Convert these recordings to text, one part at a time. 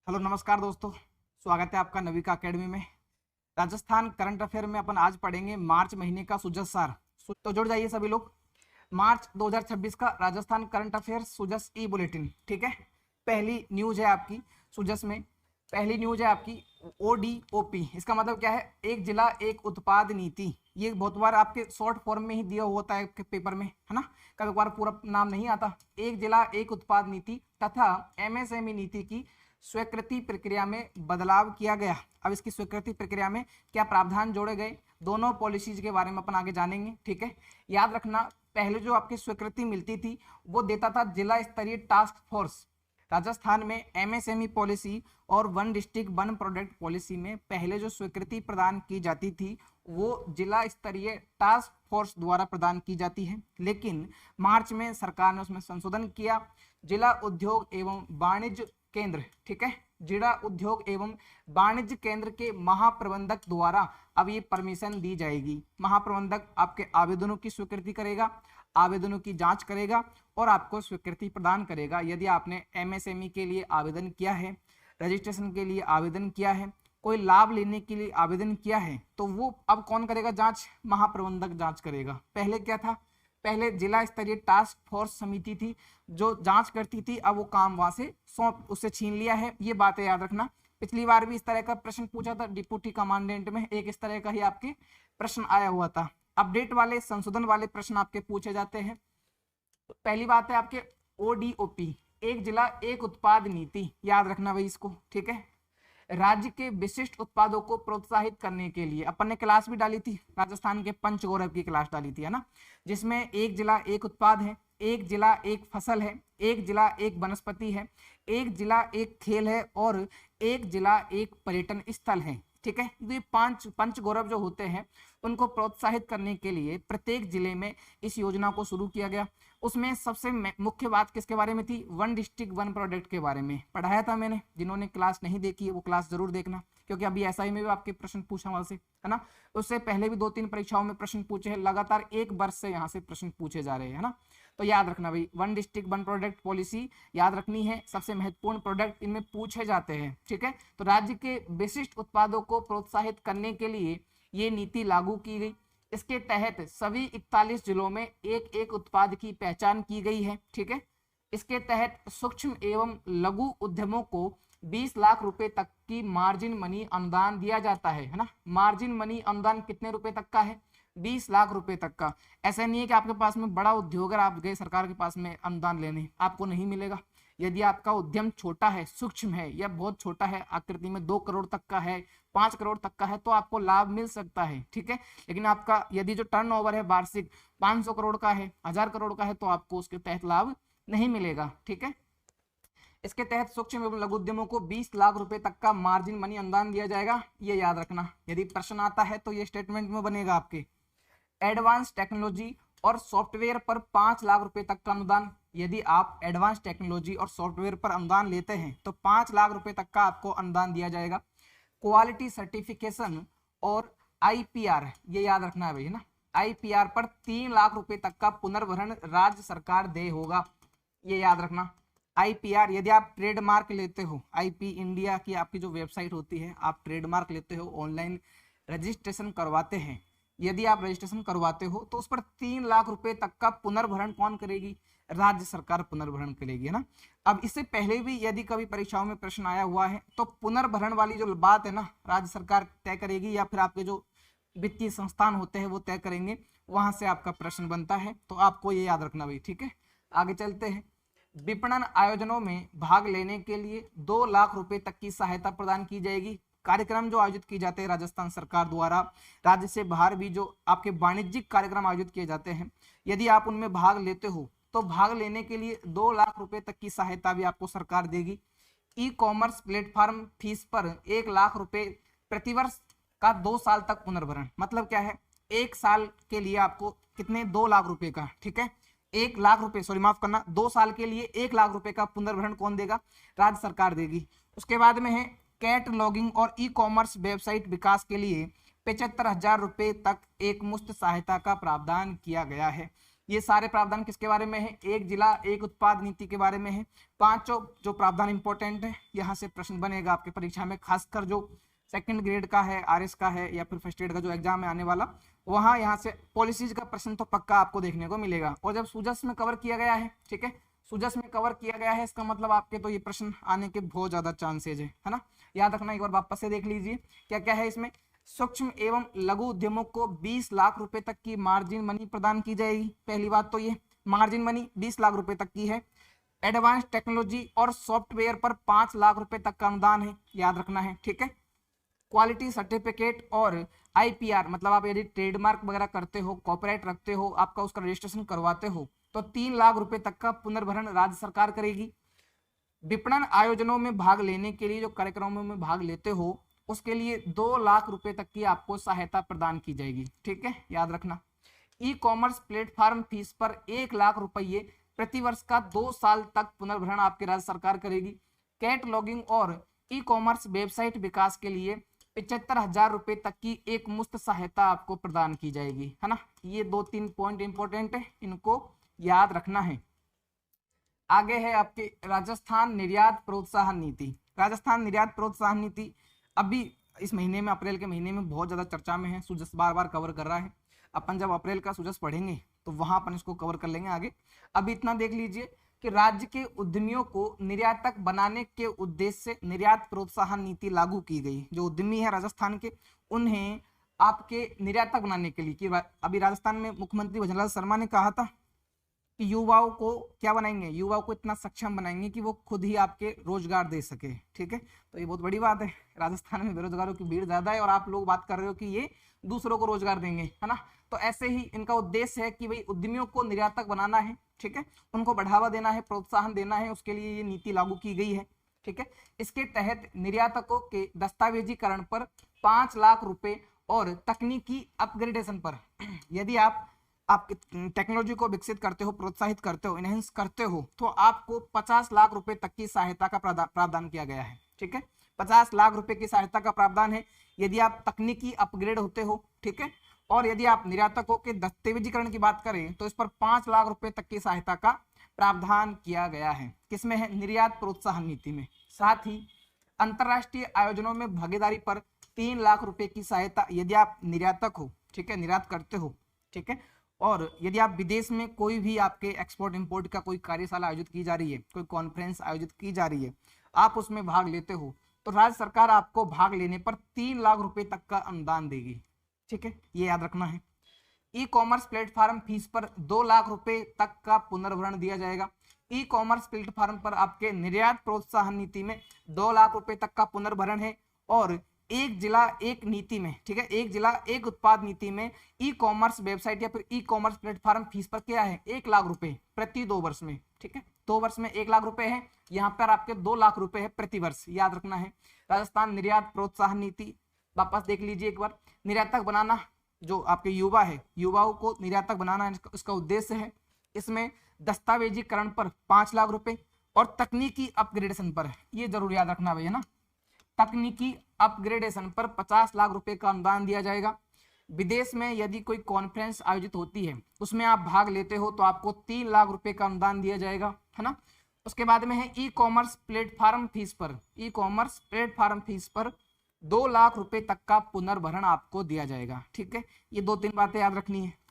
Hello नमस्कार दोस्तों, स्वागत है आपका नविका एकेडमी में। राजस्थान करंट अफेयर में अपन आज पढ़ेंगे मार्च महीने का सुजस सार। तो जुड़ जाइए सभी लोग। मार्च 2026 का राजस्थान करंट अफेयर सुजस ई बुलेटिन। ठीक है, पहली न्यूज है आपकी सुजस में। पहली न्यूज है आपकी ODOP। इसका मतलब क्या है? एक जिला एक उत्पाद नीति। ये बहुत बार आपके शॉर्ट फॉर्म में ही दिया होता है पेपर में, है ना। कभी बार पूरा नाम नहीं आता। एक जिला एक उत्पाद नीति तथा MSME नीति की स्वीकृति प्रक्रिया में बदलाव किया गया। अब इसकी स्वीकृति प्रक्रिया में क्या प्रावधान जोड़े गए, दोनों पॉलिसीज के बारे में अपन आगे जानेंगे। ठीक है, याद रखना, पहले जो आपकी स्वीकृति मिलती थी वो देता था जिला स्तरीय टास्क फोर्स। राजस्थान में MSME पॉलिसी और one district one product policy में पहले जो स्वीकृति प्रदान की जाती थी वो जिला स्तरीय टास्क फोर्स द्वारा प्रदान की जाती है। लेकिन मार्च में सरकार ने उसमें संशोधन किया। जिला उद्योग एवं वाणिज्य केंद्र, ठीक है, जिला उद्योग एवं वाणिज्य केंद्र के महाप्रबंधक द्वारा अब ये परमिशन दी जाएगी। महाप्रबंधक आपके आवेदनों की स्वीकृति करेगा, आवेदनों की जांच करेगा और आपको स्वीकृति प्रदान करेगा। यदि आपने MSME के लिए आवेदन किया है, रजिस्ट्रेशन के लिए आवेदन किया है, कोई लाभ लेने के लिए आवेदन किया है, तो वो अब कौन करेगा जांच? महाप्रबंधक जांच करेगा। पहले क्या था? पहले जिला स्तरीय टास्क फोर्स समिति थी जो जांच करती थी, अब वो काम वहां से सौंप उससे छीन लिया है। ये बातें याद रखना। पिछली बार भी इस तरह का प्रश्न पूछा था डिप्टी कमांडेंट में, एक इस तरह का ही आपके प्रश्न आया हुआ था। अपडेट वाले संशोधन वाले प्रश्न आपके पूछे जाते हैं। पहली बात है आपके ODOP, एक जिला एक उत्पाद नीति। याद रखना भाई इसको। ठीक है, राज्य के विशिष्ट उत्पादों को प्रोत्साहित करने के लिए अपन ने क्लास भी डाली थी, राजस्थान के पंचगौरव की क्लास डाली थी, है ना, जिसमें एक जिला एक उत्पाद है, एक जिला एक फसल है, एक जिला एक वनस्पति है, एक जिला एक खेल है और एक जिला एक पर्यटन स्थल है। ठीक है, ये पांच पंचगौरव जो होते हैं उनको प्रोत्साहित करने के लिए प्रत्येक जिले में इस योजना को शुरू किया गया। उसमें सबसे मुख्य बात किसके बारे में थी? वन डिस्ट्रिक्ट वन प्रोडक्ट के बारे में पढ़ाया था मैंने। जिन्होंने क्लास नहीं देखी है वो क्लास जरूर देखना, क्योंकि अभी SI में भी आपके प्रश्न पूछा वहां से, है ना। उससे पहले भी 2-3 परीक्षाओं में प्रश्न पूछे हैं, लगातार एक वर्ष से यहाँ से प्रश्न पूछे जा रहे हैं, है ना। तो याद रखना भाई, one district one product policy याद रखनी है। सबसे महत्वपूर्ण प्रोडक्ट इनमें पूछे जाते हैं। ठीक है, तो राज्य के विशिष्ट उत्पादों को प्रोत्साहित करने के लिए ये नीति लागू की गई। इसके तहत सभी 41 जिलों में एक एक उत्पाद की पहचान की गई है। ठीक है, इसके तहत सूक्ष्म एवं लघु उद्यमों को 20 लाख रुपए तक की मार्जिन मनी अनुदान दिया जाता है ना। मार्जिन मनी अनुदान कितने रुपए तक का है? 20 लाख रुपए तक का। ऐसा नहीं है कि आपके पास में बड़ा उद्योग है, आप गए सरकार के पास में अनुदान लेने, आपको नहीं मिलेगा। यदि आपका उद्यम छोटा है, सूक्ष्म है या बहुत छोटा है, आकृति में 2 करोड़ तक का है, 5 करोड़ तक का है, तो आपको लाभ मिल सकता है। ठीक है, लेकिन आपका यदि जो टर्नओवर है वार्षिक 500 करोड़ का है, 1000 करोड़ का है, तो आपको उसके तहत लाभ नहीं मिलेगा। ठीक है, इसके तहत सूक्ष्म एवं लघु उद्यमों को 20 लाख रुपए तक का मार्जिन मनी अनुदान दिया जाएगा। ये याद रखना, यदि प्रश्न आता है तो ये स्टेटमेंट में बनेगा आपके। एडवांस टेक्नोलॉजी और सॉफ्टवेयर पर 5 लाख रुपए तक का अनुदान। यदि आप एडवांस टेक्नोलॉजी और सॉफ्टवेयर पर अनुदान लेते हैं तो 5 लाख रुपए तक का आपको अनुदान दिया जाएगा। क्वालिटी सर्टिफिकेशन और IPR, ये याद रखना है भाई, है ना। IPR पर 3 लाख रुपए तक का पुनर्भरण राज्य सरकार दे होगा। ये याद रखना। IPR, यदि आप ट्रेडमार्क लेते हो, IP इंडिया की आपकी जो वेबसाइट होती है, आप ट्रेडमार्क लेते हो, ऑनलाइन रजिस्ट्रेशन करवाते हैं, यदि आप रजिस्ट्रेशन करवाते हो तो उस पर 3 लाख रुपए तक का पुनर्भरण कौन करेगी? राज्य सरकार पुनर्भरण करेगी, है ना। अब इससे पहले भी यदि कभी परीक्षाओं में प्रश्न आया हुआ है तो पुनर्भरण वाली जो बात है ना, राज्य सरकार तय करेगी या फिर आपके जो वित्तीय संस्थान होते हैं वो तय करेंगे, वहां से आपका प्रश्न बनता है। तो आपको ये याद रखना भाई। ठीक है, आगे चलते हैं। विपणन आयोजनों में भाग लेने के लिए 2 लाख रुपए तक की सहायता प्रदान की जाएगी। कार्यक्रम जो आयोजित किए जाते हैं राजस्थान सरकार द्वारा, राज्य से बाहर भी जो आपके वाणिज्यिक कार्यक्रम आयोजित किए जाते हैं, यदि आप उनमें भाग लेते हो तो भाग लेने के लिए 2 लाख रुपए तक की सहायता भी आपको सरकार देगी। ई-कॉमर्स प्लेटफॉर्म फीस पर 1 लाख रुपए प्रतिवर्ष का 2 साल तक पुनर्भरण। मतलब क्या है? 1 साल के लिए आपको कितने? 2 लाख रुपए का। ठीक है, 1 लाख रुपए, सॉरी माफ करना, 2 साल के लिए 1 लाख रुपए का पुनर्भरण कौन देगा? राज्य सरकार देगी। उसके बाद में है कैटलॉगिंग और ई-कॉमर्स वेबसाइट विकास के लिए 75,000 रुपए तक एक मुश्त सहायता का प्रावधान किया गया है। ये सारे प्रावधान किसके बारे में है? एक जिला एक उत्पाद नीति के बारे में है। पांचों जो प्रावधान इंपॉर्टेंट है, यहाँ से प्रश्न बनेगा आपके परीक्षा में, खासकर जो सेकंड ग्रेड का है, आरएस का है या फिर फर्स्ट ग्रेड का जो एग्जाम है आने वाला, वहाँ यहाँ से पॉलिसीज का प्रश्न तो पक्का आपको देखने को मिलेगा। और जब सुजस में कवर किया गया है, ठीक है, सुजस में कवर किया गया है, इसका मतलब आपके तो ये प्रश्न आने के बहुत ज्यादा चांसेज है ना। याद रखना, एक बार वापस से देख लीजिए क्या क्या है इसमें। सूक्ष्म एवं लघु उद्यमों को 20 लाख रुपए तक की मार्जिन मनी प्रदान की जाएगी। पहली बात तो ये मार्जिन मनी 20 लाख रुपए तक की है। एडवांस टेक्नोलॉजी और सॉफ्टवेयर पर 5 लाख रुपए तक का अनुदान है, याद रखना है, ठीक है। क्वालिटी सर्टिफिकेट और आईपीआर, मतलब आप यदि ट्रेडमार्क वगैरह करते हो, कॉपीराइट रखते हो, आपका उसका रजिस्ट्रेशन करवाते हो, तो 3 लाख रुपए तक का पुनर्भरण राज्य सरकार करेगी। विपणन आयोजनों में भाग लेने के लिए, जो कार्यक्रमों में भाग लेते हो, उसके लिए 2 लाख रुपए तक की आपको सहायता प्रदान की जाएगी, ठीक है, याद रखना। ई कॉमर्स प्लेटफॉर्म फीस पर 1 लाख रुपये प्रति वर्ष का 2 साल तक पुनर्भरण आपकी राज्य सरकार करेगी। कैटलॉगिंग और ई कॉमर्स वेबसाइट विकास के लिए 75,000 रुपए तक की एक मुफ्त सहायता आपको प्रदान की जाएगी, है ना। ये 2-3 पॉइंट इंपॉर्टेंट है, इनको याद रखना है। आगे है आपके राजस्थान निर्यात प्रोत्साहन नीति। राजस्थान निर्यात प्रोत्साहन नीति अभी इस महीने में, अप्रैल के महीने में बहुत ज्यादा चर्चा में है, सुजस बार बार कवर कर रहा है। अपन जब अप्रैल का सुजस पढ़ेंगे तो वहां अपन इसको कवर कर लेंगे आगे। अभी इतना देख लीजिए कि राज्य के उद्यमियों को निर्यातक बनाने के उद्देश्य से निर्यात प्रोत्साहन नीति लागू की गई। जो उद्यमी है राजस्थान के, उन्हें आपके निर्यातक बनाने के लिए, कि अभी राजस्थान में मुख्यमंत्री भजनलाल शर्मा ने कहा था कि युवाओं को क्या बनाएंगे, युवाओं को इतना सक्षम बनाएंगे कि वो खुद ही आपके रोजगार दे सके, ठीक है। तो ये बहुत बड़ी बात है, राजस्थान में बेरोजगारों की भीड़ ज्यादा है और आप लोग बात कर रहे हो कि ये दूसरों को रोजगार देंगे, है ना। तो ऐसे ही इनका उद्देश्य है कि भाई उद्यमियों को निर्यातक बनाना है, ठीक है, उनको बढ़ावा देना है, प्रोत्साहन देना है, उसके लिए ये नीति लागू की गई है, ठीक है। इसके तहत निर्यातकों के दस्तावेजीकरण पर 5 लाख रुपए और तकनीकी अपग्रेडेशन पर यदि आप टेक्नोलॉजी को विकसित करते हो, प्रोत्साहित करते हो, इनहेंस करते हो, तो आपको 50 लाख रुपए तक की सहायता का प्रावधान किया गया है, ठीक है। 50 लाख रुपए की सहायता का प्रावधान है यदि आप तकनीकी अपग्रेड होते हो, ठीक है। और यदि आप निर्यातकों के दस्तावेजीकरण की बात करें तो इस पर 5 लाख रुपए तक की सहायता का प्रावधान किया गया है। किसमें है? निर्यात प्रोत्साहन नीति में। साथ ही अंतरराष्ट्रीय आयोजनों में भागीदारी पर 3 लाख रुपए की सहायता यदि आप निर्यातक हो, ठीक है, निर्यात करते हो, ठीक है। और यदि आप विदेश में कोई भी आपके एक्सपोर्ट इंपोर्ट का कोई कार्यशाला आयोजित की जा रही है, कोई कॉन्फ्रेंस आयोजित की जा रही है, आप उसमें भाग लेते हो, तो राज्य सरकार आपको भाग लेने पर 3 लाख रुपए तक का अनुदान देगी, ठीक है, ये याद रखना है। ई कॉमर्स प्लेटफॉर्म फीस पर 2 लाख रुपए तक का पुनर्भरण दिया जाएगा। ई कॉमर्स प्लेटफॉर्म पर आपके निर्यात प्रोत्साहन नीति में 2 लाख रुपए तक का पुनर्भरण है। और एक जिला एक नीति में, ठीक है, एक जिला एक उत्पाद नीति में ई कॉमर्स वेबसाइट या फिर ई कॉमर्स प्लेटफॉर्म फीस पर क्या है? 1 लाख रुपए प्रति 2 वर्ष में, ठीक है, 2 वर्ष में 1 लाख रुपए है, यहाँ पर आपके 2 लाख रुपए है प्रति वर्ष, याद रखना है। राजस्थान निर्यात प्रोत्साहन नीति वापस देख लीजिए एक बार। निर्यातक बनाना, जो आपके युवा है, युवाओं को निर्यातक बनाना इसका उद्देश्य है। इसमें दस्तावेजीकरण पर 5 लाख रुपए और तकनीकी अपग्रेडेशन पर, ये जरूर याद रखना भैया ना, तकनीकी अपग्रेडेशन पर 50 लाख रुपए का अनुदान दिया जाएगा। विदेश में यदि कोई कॉन्फ्रेंस आयोजित होती है उसमें आप भाग लेते हो तो आपको 3 लाख रुपए का अनुदान दिया जाएगा, है ना। उसके बाद में है ई कॉमर्स प्लेटफॉर्म फीस पर, ई कॉमर्स प्लेटफॉर्म फीस पर 2 लाख रुपए तक का पुनर्भरण आपको दिया जाएगा, ठीक है। ये 2-3 बातें याद रखनी है।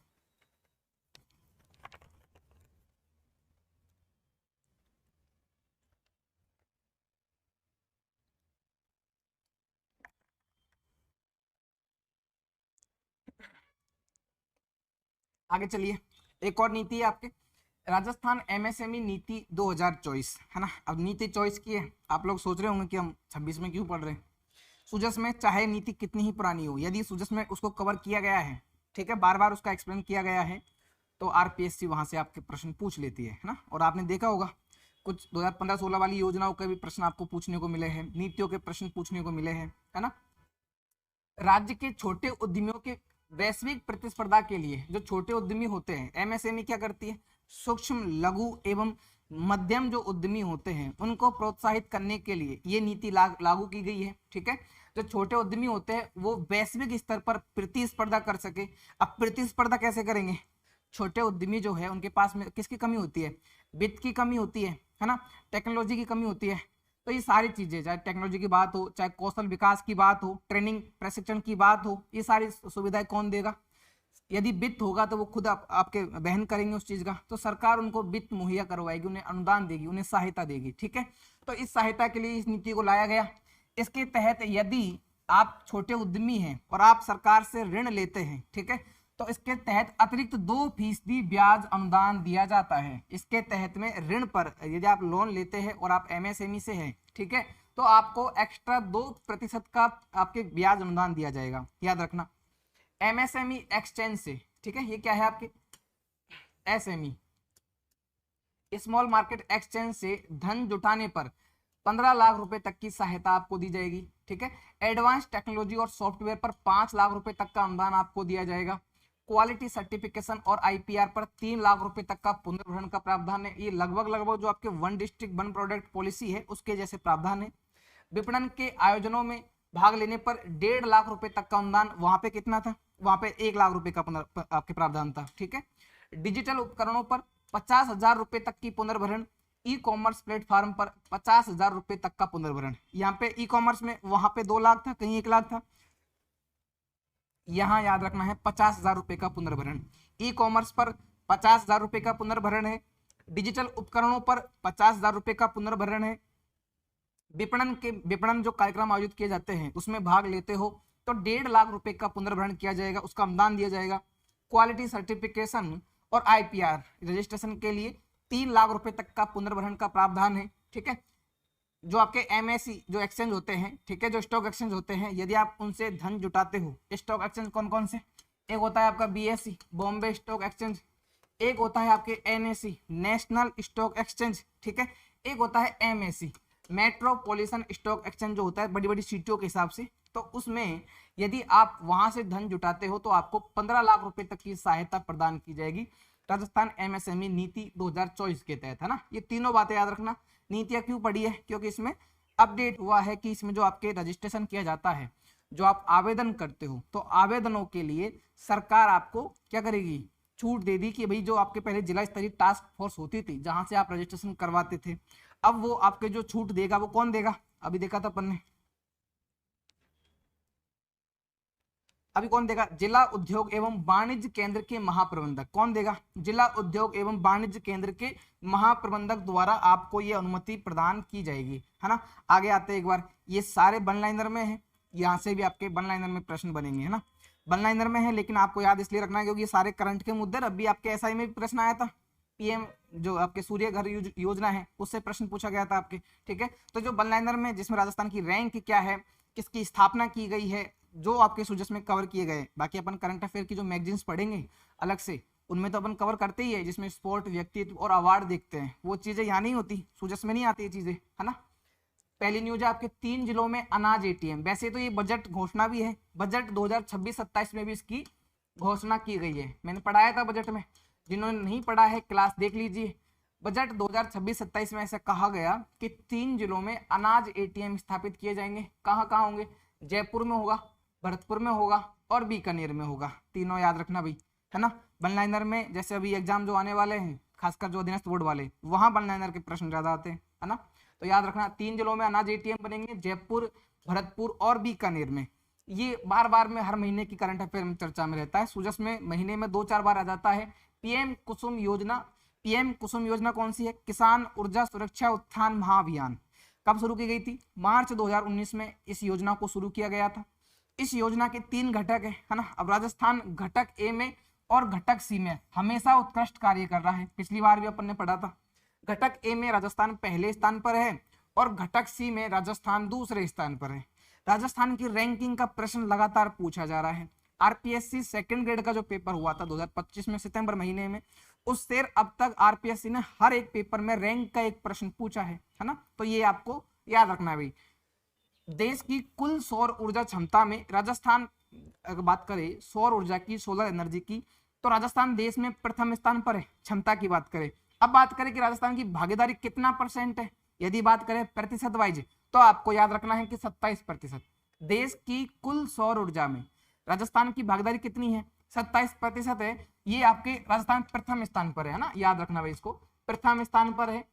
आगे चलिए, एक और नीति है आपके राजस्थान एमएसएमई नीति 2024, है ना। अब नीति चॉइस की है, आप लोग सोच रहे होंगे कि हम 26 में क्यों पढ़ रहे हैं। सुजस में चाहे नीति कितनी ही पुरानी हो, यदि सुजस में उसको कवर किया गया है, ठीक है, बार बार उसका एक्सप्लेन किया गया है, तो आरपीएससी वहां से आपके प्रश्न पूछ लेती है ना। और आपने देखा होगा कुछ 2015-16 वाली योजनाओं के भी प्रश्न आपको पूछने को मिले हैं, नीतियों के प्रश्न पूछने को मिले हैं, है ना। राज्य के छोटे उद्यमियों के वैश्विक प्रतिस्पर्धा के लिए जो छोटे उद्यमी होते हैं, एमएसएमई क्या करती है? सूक्ष्म लघु एवं मध्यम जो उद्यमी होते हैं उनको प्रोत्साहित करने के लिए ये नीति लागू की गई है, ठीक है। जो छोटे उद्यमी होते हैं वो वैश्विक स्तर पर प्रतिस्पर्धा कर सके। अब प्रतिस्पर्धा कैसे करेंगे? छोटे उद्यमी जो है उनके पास में किसकी कमी होती है, वित्त की कमी होती है ना, टेक्नोलॉजी की कमी होती है। तो ये सारी चीजें, चाहे टेक्नोलॉजी की बात हो, चाहे कौशल विकास की बात हो, ट्रेनिंग प्रशिक्षण की बात हो, ये सारी सुविधाएं कौन देगा? यदि वित्त होगा तो वो खुद आपके वहन करेंगे उस चीज का, तो सरकार उनको वित्त मुहैया करवाएगी, उन्हें अनुदान देगी, उन्हें सहायता देगी। ठीक है, तो इस सहायता के लिए इस नीति को लाया गया। इसके तहत यदि आप छोटे उद्यमी हैं और आप सरकार से ऋण लेते हैं, ठीक है, तो इसके तहत अतिरिक्त 2% ब्याज अनुदान दिया जाता है। इसके तहत में ऋण पर यदि आप लोन लेते हैं और आप एमएसएमई से हैं, ठीक है, तो आपको एक्स्ट्रा 2% का आपके ब्याज अनुदान दिया जाएगा, याद रखना। एमएसएमई एक्सचेंज से, ठीक है, ये क्या है आपके एसएमई, स्मॉल मार्केट एक्सचेंज से धन जुटाने पर 15 लाख रुपए तक की सहायता आपको दी जाएगी। ठीक है, एडवांस टेक्नोलॉजी और सॉफ्टवेयर पर 5 लाख रुपए तक का अनुदान आपको दिया जाएगा। क्वालिटी सर्टिफिकेशन और आईपीआर पर 3 लाख रुपए तक का पुनर्भरण का प्रावधान है। ये लगभग जो आपके one district one product policy है उसके जैसे प्रावधान है। विपणन के आयोजनों में भाग लेने पर 1.5 लाख रुपए तक का अनुदान, वहां पे कितना था, वहां पे 1 लाख रुपए का आपके प्रावधान था। ठीक है, डिजिटल उपकरणों पर 50,000 रुपए तक की पुनर्भरण, ई कॉमर्स प्लेटफॉर्म पर 50,000 रुपए तक का पुनर्भरण। यहाँ पे ई कॉमर्स में वहां पे 2 लाख था, कहीं 1 लाख था, यहाँ याद रखना है 50,000 रुपए का पुनर्भरण। ई कॉमर्स पर 50,000 रुपए का पुनर्भरण है। डिजिटल उपकरणों पर 50,000 रुपए का पुनर्भरण है। विपणन जो कार्यक्रम आयोजित किए जाते हैं उसमें भाग लेते हो तो 1.5 लाख रुपए का पुनर्भरण किया जाएगा, उसका अनुदान दिया जाएगा। क्वालिटी सर्टिफिकेशन और आईपीआर रजिस्ट्रेशन के लिए 3 लाख रुपए तक का पुनर्भरण का प्रावधान है। ठीक है, जो आपके एमएससी जो एक्सचेंज होते हैं, ठीक है, जो स्टॉक एक्सचेंज होते हैं, यदि आप उनसे धन जुटाते हो, स्टॉक एक्सचेंज कौन कौन से, एक होता है आपका बीएससी बॉम्बे स्टॉक एक्सचेंज, एक होता है आपके एनएससी नेशनल स्टॉक एक्सचेंज, ठीक है, एक होता है एमएससी मेट्रोपॉलिटन स्टॉक एक्सचेंज जो होता है बड़ी बड़ी सिटियों के हिसाब से। तो उसमें यदि आप वहां से धन जुटाते हो तो आपको 15 लाख रुपए तक की सहायता प्रदान की जाएगी राजस्थान एमएसएमई नीति 2024 के तहत, है ना। ये तीनों बातें याद रखना। नीतियां क्यों पढ़ी है, क्योंकि इसमें अपडेट हुआ है कि इसमें जो आपके रजिस्ट्रेशन किया जाता है, जो आप आवेदन करते हो, तो आवेदनों के लिए सरकार आपको क्या करेगी, छूट दे दी कि भाई जो आपके पहले जिला स्तरीय टास्क फोर्स होती थी जहां से आप रजिस्ट्रेशन करवाते थे, अब वो आपके जो छूट देगा वो कौन देगा, अभी देखा था अपन ने, अभी कौन देगा, जिला उद्योग एवं वाणिज्य केंद्र के महाप्रबंधक। कौन देगा, जिला उद्योग एवं वाणिज्य केंद्र के महाप्रबंधक द्वारा आपको ये अनुमति प्रदान की जाएगी, है ना। आगे आते हैं एक बार, ये सारे वन लाइनर में है, यहाँ से भी आपके वन लाइनर में प्रश्न बनेंगे, है ना, वन लाइनर में है, लेकिन आपको याद इसलिए रखना है क्योंकि ये सारे करंट के मुद्दे, अभी आपके एसआई में भी प्रश्न आया था, पीएम जो आपके सूर्य घर योजना है उससे प्रश्न पूछा गया था आपके। ठीक है, तो जो वन लाइनर में जिसमें राजस्थान की रैंक क्या है, किसकी स्थापना की गई है, जो आपके सुजस में कवर किए गए। बाकी अपन करंट अफेयर की जो मैगजीन्स पढ़ेंगे अलग से, उनमें तो अपन कवर करते ही है, जिसमें स्पोर्ट, व्यक्तित्व और अवार्ड देखते हैं, वो चीजें यहाँ नहीं होती, सुजस में नहीं आती ये चीजें, है ना। पहली न्यूज है आपके 3 जिलों में अनाज एटीएम। वैसे तो ये बजट घोषणा भी है, बजट 2026-27 में भी इसकी घोषणा की गई है, मैंने पढ़ाया था बजट में, जिन्होंने नहीं पढ़ा है क्लास देख लीजिए। बजट 2026-27 में ऐसा कहा गया कि 3 जिलों में अनाज एटीएम स्थापित किए जाएंगे। कहाँ कहाँ होंगे, जयपुर में होगा, भरतपुर में होगा और बीकानेर में होगा। तीनों याद रखना भाई, है ना। वन लाइनर में जैसे अभी एग्जाम जो आने वाले हैं, खासकर जो अधीनस्थ बोर्ड वाले, वहां वन लाइनर के प्रश्न ज्यादा आते हैं, है ना। तो याद रखना 3 जिलों में अनाज एटीएम बनेंगे, जयपुर, भरतपुर और बीकानेर में। ये बार बार में हर महीने की करंट अफेयर में चर्चा में रहता है, सुजस में महीने में 2-4 बार आ जाता है। पीएम कुसुम योजना, पीएम कुसुम योजना कौन सी है, किसान ऊर्जा सुरक्षा उत्थान महाअभियान। कब शुरू की गई थी, मार्च 2019 में इस योजना को शुरू किया गया था। इस योजना के 3 घटक है ना। अब राजस्थान घटक ए में और घटक सी में हमेशा उत्कृष्ट कार्य कर रहा है, पिछली बार भी अपन ने पढ़ा था। घटक ए में राजस्थान पहले स्थान पर है और घटक सी में राजस्थान दूसरे स्थान पर है। राजस्थान की रैंकिंग का प्रश्न लगातार पूछा जा रहा है। आरपीएससी सेकंड ग्रेड का जो पेपर हुआ था 2025 में सितंबर महीने में, उससे अब तक आरपीएससी ने हर एक पेपर में रैंक का एक प्रश्न पूछा है ना। तो ये आपको याद रखना है भाई। देश की कुल सौर ऊर्जा क्षमता में राजस्थान, अगर बात करें सौर ऊर्जा की, सोलर एनर्जी की, तो राजस्थान देश में प्रथम स्थान पर है क्षमता की बात करें। अब बात करें कि राजस्थान की भागीदारी कितना % है, यदि बात करें प्रतिशत वाइज, तो आपको याद रखना है कि 27%। देश की कुल सौर ऊर्जा में राजस्थान की भागीदारी कितनी है, 27% है। ये आपके राजस्थान प्रथम स्थान पर है ना, याद रखना भाई, इसको प्रथम स्थान पर है,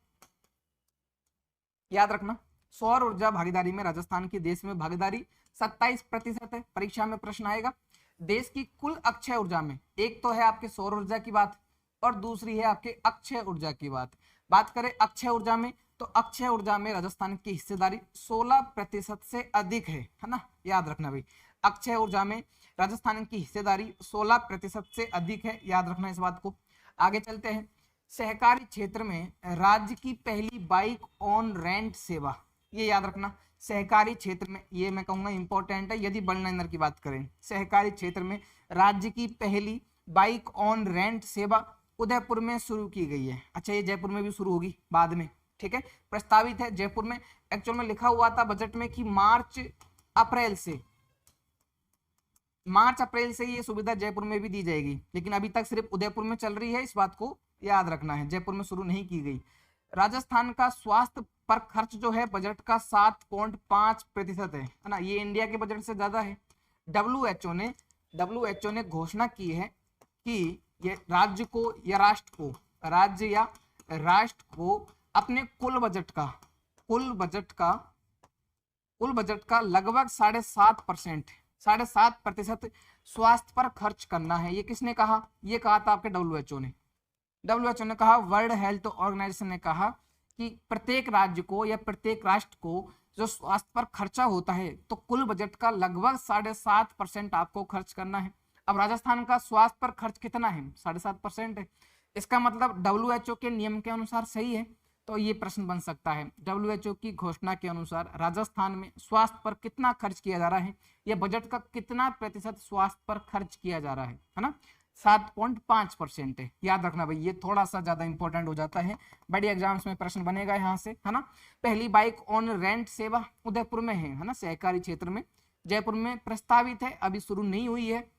याद रखना। सौर ऊर्जा भागीदारी में राजस्थान की देश में भागीदारी 27% है। परीक्षा में प्रश्न आएगा देश की कुल अक्षय ऊर्जा में, एक तो है आपके सौर ऊर्जा की बात और दूसरी है आपके अक्षय ऊर्जा की बात करें अक्षय ऊर्जा में, तो अक्षय ऊर्जा में राजस्थान की हिस्सेदारी 16% से अधिक है ना, याद रखना भाई। अक्षय ऊर्जा में राजस्थान की हिस्सेदारी 16% से अधिक है, याद रखना इस बात को। आगे चलते हैं। सहकारी क्षेत्र में राज्य की पहली बाइक ऑन रेंट सेवा, ये याद रखना। सहकारी क्षेत्र में, ये मैं कहूंगा इंपॉर्टेंट है यदि बल्ड लाइनर की बात करें। सहकारी क्षेत्र में राज्य की पहली बाइक ऑन रेंट सेवा उदयपुर में शुरू की गई है। अच्छा, ये जयपुर में भी शुरू होगी बाद में, ठीक है, प्रस्तावित है जयपुर में। एक्चुअल में लिखा हुआ था बजट में कि मार्च अप्रैल से ये सुविधा जयपुर में भी दी जाएगी, लेकिन अभी तक सिर्फ उदयपुर में चल रही है, इस बात को याद रखना है, जयपुर में शुरू नहीं की गई। राजस्थान का स्वास्थ्य पर खर्च जो है बजट का 7.5% है ना, ये इंडिया के बजट से ज्यादा है। डब्ल्यूएचओ ने घोषणा की है कि ये राज्य या राष्ट्र को अपने कुल बजट का लगभग 7.5% स्वास्थ्य पर खर्च करना है। ये किसने कहा? ये कहा था आपके डब्ल्यूएचओ ने कहा, वर्ल्ड हेल्थ ऑर्गेनाइजेशन ने कहा कि प्रत्येक राज्य को या प्रत्येक राष्ट्र को जो स्वास्थ्य पर खर्चा होता है तो कुल बजट का लगभग 7.5% आपको खर्च करना है। अब राजस्थान का स्वास्थ्य पर खर्च कितना है? 7.5% है। इसका मतलब डब्ल्यूएचओ के नियम के अनुसार सही है, तो ये प्रश्न बन सकता है। डब्ल्यूएचओ की घोषणा के अनुसार राजस्थान में स्वास्थ्य पर कितना खर्च किया जा रहा है, या बजट का कितना प्रतिशत स्वास्थ्य पर खर्च किया जा रहा है ना, 7.5% है। याद रखना भाई, ये थोड़ा सा ज्यादा इंपॉर्टेंट हो जाता है, बड़े एग्जाम्स में प्रश्न बनेगा यहाँ से, है ना। पहली बाइक ऑन रेंट सेवा उदयपुर में है ना, सहकारी क्षेत्र में। जयपुर में प्रस्तावित है, अभी शुरू नहीं हुई है।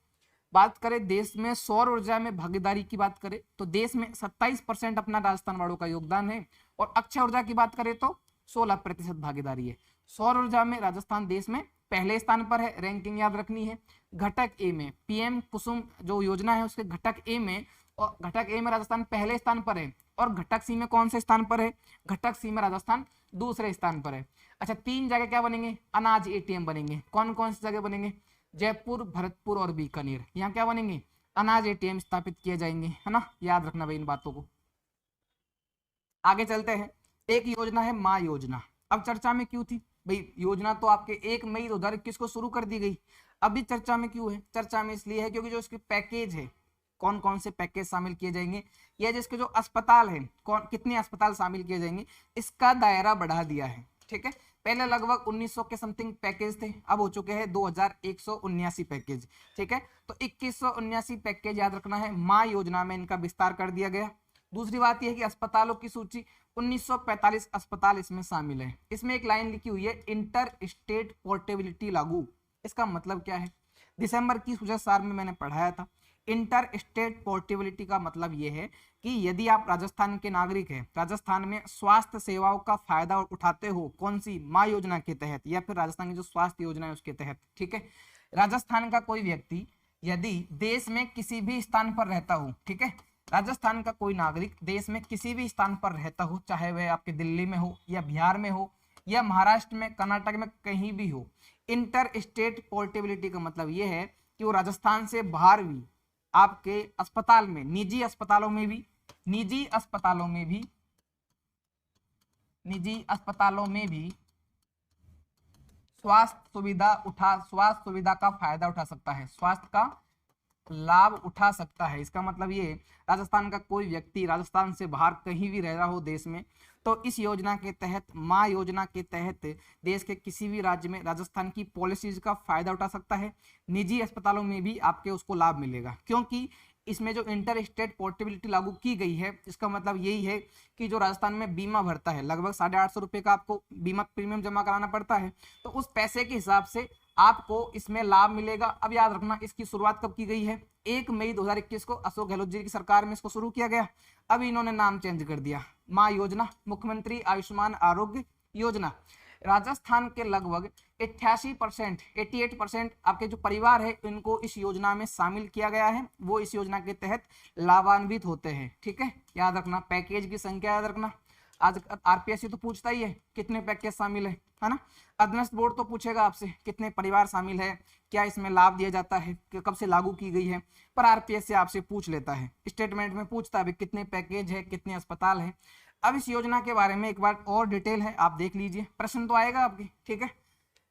बात करें देश में सौर ऊर्जा में भागीदारी की बात करें तो देश में 27% अपना राजस्थान वालों का योगदान है, और अक्षय ऊर्जा की बात करें तो 16% भागीदारी है। सौर ऊर्जा में राजस्थान देश में पहले स्थान पर है, रैंकिंग याद रखनी है। घटक ए में पीएम कुसुम जो योजना है उसके घटक ए में राजस्थान पहले स्थान पर है, और घटक सी में कौन से स्थान पर है? घटक सी में राजस्थान दूसरे स्थान पर है। अच्छा, 3 जगह क्या बनेंगे? अनाज एटीएम बनेंगे। कौन कौन सी जगह बनेंगे? जयपुर, भरतपुर और बीकानेर, यहाँ क्या बनेंगे? अनाज एटीएम स्थापित किए जाएंगे, है ना, याद रखना भाई इन बातों को। आगे चलते हैं। एक योजना है माँ योजना। अब चर्चा में क्यों थी भाई? योजना तो आपके 1 मई 2021 को शुरू कर दी गई, अभी चर्चा में क्यों है? चर्चा में इसलिए है क्योंकि जो इसके पैकेज है, कौन कौन से पैकेज शामिल किए जाएंगे, या जिसके जो अस्पताल है, कितने अस्पताल शामिल किए जाएंगे, इसका दायरा बढ़ा दिया है। ठीक है, पहले लगभग 1900 के समथिंग पैकेज थे, अब हो चुके हैं 2179 पैकेज। ठीक है, तो 2179 पैकेज याद रखना है। माँ योजना में इनका विस्तार कर दिया गया। दूसरी बात यह है कि अस्पतालों की सूची 1945 अस्पताल इसमें शामिल है। इसमें एक लाइन लिखी हुई है, इंटर स्टेट पोर्टेबिलिटी लागू। इसका मतलब क्या है? दिसंबर की सूचना सार में मैंने पढ़ाया था। इंटर स्टेट पोर्टेबिलिटी का मतलब यह है कि यदि आप राजस्थान के नागरिक हैं, राजस्थान में स्वास्थ्य सेवाओं का फायदा उठाते हो, कौन सी? माँ योजना के तहत, या फिर राजस्थान की जो स्वास्थ्य योजना है उसके तहत। ठीक है, राजस्थान का कोई व्यक्ति यदि देश में किसी भी स्थान पर रहता हो, ठीक है, राजस्थान का कोई नागरिक देश में किसी भी स्थान पर रहता हो, चाहे वह आपके दिल्ली में हो या बिहार में हो या महाराष्ट्र में, कर्नाटक में, कहीं भी हो, इंटर स्टेट पोर्टेबिलिटी का मतलब यह है कि वो राजस्थान से बाहर भी आपके अस्पताल में, निजी अस्पतालों में भी स्वास्थ्य सुविधा का फायदा उठा सकता है, स्वास्थ्य का लाभ उठा सकता है। इसका मतलब ये, राजस्थान का कोई व्यक्ति राजस्थान से बाहर कहीं भी रह रहा हो देश में, तो इस योजना के तहत, माँ योजना के तहत, देश के किसी भी राज्य में राजस्थान की पॉलिसीज का फायदा उठा सकता है। निजी अस्पतालों में भी आपके उसको लाभ मिलेगा, क्योंकि इसमें जो इंटर स्टेट पोर्टेबिलिटी लागू की गई है, इसका मतलब यही है कि जो राजस्थान में बीमा भरता है, लगभग 850 रुपये का आपको बीमा प्रीमियम जमा कराना पड़ता है, तो उस पैसे के हिसाब से आपको इसमें लाभ मिलेगा। अब याद रखना, इसकी शुरुआत कब की गई है? 1 मई 2021 को अशोक गहलोत जी की सरकार में इसको शुरू किया गया। अब इन्होंने नाम चेंज कर दिया, माँ योजना, मुख्यमंत्री आयुष्मान आरोग्य योजना। राजस्थान के लगभग 88%, 88% आपके जो परिवार है इनको इस योजना में शामिल किया गया है, वो इस योजना के तहत लाभान्वित होते हैं। ठीक है, याद रखना, पैकेज की संख्या याद रखना। आज आरपीएससी तो पूछता ही है कितने पैकेज शामिल है ना। अधीनस्थ बोर्ड तो पूछेगा आपसे कितने परिवार शामिल है, क्या इसमें लाभ दिया जाता है, कब से लागू की गई है, पर आरपीएससी आपसे पूछ लेता है, स्टेटमेंट में पूछता है कितने पैकेज है, कितने अस्पताल है। अब इस योजना के बारे में एक बार और डिटेल है, आप देख लीजिए, प्रश्न तो आएगा आपके। ठीक है,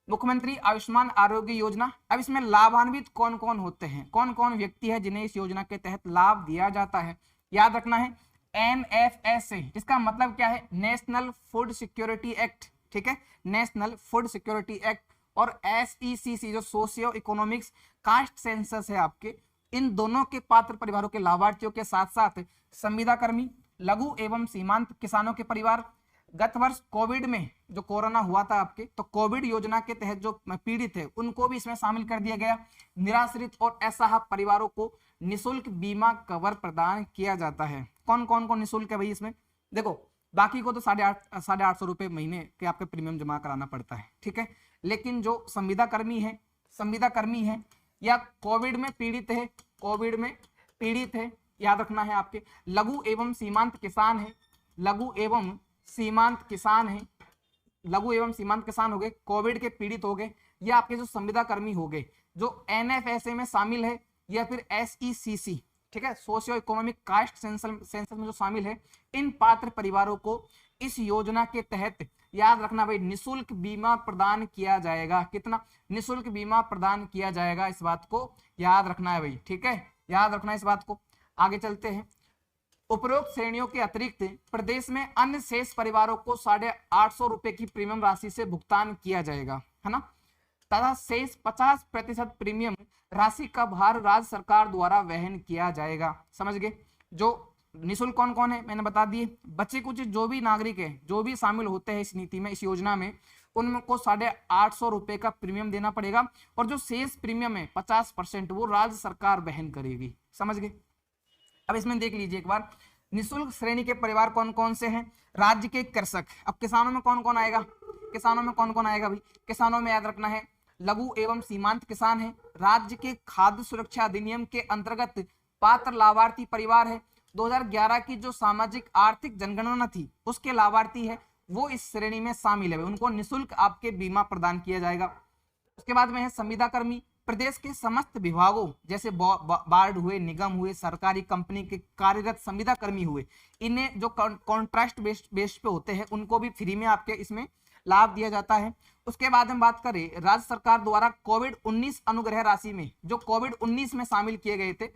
मुख्यमंत्री आयुष्मान आरोग्य योजना। अब इसमें लाभान्वित कौन कौन होते हैं, कौन कौन व्यक्ति है जिन्हें इस योजना के तहत लाभ दिया जाता है, याद रखना है NFSA, इसका मतलब क्या है, नेशनल फूड सिक्योरिटी एक्ट। ठीक है, नेशनल फूड सिक्योरिटी एक्ट, और SECC जो सोशियो इकोनॉमिक्स कास्ट सेंसस है आपके, इन दोनों के पात्र परिवारों के लाभार्थियों के साथ साथ संविदा कर्मी, लघु एवं सीमांत किसानों के परिवार, गत वर्ष कोविड में जो कोरोना हुआ था आपके, तो कोविड योजना के तहत जो पीड़ित है उनको भी इसमें शामिल कर दिया गया। निराश्रित और असहाय परिवारों को निशुल्क बीमा कवर प्रदान किया जाता है। कौन कौन को निशुल्क है भाई इसमें, देखो बाकी को तो 850 रुपए महीने के आपके प्रीमियम जमा कराना पड़ता है। ठीक है, लेकिन जो संविदा कर्मी है या कोविड में पीड़ित है, याद रखना है आपके, लघु एवं सीमांत किसान है, लघु एवं सीमांत किसान हो गए, कोविड के पीड़ित हो गए, या आपके जो संविदा कर्मी हो गए जो NFSA में शामिल है, या फिर SECC, ठीक है, सोशियो इकोनॉमिक कास्ट सेंसस में जो शामिल है, इन पात्र परिवारों को इस योजना के तहत याद रखना भाई निशुल्क बीमा प्रदान किया जाएगा। कितना निशुल्क बीमा प्रदान किया जाएगा, इस बात को याद रखना है भाई। ठीक है, याद रखना है इस बात को। आगे चलते हैं, उपरोक्त श्रेणियों के अतिरिक्त प्रदेश में अन्य शेष परिवारों को 850 रुपए की प्रीमियम राशि से भुगतान किया जाएगा, है ना, तथा शेष 50% प्रीमियम राशि का भार राज्य सरकार द्वारा वहन किया जाएगा। समझ गए, जो निःशुल्क कौन कौन है मैंने बता दिए, बच्चे कुछ जो भी नागरिक है जो भी शामिल होते हैं इस नीति में, इस योजना में, उनको 850 रुपए का प्रीमियम देना पड़ेगा, और जो शेष प्रीमियम है 50% वो राज्य सरकार वहन करेगी। समझ गए, अब इसमें देख लीजिए एक बार, निःशुल्क श्रेणी के परिवार कौन कौन से हैं, राज्य के कृषक। अब किसानों में कौन कौन आएगा, भाई, किसानों में याद रखना है लघु एवं सीमांत किसान है, राज्य के खाद्य सुरक्षा अधिनियम के अंतर्गत पात्र लाभार्थी परिवार है, 2011 की जो सामाजिक आर्थिक जनगणना थी उसके लाभार्थी है, वो इस श्रेणी में शामिल है, उनको निःशुल्क आपके बीमा प्रदान किया जाएगा। उसके बाद में है संविदा कर्मी, प्रदेश के समस्त विभागों जैसे वार्ड हुए, निगम हुए, सरकारी कंपनी के कार्यरत संविदा कर्मी हुए, इन्हें जो कॉन्ट्रैक्ट बेस पे होते हैं उनको भी फ्री में आपके इसमें लाभ दिया जाता है। उसके बाद हम बात करें राज्य सरकार द्वारा कोविड-19 अनुग्रह राशि में, जो कोविड-19 में शामिल किए गए थे,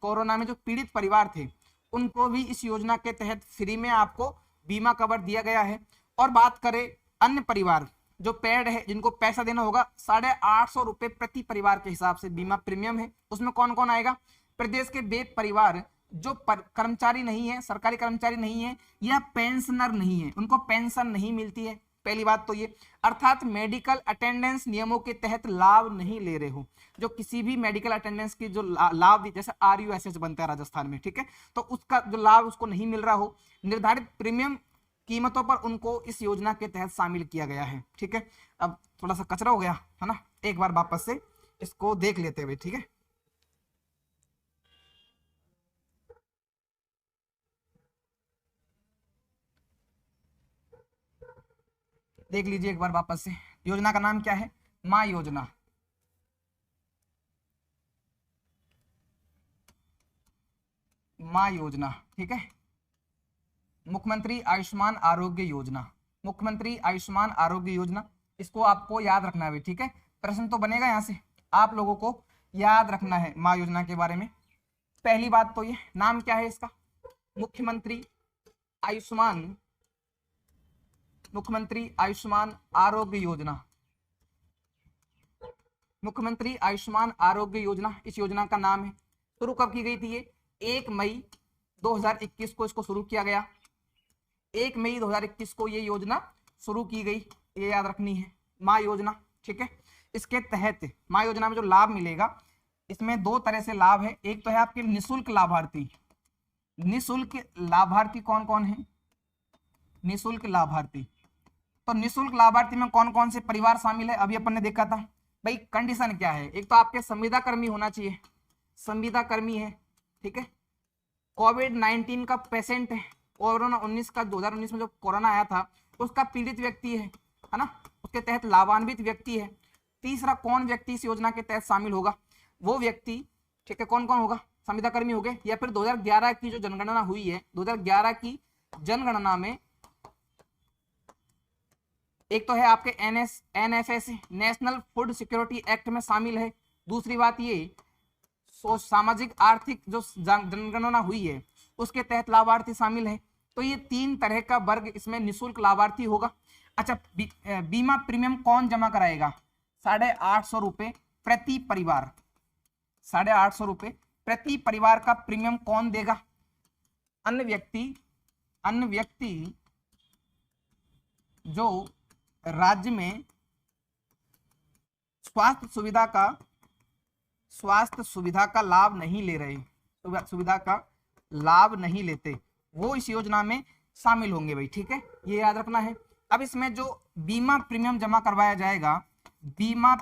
कोरोना में जो पीड़ित परिवार थे उनको भी इस योजना के तहत फ्री में आपको बीमा कवर दिया गया है। और बात करें अन्य परिवार जो पेड है, जिनको पैसा देना होगा 850 रुपए प्रति परिवार के हिसाब से बीमा प्रीमियम है, उसमें कौन कौन आएगा, प्रदेश के वे परिवार जो कर्मचारी नहीं है, सरकारी कर्मचारी नहीं है या पेंशनर नहीं है, उनको पेंशन नहीं मिलती है, पहली बात तो ये, अर्थात मेडिकल अटेंडेंस नियमों के तहत लाभ नहीं ले रहे हो, जो किसी भी मेडिकल अटेंडेंस की जो लाभ जैसे RUSH बनता है राजस्थान में, ठीक है, तो उसका जो लाभ उसको नहीं मिल रहा हो, निर्धारित प्रीमियम कीमतों पर उनको इस योजना के तहत शामिल किया गया है। ठीक है, अब थोड़ा सा कचरा हो गया है ना, एक बार वापस से इसको देख लेते हुए। ठीक है, देख लीजिए एक बार वापस से, योजना का नाम क्या है, माँ योजना। माँ योजना, ठीक है, मुख्यमंत्री आयुष्मान आरोग्य योजना, मुख्यमंत्री आयुष्मान आरोग्य योजना, इसको आपको याद रखना है। ठीक है, प्रश्न तो बनेगा यहाँ से, आप लोगों को याद रखना है माँ योजना के बारे में। पहली बात तो ये, नाम क्या है इसका, मुख्यमंत्री आयुष्मान आरोग्य योजना, मुख्यमंत्री आयुष्मान आरोग्य योजना इस योजना का नाम है। शुरू कब की गई थी ये, 1 मई 2021 को इसको शुरू किया गया, 1 मई 2021 को ये योजना शुरू की गई, ये याद रखनी है माँ योजना। ठीक है, इसके तहत माँ योजना में जो लाभ मिलेगा, इसमें 2 तरह से लाभ है, एक तो है आपके निःशुल्क लाभार्थी। निःशुल्क लाभार्थी कौन कौन है, निःशुल्क लाभार्थी, तो निःशुल्क लाभार्थी में कौन कौन से परिवार शामिल है अभी अपन ने देखा था। भाई कंडीशन क्या है, एक तो आपके संविदा कर्मी होना चाहिए, संविदा कर्मी है, ठीक है, कोविड-19 का पेशेंट है, कोरोना 19 का 2019 में जो कोरोना आया था उसका पीड़ित व्यक्ति है ना, उसके तहत लाभान्वित व्यक्ति है। तीसरा कौन व्यक्ति इस योजना के तहत शामिल होगा, वो व्यक्ति, ठीक है, कौन कौन होगा, संविदा कर्मी हो गए, या फिर 2011 की जो जनगणना हुई है, 2011 की जनगणना में एक तो है आपके NFS national food security act में शामिल है। दूसरी बात ये सामाजिक आर्थिक जो जनगणना हुई है उसके तहत लाभार्थी शामिल है। तो ये 3 तरह का वर्ग इसमें निःशुल्क लाभार्थी होगा। अच्छा, बीमा प्रीमियम कौन जमा कराएगा, 850 रुपये प्रति परिवार, 850 रुपये प्रति परिवार का प्रीमियम कौन देगा, अन्य व्यक्ति जो राज्य में स्वास्थ्य सुविधा का लाभ नहीं ले रहे, सुविधा का लाभ नहीं लेते, वो इस योजना में शामिल होंगे भाई, ठीक है, ये याद रखना है। अब इसमें जो बीमा प्रीमियम जमा करवाया जाएगा, बीमा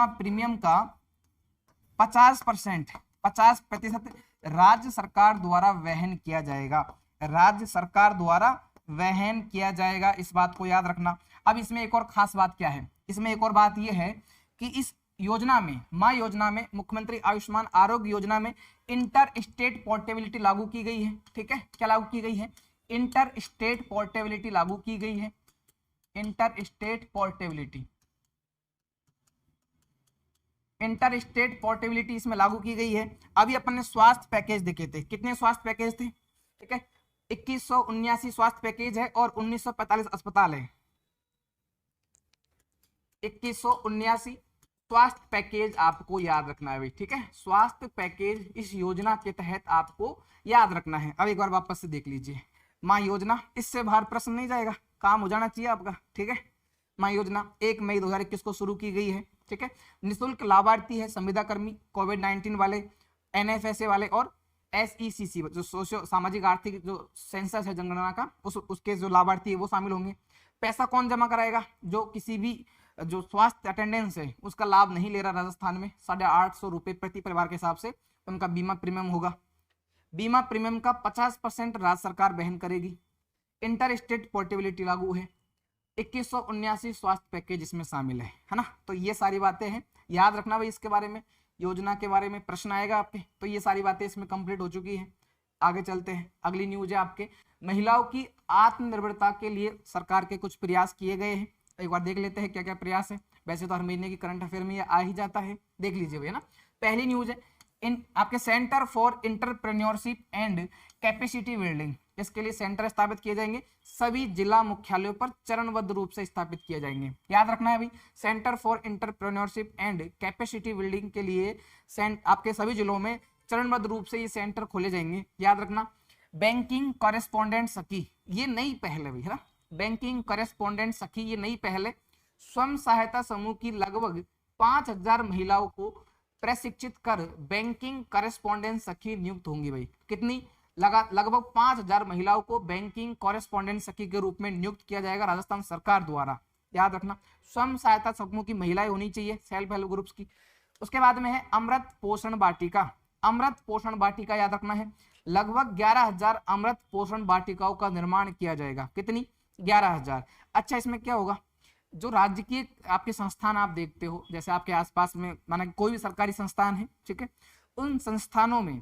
प्रीमियम का 50% राज्य सरकार द्वारा वहन किया जाएगा, राज्य सरकार द्वारा वहन किया जाएगा, इस बात को याद रखना। अब इसमें एक और खास बात क्या है, इसमें एक और बात यह है कि इस योजना में, मां योजना में, मुख्यमंत्री आयुष्मान आरोग्य योजना में इंटर स्टेट पोर्टेबिलिटी लागू की गई है, ठीक है, क्या लागू की गई है, इंटर स्टेट पोर्टेबिलिटी लागू की गई है, इंटर स्टेट पोर्टेबिलिटी इसमें लागू की गई है। अभी अपन ने स्वास्थ्य पैकेज देखे थे, कितने स्वास्थ्य पैकेज थे, ठीक है, 2179 स्वास्थ्य पैकेज है और 1945 अस्पताल है, 2179 स्वास्थ्य पैकेज आपको याद रखना है भाई, ठीक है, स्वास्थ्य पैकेज इस योजना के तहत आपको याद रखना है। अब एक बार वापस से देख लीजिए, मां योजना, इससे बाहर प्रश्न नहीं जाएगा, काम हो जाना चाहिए आपका, ठीक है। मां योजना 1 मई 2021 को शुरू की गई है, ठीक है। निःशुल्क लाभार्थी है संविदा कर्मी, कोविड-19 वाले, NFSA वाले और SECC जो सोशो सामाजिक आर्थिक जो सेंसस है जनगणना का, उसके जो लाभार्थी है वो शामिल होंगे। पैसा कौन जमा कराएगा, जो किसी भी जो स्वास्थ्य अटेंडेंस है उसका लाभ नहीं ले रहा राजस्थान में, 850 रुपये प्रति परिवार के हिसाब से उनका बीमा प्रीमियम होगा। बीमा प्रीमियम का 50% राज्य सरकार वहन करेगी। इंटर स्टेट पोर्टेबिलिटी लागू है, 2179 स्वास्थ्य पैकेज इसमें शामिल है ना। तो ये सारी बातें हैं, याद रखना भाई, इसके बारे में, योजना के बारे में प्रश्न आएगा आपके। तो ये सारी बातें इसमें कंप्लीट हो चुकी हैं। आगे चलते हैं, अगली न्यूज है आपके, महिलाओं की आत्मनिर्भरता के लिए सरकार के कुछ प्रयास किए गए हैं। एक बार देख लेते हैं क्या क्या प्रयास है, वैसे तो हर महीने की करंट अफेयर में ये आ ही जाता है, देख लीजिए भैया ना। पहली न्यूज है इन आपके centre for entrepreneurship and capacity building, इसके लिए सेंटर स्थापित किए जाएंगे, सभी जिला मुख्यालयों पर चरणबद्ध रूप से स्थापित किए जाएंगे। याद रखना है भाई, centre for entrepreneurship and capacity building के लिए आपके सभी जिलों में चरणबद्ध रूप से ये सेंटर खोले जाएंगे, याद रखना। बैंकिंग कॉरेस्पॉन्डेंट सखी, ये नई पहल है भाई, है ना, बैंकिंग कॉरेस्पॉन्डेंट सखी ये नई पहल है। स्वयं सहायता समूह की लगभग 5000 महिलाओं को प्रशिक्षित कर बैंकिंग कॉरेस्पॉन्डेंट सखी नियुक्त होंगी भाई। कितनी, लगभग 5000 महिलाओं को बैंकिंग कॉरेस्पॉन्डेंट सखी के रूप में नियुक्त किया जाएगा राजस्थान सरकार द्वारा, याद रखना। स्वयं सहायता समूह की महिलाएं होनी चाहिए, सेल्फ हेल्प ग्रुप्स की। उसके बाद में है अमृत पोषण वाटिका, अमृत पोषण वाटिका याद रखना है, लगभग 11000 अमृत पोषण वाटिकाओं का निर्माण किया जाएगा। कितनी, 11000। अच्छा, इसमें क्या होगा, जो राज्य की आपके संस्थान आप देखते हो, जैसे आपके आसपास में माना कोई भी सरकारी संस्थान है, ठीक है, उन संस्थानों में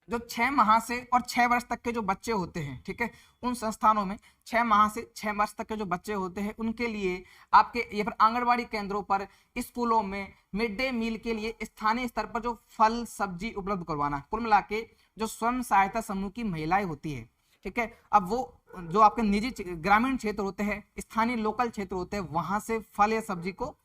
जो 6 माह से और 6 वर्ष तक के जो बच्चे होते हैं, ठीक है, उन संस्थानों में 6 माह से 6 वर्ष तक के जो बच्चे होते हैं उनके लिए आपके ये फिर आंगनबाड़ी केंद्रों पर, स्कूलों में मिड डे मील के लिए स्थानीय स्तर पर जो फल सब्जी उपलब्ध करवाना। कुल मिला के जो स्वयं सहायता समूह की महिलाएं होती है, ठीक है, अब वो जो आपके निजी ग्रामीण क्षेत्र होते हैं, स्थानीय लोकल क्षेत्र होते हैं, वहां से फल या सब्जी को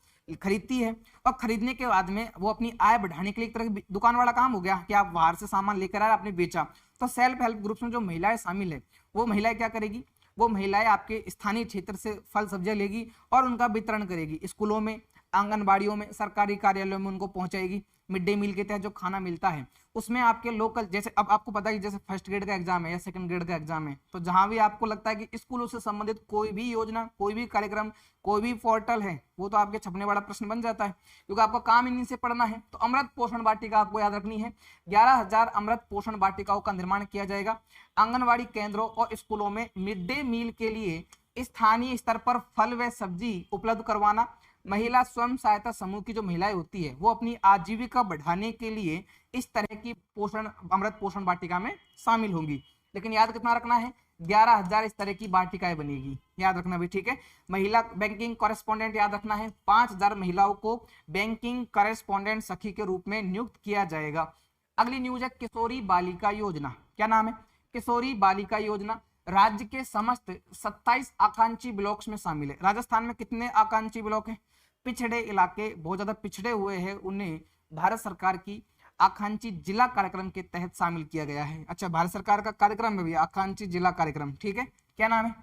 खरीदती है और खरीदने के बाद में वो अपनी आय बढ़ाने के लिए एक तरह की दुकान वाला काम हो गया कि आप बाहर से सामान लेकर आए, आपने बेचा। तो सेल्फ हेल्प ग्रुप्स में जो महिलाएं शामिल है, वो महिलाएं क्या करेगी, वो महिलाएं आपके स्थानीय क्षेत्र से फल सब्जियां लेगी और उनका वितरण करेगी, स्कूलों में, आंगनबाड़ियों में, सरकारी कार्यालयों में उनको पहुंचाएगी। मिड डे मील के तहत जो खाना मिलता है उसमें आपके लोकल, जैसे अब आपको पता है जैसे फर्स्ट ग्रेड का एग्जाम है या सेकंड ग्रेड का एग्जाम है, तो जहां भी आपको लगता है कि स्कूलों से संबंधित कोई भी योजना, कोई भी कार्यक्रम, कोई भी पोर्टल है, वो तो आपके छपने वाला प्रश्न बन जाता है, क्योंकि आपका काम इन्हीं से पढ़ना है। तो अमृत पोषण वाटिका आपको याद रखनी है। 11,000 अमृत पोषण वाटिकाओं का निर्माण किया जाएगा। आंगनबाड़ी केंद्रों और स्कूलों में मिड डे मील के लिए स्थानीय स्तर पर फल व सब्जी उपलब्ध करवाना। महिला स्वयं सहायता समूह की जो महिलाएं होती है वो अपनी आजीविका बढ़ाने के लिए इस तरह की पोषण अमृत पोषण वाटिका में शामिल होंगी। लेकिन याद कितना रखना है, 11,000 इस तरह की वाटिकाएं बनेगी, याद रखना भी, ठीक है। महिला बैंकिंग कॉरेस्पॉन्डेंट याद रखना है, 5,000 महिलाओं को बैंकिंग कॉरेस्पॉन्डेंट सखी के रूप में नियुक्त किया जाएगा। अगली न्यूज है किशोरी बालिका योजना। क्या नाम है? किशोरी बालिका योजना राज्य के समस्त 27 आकांक्षी ब्लॉक्स में शामिल है। राजस्थान में कितने आकांक्षी ब्लॉक हैं? पिछड़े इलाके, बहुत ज्यादा पिछड़े हुए हैं, उन्हें भारत सरकार की आकांक्षी जिला कार्यक्रम के तहत शामिल किया गया है। अच्छा, भारत सरकार का कार्यक्रम में भी आकांक्षी जिला कार्यक्रम, ठीक है। क्या नाम है?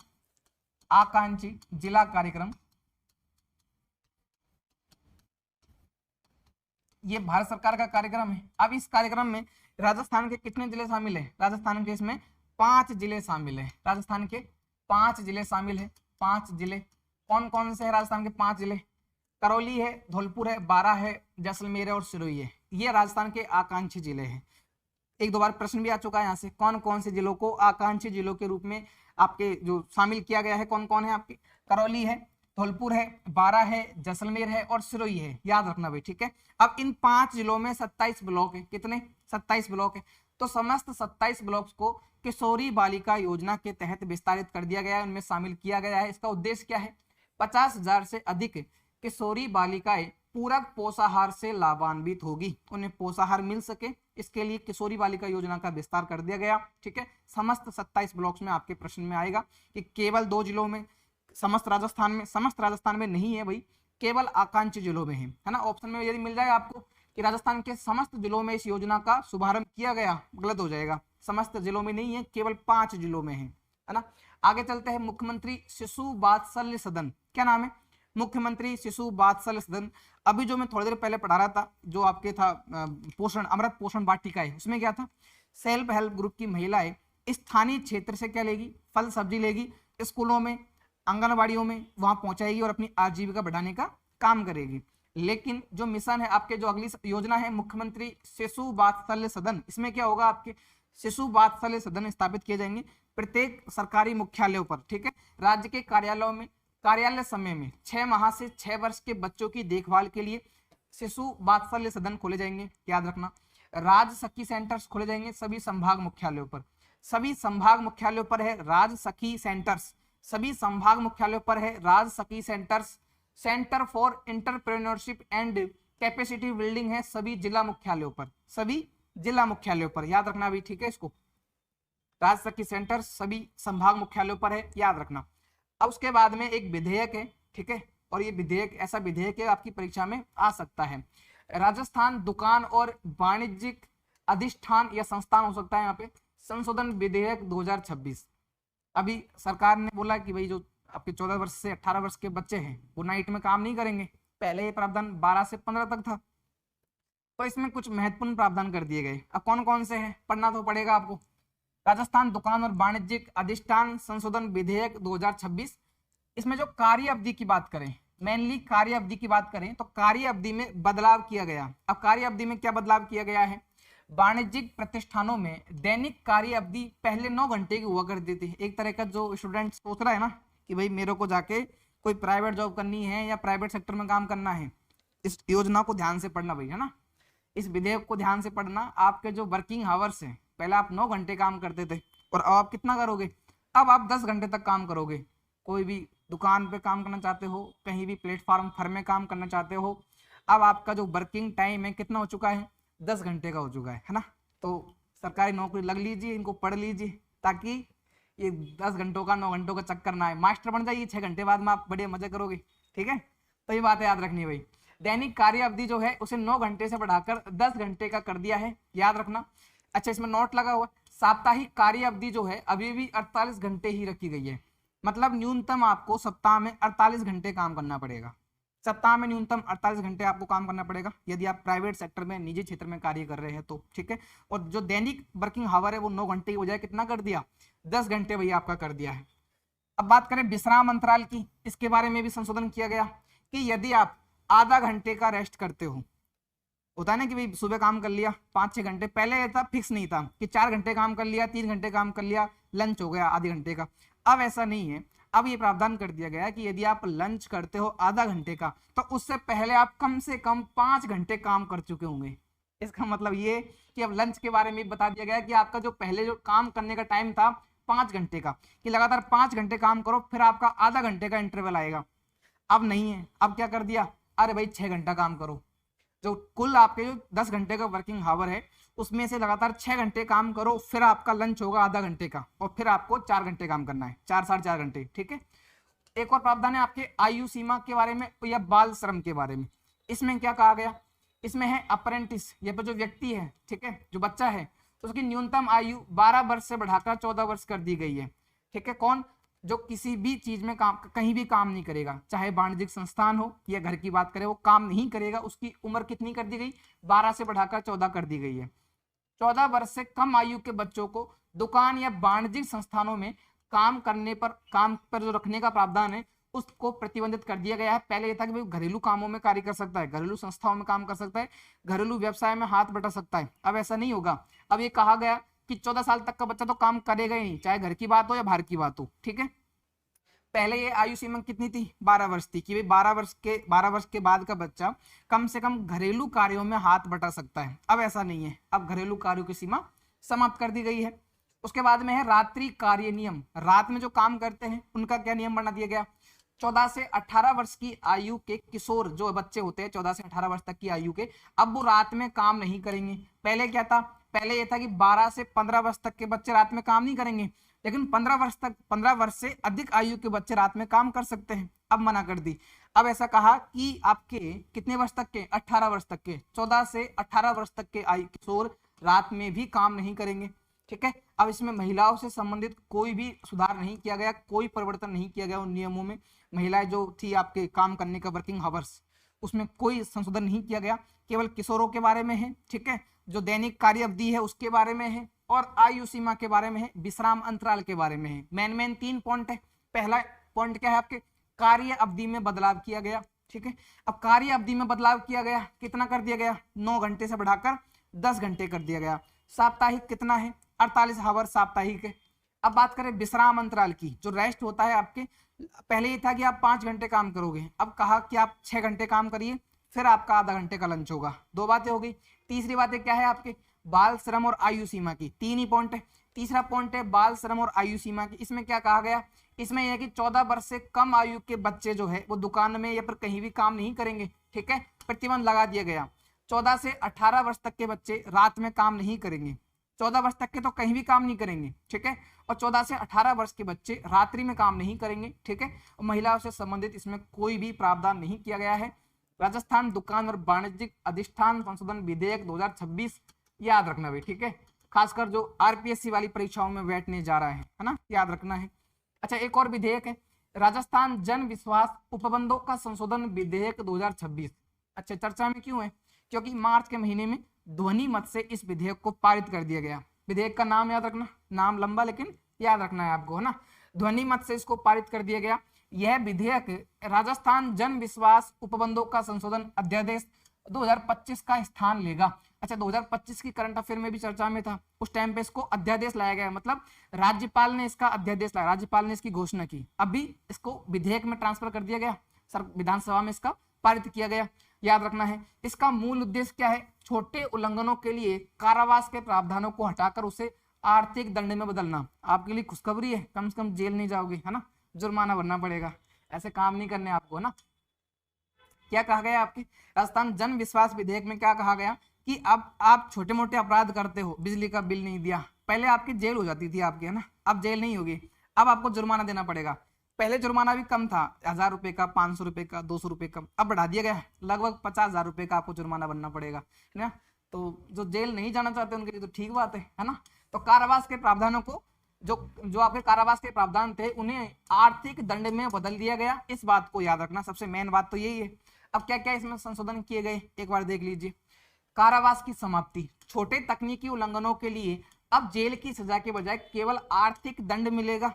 आकांक्षी जिला कार्यक्रम। ये भारत सरकार का कार्यक्रम है। अब इस कार्यक्रम में राजस्थान के कितने जिले शामिल है? राजस्थान के इसमें 5 जिले शामिल है। राजस्थान के 5 जिले शामिल है। 5 जिले कौन कौन से है? राजस्थान के 5 जिले करौली है, धौलपुर है, बारां है, जैसलमेर है और सिरोही है। ये राजस्थान के आकांक्षी जिले हैं। एक दो बार प्रश्न भी आ चुका है यहाँ से, कौन कौन से जिलों को आकांक्षी जिलों के रूप में आपके जो शामिल किया गया है, कौन कौन है आपके? करौली है, धौलपुर है, बारां है, जैसलमेर है और सिरोही है, याद रखना भाई, ठीक है। अब इन 5 जिलों में 27 ब्लॉक है। कितने? 27 ब्लॉक है। तो समस्त 27 ब्लॉक्स को किशोरी बालिका योजना के तहत विस्तारित कर दिया गया है, उनमें शामिल किया गया है। इसका उद्देश्य क्या है? 50,000 से अधिक किशोरी बालिकाएं पूरक पोषाहार से लाभान्वित होगी, उन्हें पोषाहार मिल सके, इसके लिए किशोरी बालिका योजना का विस्तार कर दिया गया, ठीक है। समस्त 27 ब्लॉक्स में आपके प्रश्न में आएगा कि केवल 2 जिलों में, समस्त राजस्थान में नहीं है भाई, केवल आकांक्षी जिलों में है ना। ऑप्शन में यदि मिल जाए आपको कि राजस्थान के समस्त जिलों में इस योजना का शुभारंभ किया गया, गलत हो जाएगा। समस्त जिलों में नहीं है, केवल 5 जिलों में है ना। आगे चलते हैं, मुख्यमंत्री शिशु वात्सल्य सदन। क्या नाम है? मुख्यमंत्री शिशु वात्सल्य सदन। अभी जो मैं थोड़ी देर पहले पढ़ा रहा था, जो आपके था पोषण, अमृत पोषण वाटिका है, उसमें क्या था? सेल्फ हेल्प ग्रुप की महिलाएं स्थानीय क्षेत्र से क्या लेगी? फल सब्जी लेगी, स्कूलों में, आंगनबाड़ियों में वहां पहुंचाएगी और अपनी आजीविका बढ़ाने का काम करेगी। लेकिन जो मिशन है आपके, जो अगली योजना है मुख्यमंत्री शिशु वात्सल्य सदन, इसमें क्या होगा? आपके शिशु वात्सल्य सदन स्थापित किए जाएंगे प्रत्येक सरकारी मुख्यालयों पर, ठीक है। राज्य के कार्यालयों में कार्यालय समय में 6 माह से 6 वर्ष के बच्चों की देखभाल के लिए शिशु वात्सल्य सदन खोले जाएंगे, याद रखना। राज सखी सेंटर्स खोले जाएंगे सभी संभाग मुख्यालयों पर। सभी संभाग मुख्यालयों पर है राज सखी सेंटर्स, सभी संभाग मुख्यालयों पर है राज सखी centres. Centre for entrepreneurship and capacity building है सभी जिला मुख्यालयों पर, सभी जिला मुख्यालयों पर, याद रखना भी, ठीक है। इसको राज सखी सेंटर सभी संभाग मुख्यालयों पर है, याद रखना। अब उसके बाद में एक विधेयक है, ठीक है, और ये विधेयक ऐसा विधेयक है आपकी परीक्षा में आ सकता है। राजस्थान दुकान और वाणिज्यिक अधिष्ठान या संस्थान हो सकता है यहाँ पे, संशोधन विधेयक 2026। अभी सरकार ने बोला कि भाई जो आपके 14 वर्ष से 18 वर्ष के बच्चे हैं वो नाइट में काम नहीं करेंगे। पहले ये प्रावधान 12 से 15 तक था, तो इसमें कुछ महत्वपूर्ण प्रावधान कर दिए गए। अब कौन कौन से हैं पढ़ना तो पड़ेगा आपको। राजस्थान दुकान और वाणिज्यिक अधिष्ठान संशोधन विधेयक 2026, इसमें जो कार्य अवधि की बात करें, मेनली कार्य अवधि की बात करें तो कार्य अवधि में बदलाव किया गया। अब कार्य अवधि में क्या बदलाव किया गया है? वाणिज्यिक प्रतिष्ठानों में दैनिक कार्य अवधि पहले 9 घंटे की हुआ करती थी। एक तरह का जो स्टूडेंट सोच रहा है ना कि भाई मेरे को जाके कोई प्राइवेट जॉब करनी है या प्राइवेट सेक्टर में काम करना है, इस योजना को ध्यान से पढ़ना भाई, है ना। इस विधेयक को ध्यान से पढ़ना। आपके जो वर्किंग आवर्स हैं, पहले आप 9 घंटे काम करते थे और अब आप कितना करोगे? अब आप 10 घंटे तक काम करोगे। कोई भी दुकान पे काम करना चाहते हो, कहीं भी प्लेटफॉर्म फर्म में काम करना चाहते हो, अब आपका जो वर्किंग टाइम है कितना हो चुका है? 10 घंटे का हो चुका है ना। तो सरकारी नौकरी लग लीजिए, इनको पढ़ लीजिए, ताकि ये 10 घंटों का 9 घंटों का चक्कर ना आए। मास्टर बन जाइए, 6 घंटे बाद में आप बड़े मजे करोगे, ठीक है। तो ये बात याद रखनी है भाई। दैनिक कार्य अवधि जो है उसे 9 घंटे से बढ़ाकर 10 घंटे का कर दिया है, याद रखना। अच्छा, इसमें नोट लगा हुआ है, साप्ताहिक कार्य अवधि जो है अभी भी 48 घंटे ही रखी गई है। मतलब न्यूनतम आपको सप्ताह में 48 घंटे काम करना पड़ेगा, सप्ताह में न्यूनतम 48 घंटे आपको काम करना पड़ेगा यदि आप प्राइवेट सेक्टर में, निजी क्षेत्र में कार्य कर रहे हैं तो, ठीक है। और जो दैनिक वर्किंग आवर है वो 9 घंटे की बजाय कितना कर दिया, 10 घंटे भैया आपका कर दिया है। अब बात करें विश्राम अंतराल की, इसके बारे में भी संशोधन किया गया कि यदि आप आधा घंटे का रेस्ट करते हो, होता है ना कि भाई सुबह काम कर लिया 5-6 घंटे, पहले ऐसा फिक्स नहीं था कि 4 घंटे काम कर लिया, 3 घंटे काम कर लिया, लंच हो गया आधे घंटे का। अब ऐसा नहीं है, अब ये प्रावधान कर दिया गया है कि यदि आप लंच करते हो आधा घंटे का तो उससे पहले आप कम से कम 5 घंटे काम कर चुके होंगे। इसका मतलब ये कि अब लंच के बारे में बता दिया गया कि आपका जो पहले जो काम करने का टाइम था 5 घंटे का, कि लगातार 5 घंटे काम करो फिर आपका आधा घंटे का इंटरवल आएगा। अब नहीं है, अब क्या कर दिया, अरे भाई 6 घंटा काम करो, जो कुल आपके जो 10 घंटे का वर्किंग आवर है उसमें से लगातार 6 घंटे काम करो, फिर आपका लंच होगा आधा घंटे का और फिर आपको 4 घंटे काम करना है, 4-4.5 घंटे, ठीक है। एक और प्रावधान है आपके आयु सीमा के बारे में या बाल श्रम के बारे में। इसमें क्या कहा गया, इसमें है अप्रेंटिस, ये पर जो व्यक्ति है, ठीक है, जो बच्चा है उसकी न्यूनतम आयु 12 वर्ष से बढ़ाकर 14 वर्ष कर दी गई है, ठीक है। कौन, जो किसी भी चीज में काम, कहीं भी काम नहीं करेगा, चाहे वाणिज्यिक संस्थान हो या घर की बात करें, वो काम नहीं करेगा, उसकी उम्र कितनी कर दी गई, 12 से बढ़ाकर 14 कर दी गई है। 14 वर्ष से कम आयु के बच्चों को दुकान या वाणिज्यिक संस्थानों में काम पर जो रखने का प्रावधान है उसको प्रतिबंधित कर दिया गया है। पहले यह था कि भाई घरेलू कामों में कार्य कर सकता है, घरेलू संस्थाओं में काम कर सकता है, घरेलू व्यवसाय में हाथ बटा सकता है। अब ऐसा नहीं होगा, अब ये कहा गया कि 14 साल तक का बच्चा तो काम करेगा ही नहीं, चाहे घर की बात हो या बाहर की बात हो, ठीक है। पहले ये आयु सीमा कितनी थी, 12 वर्ष थी, कि भाई 12 वर्ष के बाद का बच्चा कम से कम घरेलू कार्यों में हाथ बटा सकता है। अब ऐसा नहीं है, अब घरेलू कार्यों की सीमा समाप्त कर दी गई है। उसके बाद में है रात्रि कार्य नियम, रात में जो काम करते हैं उनका क्या नियम बना दिया गया। 14 से 18 वर्ष की आयु के किशोर जो बच्चे होते हैं 14 से 18 वर्ष तक की आयु के, अब वो रात में काम नहीं करेंगे। पहले क्या था, पहले यह था कि 12 से 15 वर्ष तक के बच्चे रात में काम नहीं करेंगे, लेकिन 15 वर्ष से अधिक आयु के बच्चे रात में काम कर सकते हैं, अब मना कर दी। अब ऐसा कहा कि आपके कितने वर्ष तक के, 18 वर्ष तक के, 14 से 18 वर्ष तक के आयु किशोर रात में भी काम नहीं करेंगे, ठीक है। अब इसमें महिलाओं से संबंधित कोई भी सुधार नहीं किया गया, कोई परिवर्तन नहीं किया गया उन नियमों में। महिलाएं जो थी आपके काम करने का वर्किंग आवर्स, उसमें कोई संशोधन नहीं किया गया, केवल किशोरों के बारे में है, ठीक है। जो दैनिक कार्य अवधि है उसके बारे में है और आयु सीमा के बारे में है, विश्राम अंतराल के बारे में है। मेन 3 पॉइंट है। पहला पॉइंट क्या है आपके, कार्य अवधि में बदलाव किया गया, ठीक है। अब कार्य अवधि में बदलाव किया गया, कितना कर दिया गया, 9 घंटे से बढ़ाकर 10 घंटे कर दिया गया। साप्ताहिक कितना है, 48 आवर साप्ताहिक है। अब बात करें विश्राम अंतराल की, जो रेस्ट होता है आपके, पहले ये था कि आप 5 घंटे काम करोगे, अब कहा कि आप 6 घंटे काम करिए, फिर आपका आधा घंटे का लंच होगा। 2 बातें हो गई। तीसरी बातें क्या है आपके, बाल श्रम और आयु सीमा की, 3 ही पॉइंट है। तीसरा पॉइंट है बाल श्रम और आयु सीमा की। इसमें क्या कहा गया, इसमें यह है कि 14 वर्ष से कम आयु के बच्चे जो है वो दुकान में या फिर कहीं भी काम नहीं करेंगे, ठीक है, प्रतिबंध लगा दिया गया। 14 से 18 वर्ष तक के बच्चे रात में काम नहीं करेंगे, 14 वर्ष तक के तो कहीं भी काम नहीं करेंगे, ठीक है, और 14 से 18 वर्ष के बच्चे रात्रि में काम नहीं करेंगे, ठीक है। और महिलाओं से संबंधित इसमें कोई भी प्रावधान नहीं किया गया है। राजस्थान दुकान और वाणिज्यिक अधिष्ठान संशोधन विधेयक 2026 याद रखना भाई, ठीक है, खासकर जो आरपीएससी वाली परीक्षाओं में बैठने जा रहा है ना, याद रखना है। अच्छा, एक और विधेयक है राजस्थान जन विश्वास उपबंधों का संशोधन विधेयक 2026। अच्छा, चर्चा में क्यों है, क्योंकि मार्च के महीने में ध्वनि मत से इस विधेयक को पारित कर दिया गया। विधेयक का नाम याद रखना, नाम लंबा लेकिन याद रखना है आपको, है ना। ध्वनि मत से इसको पारित कर दिया गया। यह विधेयक राजस्थान जन विश्वास उपबंधों का संशोधन अध्यादेश 2025 का स्थान लेगा। अच्छा, 2025 की करंट अफेयर में भी चर्चा में था, उस टाइम पे इसको अध्यादेश लाया गया, मतलब राज्यपाल ने इसका अध्यादेश लाया, राज्यपाल ने इसकी घोषणा की, अभी इसको विधेयक में ट्रांसफर कर दिया गया, सर विधानसभा में इसका पारित किया गया, याद रखना है। इसका मूल उद्देश्य क्या है, छोटे उल्लंघनों के लिए कारावास के प्रावधानों को हटाकर उसे आर्थिक दंड में बदलना। आपके लिए खुशखबरी है, कम से कम जेल नहीं जाओगे, है ना, जुर्माना भरना पड़ेगा, ऐसे काम नहीं करने आपको, है ना। क्या कहा गया आपके राजस्थान जन विश्वास विधेयक में, क्या कहा गया कि अब आप छोटे मोटे अपराध करते हो, बिजली का बिल नहीं दिया, पहले आपकी जेल हो जाती थी आपकी, है ना, अब जेल नहीं होगी, अब आपको जुर्माना देना पड़ेगा। पहले जुर्माना भी कम था, 1000 रुपए का, 500 रुपए का, 200 रुपए का, अब बढ़ा दिया गया, लगभग 50,000 रुपए का आपको जुर्माना बनना पड़ेगा, है ना। तो जो जेल नहीं जाना चाहते उनके लिए तो ठीक बात है ना। तो कारावास के प्रावधानों को, जो आपके कारावास के प्रावधान थे, उन्हें आर्थिक दंड में बदल दिया गया। इस बात को याद रखना, सबसे मेन बात तो यही है। अब क्या क्या इसमें संशोधन किए गए एक बार देख लीजिए। कारावास की समाप्ति, छोटे तकनीकी उल्लंघनों के लिए अब जेल की सजा के बजाय केवल आर्थिक दंड मिलेगा।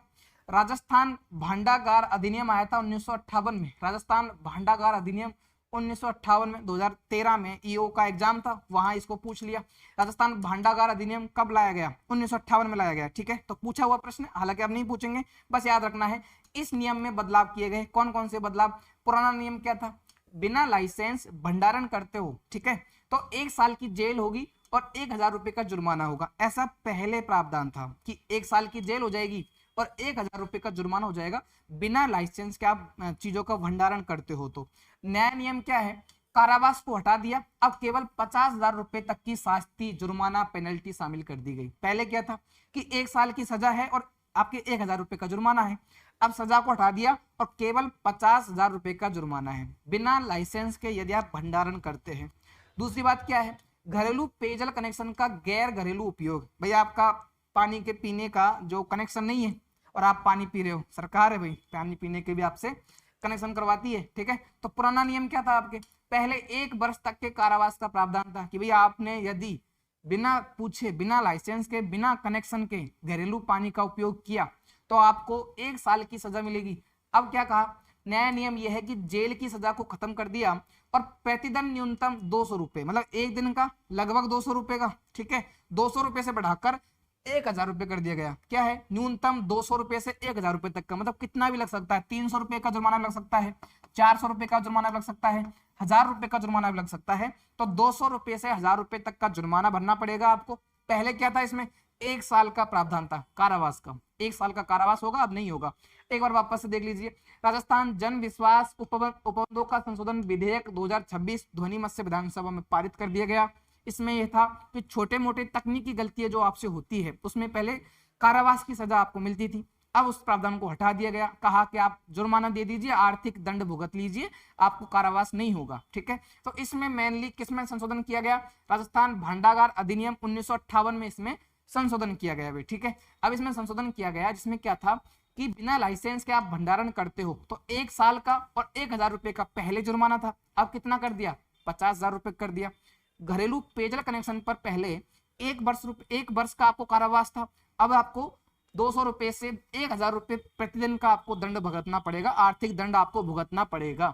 राजस्थान भांडागार अधिनियम आया था 1958 में, राजस्थान भांडागार अधिनियम 1958 में, 2013 में ईओ का एग्जाम था, वहां इसको पूछ लिया। राजस्थान भांडागार अधिनियम कब लाया गया? 1958 में लाया गया, ठीक है। तो पूछा हुआ प्रश्न, हालांकि अब नहीं पूछेंगे, बस याद रखना है इस नियम में बदलाव किए गए। कौन कौन से बदलाव? पुराना नियम क्या था? बिना लाइसेंस भंडारण करते हो, ठीक है, तो 1 साल की जेल होगी और 1000 रुपए का जुर्माना होगा। ऐसा पहले प्रावधान था कि 1 साल की जेल हो जाएगी और 1000 रुपए का जुर्माना हो जाएगा बिना लाइसेंस के आप चीजों का भंडारण करते हो। तो नया नियम क्या है? कारावास को हटा दिया, अब केवल 50,000 रुपए तक की शास्ति, जुर्माना, पेनल्टी शामिल कर दी गई। पहले क्या था कि 1 साल की सजा है और आपके 1000 रुपए का जुर्माना है। अब सजा को हटा दिया और केवल 50,000 रुपए का जुर्माना है बिना लाइसेंस के यदि आप भंडारण करते हैं। दूसरी बात क्या है? घरेलू पेयजल कनेक्शन का गैर घरेलू उपयोग। भाई आपका पानी के पीने का जो कनेक्शन नहीं है और आप पानी पी रहे हो, सरकार है भाई पानी पीने के भी आपसे कनेक्शन करवाती है, ठीक है। तो पुराना नियम क्या था आपके? पहले 1 वर्ष तक के कारावास का प्रावधान था कि भाई आपने यदि बिना पूछे, बिना लाइसेंस के, बिना कनेक्शन के घरेलू पानी का उपयोग किया तो आपको 1 साल की सजा मिलेगी। अब क्या कहा? नया नियम यह है कि जेल की सजा को खत्म कर दिया और प्रतिदंड न्यूनतम 200 रुपए, मतलब एक दिन का लगभग 200 रुपए का, ठीक है, 200 रुपए से बढ़ाकर 1000 रुपए कर दिया गया। क्या है? न्यूनतम 200 रुपए से 1000 रुपए तक का, मतलब कितना भी लग सकता है। 300 रुपए का जुर्माना लग सकता है, 400 रुपए का जुर्माना लग सकता है, 1000 रुपए का जुर्माना लग सकता है। तो 200 रुपए से 1000 रुपए तक का जुर्माना भरना पड़ेगा आपको। पहले क्या था इसमें? 1 साल का प्रावधान था कारावास का, 1 साल का कारावास होगा, अब नहीं होगा। एक बार वापस से देख लीजिए। राजस्थान जन विश्वास उपबंधों का संशोधन विधेयक 2026 ध्वनि मत से विधानसभा में पारित कर दिया गया। इसमें यह था कि छोटे मोटे तकनीकी गलतियां जो आपसे होती है उसमें पहले कारावास की सजा आपको मिलती थी, अब उस प्रावधान को हटा दिया गया। कहा कि आप जुर्माना दे दीजिए, आर्थिक दंड भुगत लीजिए, आपको कारावास नहीं होगा, ठीक है। तो इसमें मेनली किसमें संशोधन किया गया? राजस्थान भांडागार अधिनियम 1958 में इसमें संशोधन किया गया भाई, ठीक है। अब इसमें संशोधन किया गया जिसमें क्या था कि बिना लाइसेंस के आप भंडारण करते हो तो 1 साल का और 1000 रुपए का पहले जुर्माना था, अब कितना कर दिया? 50,000 रुपए कर दिया। घरेलू पेयजल कनेक्शन पर पहले 1 वर्ष का आपको कारावास था, अब आपको 200 रुपए से 1000 रुपए प्रतिदिन का आपको दंड भुगतना पड़ेगा, आर्थिक दंड आपको भुगतना पड़ेगा।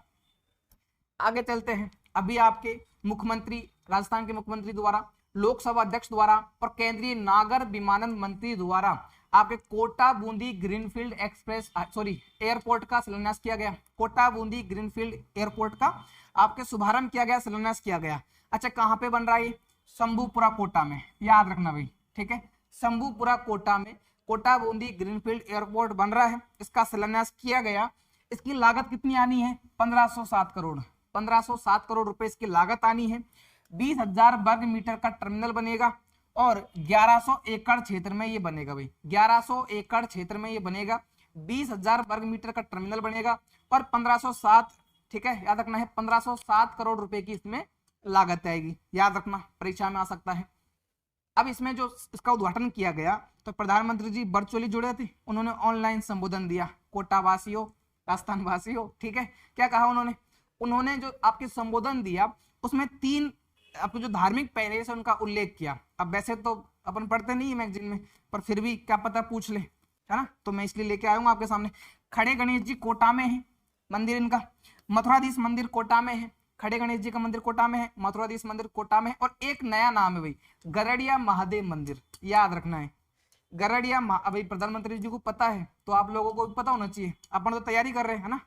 आगे चलते हैं। अभी आपके मुख्यमंत्री, राजस्थान के मुख्यमंत्री द्वारा, लोकसभा अध्यक्ष द्वारा और केंद्रीय नागर विमानन मंत्री द्वारा आपके Kota Bundi greenfield express airport का शिलान्यास किया गया। कोटा बूंदी ग्रीनफील्ड एयरपोर्ट का आपके शुभारंभ किया गया, शिलान्यास किया गया। अच्छा, कहाँ पे बन रहा है? शंभूपुरा कोटा में, याद रखना भाई, ठीक है। शंभूपुरा कोटा में कोटा बूंदी ग्रीनफील्ड एयरपोर्ट बन रहा है, इसका शिलान्यास किया गया। इसकी लागत कितनी आनी है? 1507 करोड़, 1507 करोड़ रुपए इसकी लागत आनी है। 20,000 वर्ग मीटर का टर्मिनल बनेगा और 1100 एकड़ क्षेत्र में ये बनेगा भाई, 1100 एकड़ क्षेत्र में ये बनेगा। 20,000 वर्ग मीटर का टर्मिनल बनेगा और 1507, ठीक है, याद रखना है 1507 करोड़ रुपए की इसमें लागत आएगी, याद रखना, परीक्षा में आ सकता है। अब इसमें जो इसका उद्घाटन किया गया तो प्रधानमंत्री जी वर्चुअली जुड़े थे, उन्होंने ऑनलाइन संबोधन दिया। कोटा वासियों, राजस्थान वासियों, ठीक है, क्या कहा उन्होंने जो आपके संबोधन दिया उसमें 3 आपको जो धार्मिक पहले से उनका उल्लेख किया। अब वैसे तो अपन पढ़ते नहीं है मैगजीन में, पर फिर भी क्या पता पूछ ले, है ना, तो मैं इसलिए लेके आया हूँ आपके सामने। खड़े गणेश जी कोटा में है मंदिर इनका, मथुराधीश मंदिर कोटा में है, खड़े गणेश जी का मंदिर कोटा में है, मथुराधीश मंदिर कोटा में है, और एक नया नाम है भाई गरड़िया महादेव मंदिर, याद रखना है गरड़िया। अभी प्रधानमंत्री जी को पता है तो आप लोगों को भी पता होना चाहिए, अपन तो तैयारी कर रहे हैं ना।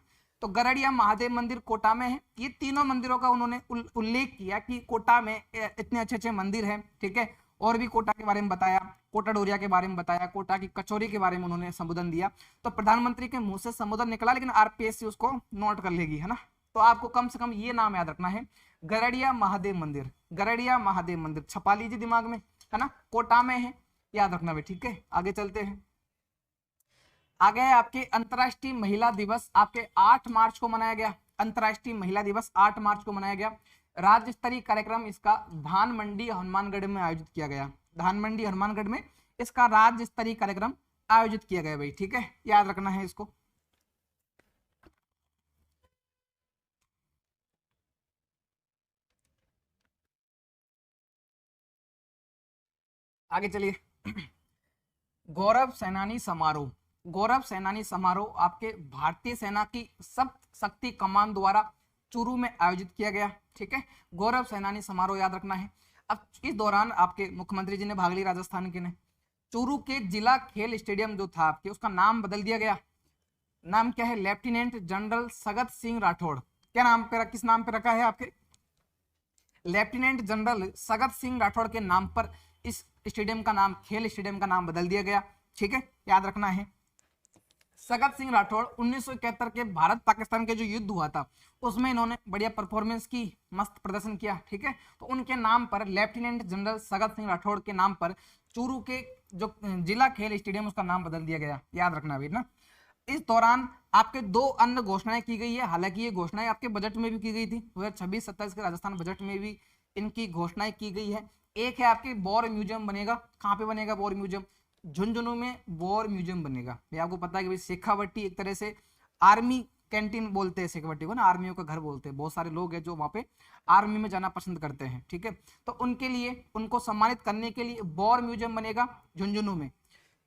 तो गरड़िया महादेव मंदिर कोटा में है। ये तीनों मंदिरों का उन्होंने उल्लेख किया कि कोटा में इतने अच्छे अच्छे मंदिर हैं, ठीक है, और भी कोटा के बारे में बताया, कोटा डोरिया के बारे में बताया, कोटा की कचौरी के बारे में उन्होंने संबोधन दिया। तो प्रधानमंत्री के मुंह से संबोधन निकला, लेकिन आरपीएससी उसको नोट कर लेगी, है ना। तो आपको कम से कम ये नाम याद रखना है, गरड़िया महादेव मंदिर, गरड़िया महादेव मंदिर छपा लीजिए दिमाग में, है ना, कोटा में है, याद रखना भाई, ठीक है। आगे चलते हैं। आगे है आपके अंतर्राष्ट्रीय महिला दिवस, आपके 8 मार्च को मनाया गया। अंतर्राष्ट्रीय महिला दिवस 8 मार्च को मनाया गया। राज्य स्तरीय कार्यक्रम इसका धान मंडी हनुमानगढ़ में आयोजित किया गया। धान मंडी हनुमानगढ़ में इसका राज्य स्तरीय कार्यक्रम आयोजित किया गया भाई, ठीक है, याद रखना है इसको। आगे चलिए। गौरव सेनानी समारोह। गौरव सेनानी समारोह आपके भारतीय सेना की सप्त शक्ति कमान द्वारा चूरू में आयोजित किया गया। ठीक है, गौरव सेनानी समारोह याद रखना है। अब इस दौरान आपके मुख्यमंत्री जी ने भाग लिया, राजस्थान के ने। चूरू के जिला खेल स्टेडियम जो था आपके, उसका नाम बदल दिया गया। नाम क्या है? Lieutenant general Sagat Singh Rathore. क्या नाम पे, किस नाम पे रखा है आपके? लेफ्टिनेंट जनरल सगत सिंह राठौड़ के नाम पर इस स्टेडियम का नाम, खेल स्टेडियम का नाम बदल दिया गया। ठीक है, याद रखना है। सगत सिंह राठौड़ 1971 के भारत पाकिस्तान के जो युद्ध हुआ था उसमें इन्होंने बढ़िया परफॉर्मेंस की, मस्त प्रदर्शन किया। ठीक है, तो उनके नाम पर, लेफ्टिनेंट जनरल सगत सिंह राठौड़ के नाम पर चूरू के जो जिला खेल स्टेडियम उसका नाम बदल दिया गया। याद रखना भी ना। इस दौरान आपके दो अन्य घोषणाएं की गई है। हालांकि ये घोषणाएं आपके बजट में भी की गई थी, 2026-27 के राजस्थान बजट में भी इनकी घोषणाएं की गई है। एक है आपके वॉर म्यूजियम बनेगा। कहाँ पे बनेगा वॉर म्यूजियम? झुंझुनू में वॉर म्यूजियम बनेगा। भाई आपको पता है कि भाई शेखावटी एक तरह से आर्मी कैंटीन बोलते हैं शेखावटी को ना, आर्मियों का घर बोलते हैं। बहुत सारे लोग हैं जो वहाँ पे आर्मी में जाना पसंद करते हैं। ठीक है, तो उनके लिए, उनको सम्मानित करने के लिए वॉर म्यूजियम बनेगा झुंझुनू में।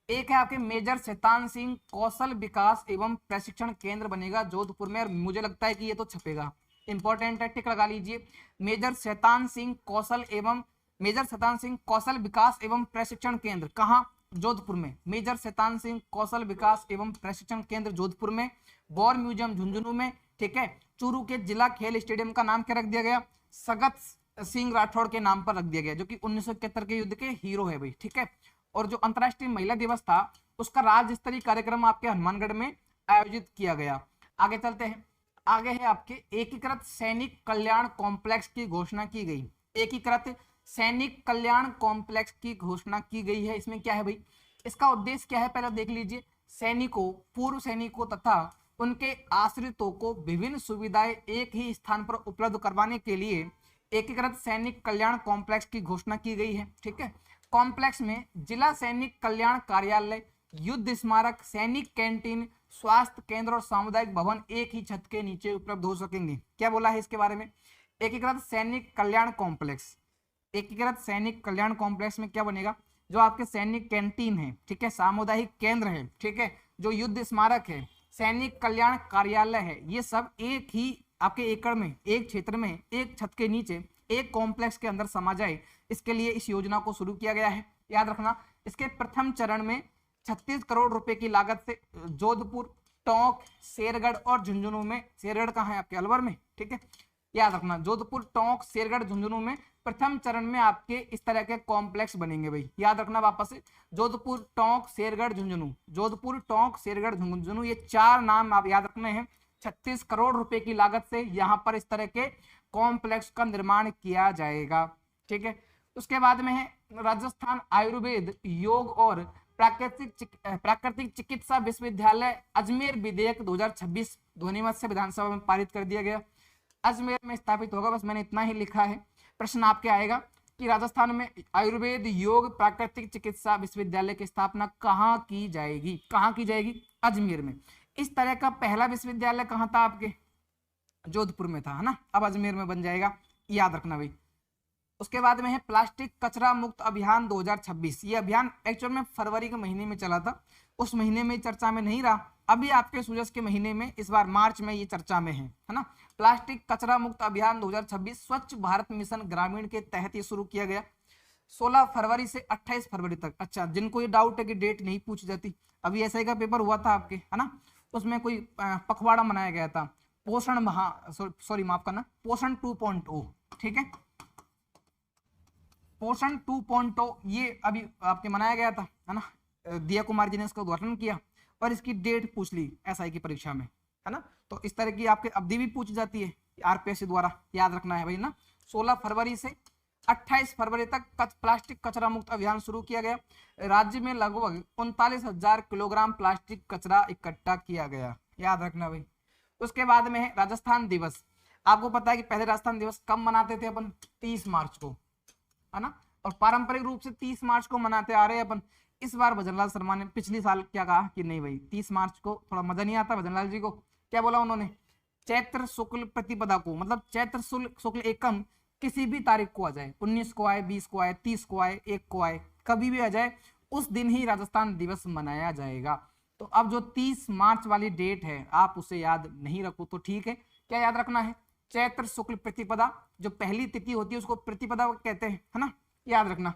एक है आपके मेजर शैतान सिंह कौशल विकास एवं प्रशिक्षण केंद्र बनेगा जोधपुर में। और मुझे लगता है कि ये तो छपेगा, इंपॉर्टेंट है, टिक लगा लीजिए। मेजर शैतान सिंह कौशल विकास एवं प्रशिक्षण केंद्र कहाँ? जोधपुर में। मेजर शैतान सिंह कौशल विकास एवं प्रशिक्षण केंद्र जोधपुर में। वॉर म्यूजियम झुंझुनू में। ठीक है, चूरू के जिला खेल स्टेडियम का नाम क्या रख दिया गया? सगत सिंह राठौड़ के नाम पर रख दिया गया, जो कि 1971 के युद्ध के हीरो है भाई। ठीक है, और जो अंतर्राष्ट्रीय महिला दिवस था उसका राज्य स्तरीय कार्यक्रम आपके हनुमानगढ़ में आयोजित किया गया। आगे चलते हैं। आगे है आपके एकीकृत सैनिक कल्याण कॉम्प्लेक्स की घोषणा की गई। एकीकृत सैनिक कल्याण कॉम्प्लेक्स की घोषणा की गई है। इसमें क्या है भाई? इसका उद्देश्य क्या है पहले देख लीजिए। सैनिकों, पूर्व सैनिकों तथा उनके आश्रितों को विभिन्न सुविधाएं एक ही स्थान पर उपलब्ध करवाने के लिए एकीकृत सैनिक कल्याण कॉम्प्लेक्स की घोषणा की गई है। ठीक है, कॉम्प्लेक्स में जिला सैनिक कल्याण कार्यालय, युद्ध स्मारक, सैनिक कैंटीन, स्वास्थ्य केंद्र और सामुदायिक भवन एक ही छत के नीचे उपलब्ध हो सकेंगे। क्या बोला है इसके बारे में? एकीकृत सैनिक कल्याण कॉम्प्लेक्स। एकीकृत सैनिक कल्याण कॉम्प्लेक्स में क्या बनेगा? जो आपके सैनिक कैंटीन है, ठीक है, सामुदायिक केंद्र है, ठीक है, जो युद्ध स्मारक है, सैनिक कल्याण कार्यालय है, ये सब एक ही आपके एकड़ में, एक क्षेत्र में, एक छत के नीचे, एक कॉम्प्लेक्स के अंदर समा जाए, इसके लिए इस योजना को शुरू किया गया है। याद रखना, इसके प्रथम चरण में 36 करोड़ रुपए की लागत से जोधपुर, टोंक, शेरगढ़ और झुंझुनू में, शेरगढ़ कहाँ है आपके? अलवर में। ठीक है, याद रखना, जोधपुर, टोंक, शेरगढ़, झुंझुनू में प्रथम चरण में आपके इस तरह के कॉम्प्लेक्स बनेंगे भाई। याद रखना वापस से, जोधपुर, टोंक, शेरगढ़, झुंझुनू, जोधपुर, टोंक, शेरगढ़, झुंझुनू, ये चार नाम आप याद रखने हैं। 36 करोड़ रुपए की लागत से यहाँ पर इस तरह के कॉम्प्लेक्स का निर्माण किया जाएगा। ठीक है, उसके बाद में है राजस्थान आयुर्वेद, योग और प्राकृतिक चिकित्सा विश्वविद्यालय अजमेर विधेयक 2026 ध्वनिमत से विधानसभा में पारित कर दिया गया। अजमेर में स्थापित होगा, बस मैंने इतना ही लिखा है। प्रश्न आपके आएगा कि राजस्थान में आयुर्वेद, योग, प्राकृतिक चिकित्सा विश्वविद्यालय की स्थापना कहाँ की जाएगी? कहाँ की जाएगी? अजमेर में। इस तरह का पहला विश्वविद्यालय कहाँ था आपके? जोधपुर में था, है ना। अब अजमेर में बन जाएगा, याद रखना भाई। उसके बाद में है प्लास्टिक कचरा मुक्त अभियान 2026। ये अभियान एक्चुअल में फरवरी के महीने में चला था, उस महीने में चर्चा में नहीं रहा। अभी आपके सूरज के महीने में, इस बार मार्च में ये चर्चा में है ना। प्लास्टिक कचरा मुक्त अभियान 2026 स्वच्छ भारत मिशन ग्रामीण के तहत ये शुरू किया गया 16 फरवरी से 28 फरवरी तक। अच्छा, जिनको ये डाउट है कि डेट नहीं पूछी जाती, अभी ऐसा का पेपर हुआ था आपके, है ना, उसमें कोई पखवाड़ा मनाया गया था, पोषण माफ करना, पोषण 2.0। ठीक है, पोषण 2.0 ये अभी आपके मनाया गया था, है ना। दिया कुमार जी ने इसका उद्घाटन किया और इसकी डेट पूछ ली एसआई की परीक्षा में, है ना। तो इस तरह की आपके अवधि भी पूछी जाती है आरपीएससी द्वारा, याद रखना है भाई ना। 16 फरवरी से 28 फरवरी तक प्लास्टिक कचरा मुक्त अभियान शुरू किया गया। राज्य में लगभग 39,000 किलोग्राम प्लास्टिक कचरा इकट्ठा किया गया, याद रखना भाई। उसके बाद में है राजस्थान दिवस। आपको पता है कि पहले राजस्थान दिवस कब मनाते थे अपन? 30 मार्च को, है ना, और पारंपरिक रूप से 30 मार्च को मनाते आ रहे हैं अपन। इस बार भजनलाल शर्मा ने पिछली साल क्या कहा कि नहीं भाई 30 मार्च को थोड़ा मजा नहीं आता भजनलाल जी को। क्या बोला उन्होंने? चैत्र शुक्ल प्रतिपदा को, मतलब चैत्र शुक्ल एकम किसी भी तारीख को आ जाए, 19 को आए, 20 को आए, 30 को आए, 1 को आए, कभी भी आ जाए उस दिन ही राजस्थान दिवस मनाया जाएगा। तो अब जो 30 मार्च वाली डेट है आप उसे याद नहीं रखो तो ठीक है। क्या याद रखना है? चैत्र शुक्ल प्रतिपदा, जो पहली तिथि होती है उसको प्रतिपदा कहते हैं, है ना, याद रखना।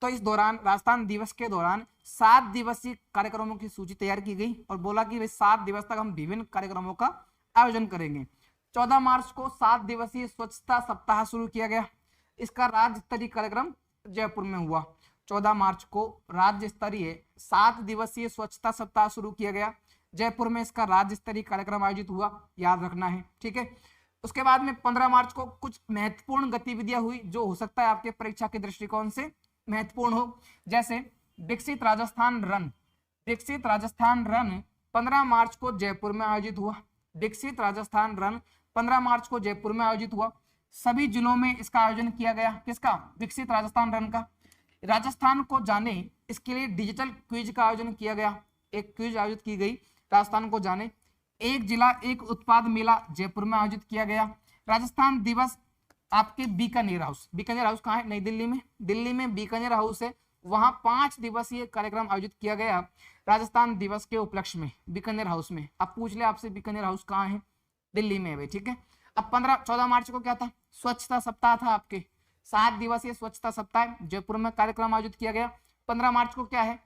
तो इस दौरान राजस्थान दिवस के दौरान 7 दिवसीय कार्यक्रमों की सूची तैयार की गई और बोला कि भाई 7 दिवस तक हम विभिन्न कार्यक्रमों का आयोजन करेंगे। 14 मार्च को 7 दिवसीय स्वच्छता सप्ताह शुरू किया गया। इसका राज्य स्तरीय कार्यक्रम जयपुर में हुआ। 14 मार्च को राज्य स्तरीय 7 दिवसीय स्वच्छता सप्ताह शुरू किया गया। जयपुर में इसका राज्य स्तरीय कार्यक्रम आयोजित हुआ, याद रखना है, ठीक है। उसके बाद में 15 मार्च को कुछ महत्वपूर्ण गतिविधियां हुई जो हो सकता है आपके परीक्षा के दृष्टिकोण से महत्वपूर्ण हो, जैसे विकसित राजस्थान रन। विकसित राजस्थान रन 15 मार्च को जयपुर में आयोजित हुआ। विकसित राजस्थान रन 15 मार्च को जयपुर में आयोजित हुआ। सभी जिलों में इसका आयोजन किया गया। किसका? विकसित राजस्थान रन का। राजस्थान को जाने, इसके लिए डिजिटल क्विज का आयोजन किया गया। एक क्विज आयोजित की गई, राजस्थान को जाने। एक जिला एक उत्पाद मेला जयपुर में आयोजित किया गया। राजस्थान दिवस आपके बीकानेर हाउस, बीकानेर हाउस कहाँ है? नई दिल्ली में। दिल्ली में बीकानेर हाउस है, वहां 5 दिवसीय कार्यक्रम आयोजित किया गया राजस्थान दिवस के उपलक्ष्य में, बीकानेर हाउस में। अब पूछ ले आपसे बीकानेर हाउस कहाँ है? दिल्ली में है भाई, ठीक है। अब 14 मार्च को क्या था? स्वच्छता सप्ताह था आपके। 7 दिवसीय स्वच्छता सप्ताह जयपुर में कार्यक्रम आयोजित किया गया। 15 मार्च को क्या है?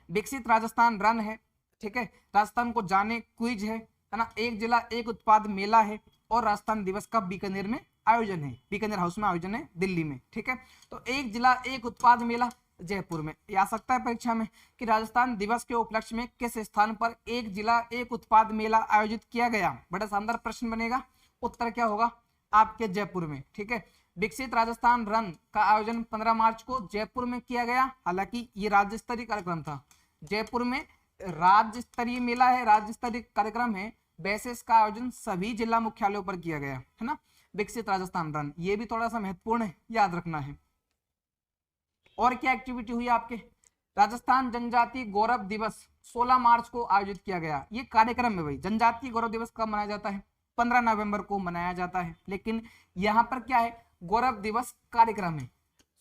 विकसित राजस्थान रन है, ठीक है। राजस्थान को जाने क्विज है ना। एक जिला एक उत्पाद मेला है और राजस्थान दिवस का बीकानेर में आयोजन है, बीकानेर हाउस में आयोजन है दिल्ली में, ठीक है। तो एक जिला एक उत्पाद मेला जयपुर में। ये आ सकता है परीक्षा में कि राजस्थान दिवस के उपलक्ष्य में किस स्थान पर एक जिला एक उत्पाद मेला आयोजित किया गया। बड़ा शानदार प्रश्न बनेगा। उत्तर क्या होगा? आपके जयपुर में, ठीक है। विकसित राजस्थान रन का आयोजन 15 मार्च को जयपुर में किया गया। हालांकि ये राज्य स्तरीय कार्यक्रम था। जयपुर में राज्य स्तरीय मेला है, राज्य स्तरीय कार्यक्रम है, वैसे इसका आयोजन सभी जिला मुख्यालयों पर किया गया है ना। विकसित राजस्थान रन, ये भी थोड़ा सा महत्वपूर्ण है, याद रखना है। और क्या एक्टिविटी हुई आपके? राजस्थान जनजातीय गौरव दिवस 16 मार्च को आयोजित किया गया। ये कार्यक्रम है भाई। जनजातीय गौरव दिवस कब मनाया जाता है? 15 नवंबर को मनाया जाता है, लेकिन यहाँ पर क्या है? गौरव दिवस कार्यक्रम है।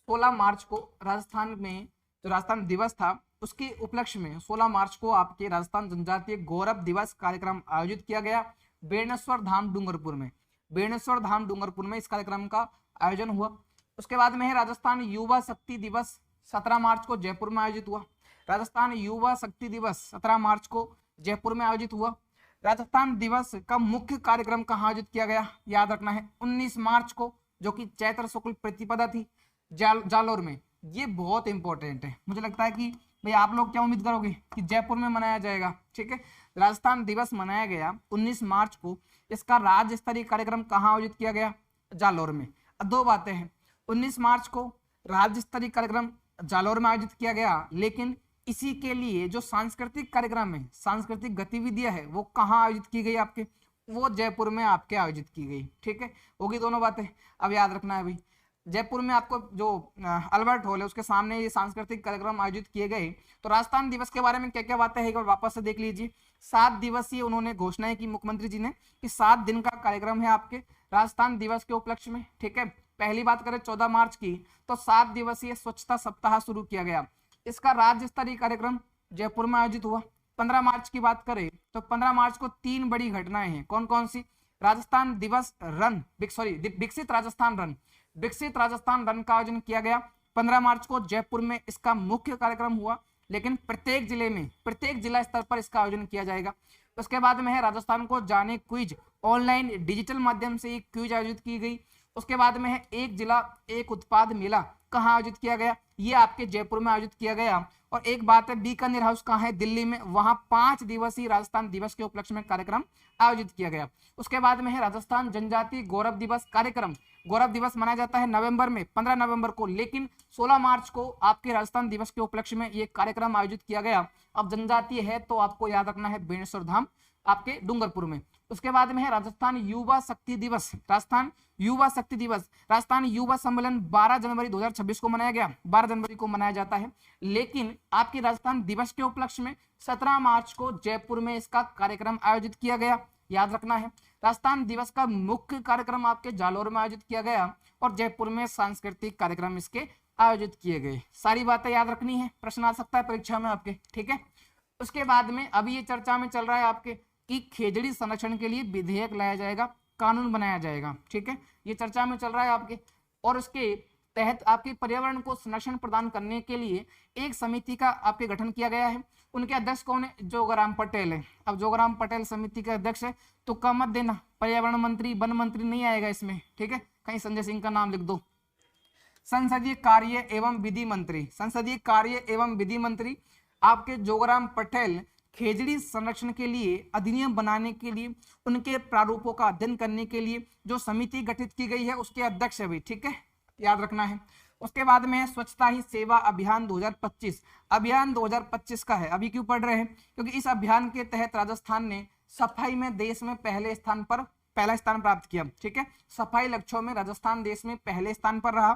16 मार्च को राजस्थान में जो राजस्थान दिवस था उसके उपलक्ष्य में 16 मार्च को आपके राजस्थान जनजातीय गौरव दिवस कार्यक्रम आयोजित किया गया बेणेश्वर धाम डूंगरपुर में। बेणेश्वर धाम डूंगरपुर में इस कार्यक्रम का आयोजन हुआ। उसके बाद में है राजस्थान युवा शक्ति दिवस 17 मार्च को जयपुर में आयोजित हुआ। राजस्थान युवा शक्ति दिवस 17 मार्च को जयपुर में आयोजित हुआ। राजस्थान दिवस का मुख्य कार्यक्रम कहाँ आयोजित किया गया? याद रखना है 19 मार्च को, जो कि चैत्र शुक्ल प्रतिपदा थी, जालोर में। ये बहुत इंपॉर्टेंट है। मुझे लगता है कि भाई आप लोग क्या उम्मीद करोगे कि जयपुर में मनाया जाएगा, ठीक है। राजस्थान दिवस मनाया गया 19 मार्च को। इसका राज्य स्तरीय कार्यक्रम कहाँ आयोजित किया गया? जालोर में। दो बातें हैं, 19 मार्च को राज्य स्तरीय कार्यक्रम जालोर में आयोजित किया गया, लेकिन इसी के लिए जो सांस्कृतिक कार्यक्रम है, सांस्कृतिक गतिविधियां है, वो कहाँ आयोजित की गई आपके? वो जयपुर में आपके आयोजित की गई, ठीक है। होगी दोनों बातें। अब याद रखना है भाई, जयपुर में आपको जो अल्बर्ट हॉल है उसके सामने ये सांस्कृतिक कार्यक्रम आयोजित किए गए। तो राजस्थान दिवस के बारे में क्या क्या बातें हैं एक बार वापस से देख लीजिए। 7 दिवसीय उन्होंने घोषणाएं की मुख्यमंत्री जी ने कि 7 दिन का कार्यक्रम है आपके राजस्थान दिवस के उपलक्ष्य में, ठीक है। पहली बात करें 14 मार्च की, तो 7 दिवसीय स्वच्छता सप्ताह शुरू किया गया। इसका राज्य स्तरीय कार्यक्रम जयपुर में आयोजित हुआ। 15 मार्च की बात करें तो 15 मार्च को 3 बड़ी घटनाएं हैं। कौन कौन सी? राजस्थान दिवस रन, विकसित राजस्थान रन, विकसित राजस्थान रन का आयोजन किया गया 15 मार्च को जयपुर में। इसका मुख्य कार्यक्रम हुआ, लेकिन प्रत्येक जिले में, प्रत्येक जिला स्तर पर इसका आयोजन किया जाएगा। उसके बाद में है राजस्थान को जाने क्विज, ऑनलाइन डिजिटल माध्यम से एक क्विज आयोजित की गई। उसके बाद में है एक जिला एक उत्पाद मेला, कहाँ आयोजित किया गया? ये आपके जयपुर में आयोजित किया गया। और एक बात है, बीकानेर हाउस कहाँ है? दिल्ली में। वहां 5 दिवसीय राजस्थान दिवस के उपलक्ष्य में कार्यक्रम आयोजित किया गया। उसके बाद में है राजस्थान जनजातीय गौरव दिवस कार्यक्रम। गौरव दिवस मनाया जाता है नवंबर में, 15 नवंबर को, लेकिन 16 मार्च को आपके राजस्थान दिवस के उपलक्ष्य में ये कार्यक्रम आयोजित किया गया। अब जनजातीय है तो आपको याद रखना है बेणेश्वर धाम आपके डूंगरपुर में। उसके बाद में है राजस्थान युवा शक्ति दिवस। राजस्थान युवा शक्ति दिवस, राजस्थान युवा सम्मेलन 12 जनवरी 2026 को मनाया गया, 12 जनवरी को मनाया जाता है, लेकिन आपके राजस्थान दिवस के उपलक्ष्य में 17 मार्च को जयपुर में इसका कार्यक्रम आयोजित किया गया। याद रखना है, राजस्थान दिवस का मुख्य कार्यक्रम आपके जालोर में आयोजित किया गया और जयपुर में सांस्कृतिक कार्यक्रम इसके आयोजित किए गए। सारी बातें याद रखनी है, प्रश्न आ सकता है परीक्षा में आपके, ठीक है। उसके बाद में अभी ये चर्चा में चल रहा है आपके कि खेजड़ी संरक्षण के लिए विधेयक लाया जाएगा, कानून बनाया जाएगा, ठीक है, ये चर्चा में चल रहा है आपके। और उसके तहत आपके पर्यावरण को संरक्षण प्रदान करने के लिए एक समिति का आपके गठन किया गया है। उनके अध्यक्ष कौन है? जोगाराम पटेल है। अब जोगाराम पटेल समिति के अध्यक्ष है, तो कम मत देना, पर्यावरण मंत्री वन मंत्री नहीं आएगा इसमें, ठीक है, कहीं संजय सिंह का नाम लिख दो। संसदीय कार्य एवं विधि मंत्री, संसदीय कार्य एवं विधि मंत्री आपके जोगाराम पटेल खेजड़ी संरक्षण के लिए अधिनियम बनाने के लिए, उनके प्रारूपों का अध्ययन करने के लिए जो समिति गठित की गई है उसके अध्यक्ष है भी, ठीक है, याद रखना है। उसके बाद में है स्वच्छता ही सेवा अभियान 2025। अभियान 2025 का है, अभी क्यों पढ़ रहे हैं? क्योंकि इस अभियान के तहत राजस्थान ने सफाई में देश में पहला स्थान प्राप्त किया, ठीक है, सफाई लक्ष्यों में राजस्थान देश में पहले स्थान पर रहा।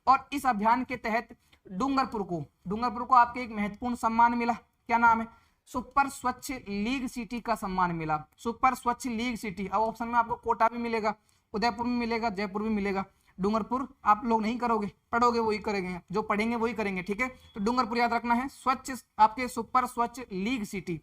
और इस अभियान के तहत डूंगरपुर को आपके एक महत्वपूर्ण सम्मान मिला, क्या नाम है? सुपर स्वच्छ लीग सिटी का सम्मान मिला, सुपर स्वच्छ लीग सिटी। अब ऑप्शन में आपको कोटा भी मिलेगा, उदयपुर भी मिलेगा, जयपुर भी मिलेगा। डूंगरपुर आप लोग नहीं करोगे, पढ़ोगे वही करेंगे, जो पढ़ेंगे वही करेंगे, ठीक है। तो डूंगरपुर याद रखना है, स्वच्छ आपके सुपर स्वच्छ लीग सिटी।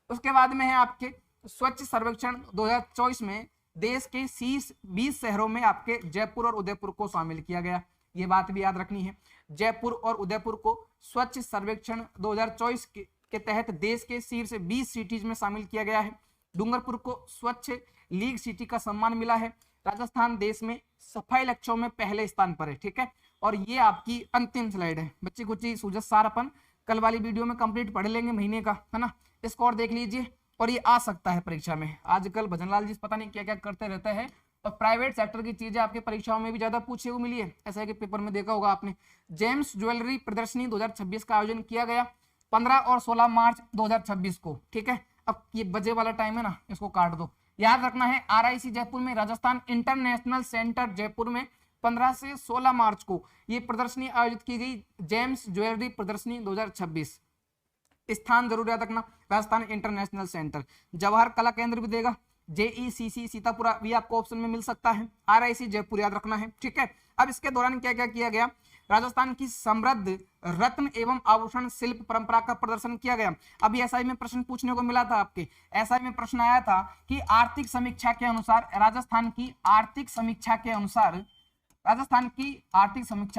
उसके बाद में है आपके स्वच्छ सर्वेक्षण 2024 में देश के शीर्ष 20 शहरों में आपके जयपुर और उदयपुर को शामिल किया गया, ये बात भी याद रखनी है। जयपुर और उदयपुर को स्वच्छ सर्वेक्षण 2024 के तहत देश के शीर्ष 20 सिटीज में शामिल किया गया है। डूंगरपुर को स्वच्छ लीग सिटी का सम्मान मिला है। राजस्थान देश में सफाई लक्ष्यों में पहले स्थान पर है, ठीक है। और ये आपकी अंतिम स्लाइड है बच्चे कुछ सूजत सार अपन कल वाली वीडियो में कंप्लीट पढ़ लेंगे महीने का, है ना। इसको और देख लीजिए, और ये आ सकता है परीक्षा में। आजकल भजनलाल जी पता नहीं क्या क्या करते रहते हैं, और प्राइवेट सेक्टर की चीजें आपके परीक्षाओं में भी ज्यादा पूछे हुए मिली है, ऐसा कि पेपर में देखा होगा आपने। जेम्स ज्वेलरी प्रदर्शनी 2026 का आयोजन किया गया 15 और 16 मार्च 2026 को, ठीक है। अब ये बजे वाला टाइम है ना, इसको काट दो। याद रखना है RIC जयपुर में, राजस्थान इंटरनेशनल सेंटर जयपुर में 15 से 16 मार्च को ये प्रदर्शनी आयोजित की गई, जेम्स ज्वेलरी प्रदर्शनी 2026। स्थान जरूर याद रखना, राजस्थान इंटरनेशनल सेंटर। जवाहर कला केंद्र भी देगा, JECC सीतापुरा भी आपको ऑप्शन में मिल सकता है, RIC जयपुर याद रखना है, ठीक है। अब इसके दौरान क्या क्या किया गया? राजस्थान की समृद्ध रत्न एवं आभूषण शिल्प परंपरा का प्रदर्शन किया गया। अभी SI में प्रश्न पूछने को मिला था आपके, SI में प्रश्न आया था कि आर्थिक समीक्षा के अनुसार राजस्थान की आर्थिक समीक्षा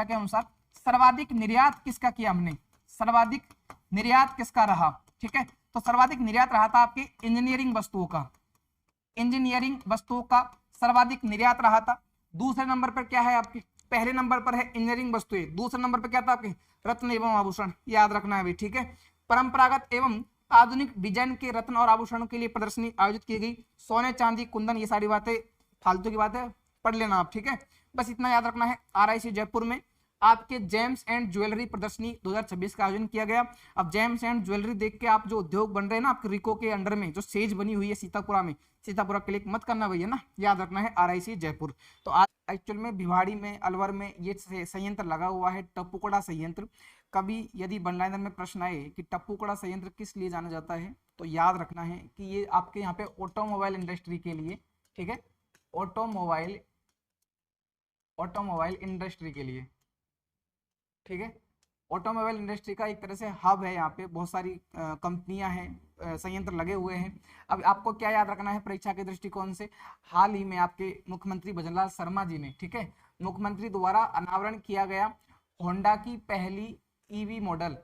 के अनुसार सर्वाधिक निर्यात किसका किया हमने? सर्वाधिक निर्यात किसका रहा, ठीक है। तो सर्वाधिक निर्यात रहा था आपके इंजीनियरिंग वस्तुओं का सर्वाधिक निर्यात रहा था। दूसरे नंबर पर क्या है आपके? पहले नंबर पर है इंजीनियरिंग वस्तुएं, दूसरे नंबर पर क्या था आपके? रत्न एवं आभूषण, याद रखना है भाई, ठीक है। परंपरागत एवं आधुनिक डिजाइन के रत्न और आभूषणों के लिए प्रदर्शनी आयोजित की गई। सोने चांदी कुंदन, ये सारी बातें फालतू की बातें पढ़ लेना आप, ठीक है। बस इतना याद रखना है। RIC जयपुर में आपके जेम्स एंड ज्वेलरी प्रदर्शनी 2026 का आयोजन किया गया। अब जेम्स एंड ज्वेलरी देख के आप जो उद्योग बन रहे हैं ना आपके रिको के अंडर में, जो सेज बनी हुई है सीतापुरा में, सीतापुरा क्लिक मत करना भैया ना, याद रखना है RIC जयपुर। तो आज एक्चुअल में भिवाड़ी में, अलवर में ये संयंत्र लगा हुआ है, टप्पूकड़ा संयंत्र। कभी यदि बनलाइनर में प्रश्न आए कि टप्पूकड़ा संयंत्र किस लिए जाना जाता है, तो याद रखना है कि ये आपके यहाँ पे ऑटोमोबाइल इंडस्ट्री के लिए, ठीक है, ऑटोमोबाइल इंडस्ट्री के लिए, ठीक है। ऑटोमोबाइल इंडस्ट्री का एक तरह से हब है, यहाँ पे बहुत सारी कंपनियां हैं, संयंत्र लगे हुए हैं। अब आपको क्या याद रखना है परीक्षा के दृष्टिकोण से? हाल ही में आपके मुख्यमंत्री भजनलाल शर्मा जी ने, ठीक है, मुख्यमंत्री द्वारा अनावरण किया गया होंडा की पहली EV मॉडल,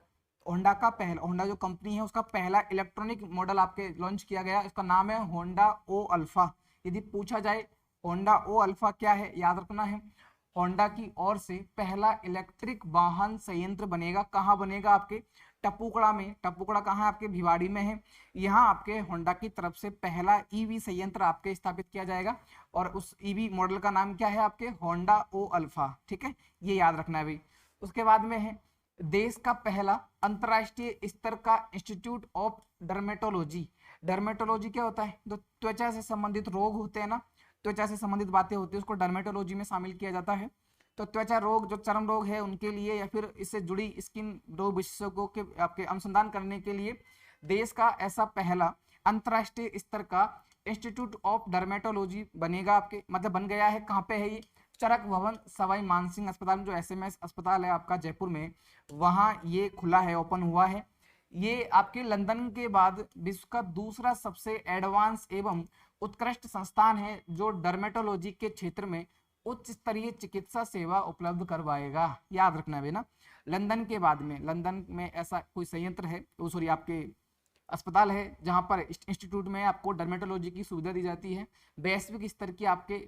होंडा जो कंपनी है उसका पहला इलेक्ट्रॉनिक मॉडल आपके लॉन्च किया गया। इसका नाम है होंडा O अल्फा। यदि पूछा जाए होंडा O अल्फा क्या है, याद रखना है होंडा की ओर से पहला इलेक्ट्रिक वाहन संयंत्र बनेगा। कहाँ बनेगा? आपके टप्पूकड़ा में। टप्पूकड़ा कहाँ है? आपके भिवाड़ी में है। यहाँ आपके होंडा की तरफ से पहला EV संयंत्र आपके स्थापित किया जाएगा, और उस EV मॉडल का नाम क्या है? आपके होंडा O अल्फा, ठीक है, ये याद रखना है भाई। उसके बाद में है देश का पहला अंतरराष्ट्रीय स्तर का इंस्टीट्यूट ऑफ डर्मेटोलॉजी। डर्मेटोलॉजी क्या होता है? जो त्वचा से संबंधित रोग होते हैं ना, त्वचा से संबंधित बातें होती है, उसको डर्मेटोलॉजी में शामिल किया जाता है। तो त्वचा रोग, जो चर्म रोग है उनके लिए, या फिर इससे जुड़ी स्किन रोग विशेषज्ञों के आपके अनुसंधान करने के लिए देश का ऐसा पहला अंतरराष्ट्रीय स्तर का इंस्टीट्यूट ऑफ डर्मेटोलॉजी बनेगा आपके, मतलब बन गया है। कहाँ पे है ये? चरक भवन सवाई मानसिंह अस्पताल में, जो एसएमएस अस्पताल है आपका जयपुर में, वहां ये खुला है, ओपन हुआ है। ये आपके लंदन के बाद विश्व का दूसरा सबसे एडवांस एवं उत्कृष्ट संस्थान है जो डर्मेटोलॉजी के क्षेत्र में उच्च स्तरीय चिकित्सा सेवा उपलब्ध करवाएगा। याद रखना है ना, लंदन के बाद में, लंदन में ऐसा कोई संयंत्र है, सॉरी आपके अस्पताल है जहां पर इंस्टीट्यूट में आपको डर्मेटोलॉजी की सुविधा दी जाती है। वैश्विक स्तर की आपके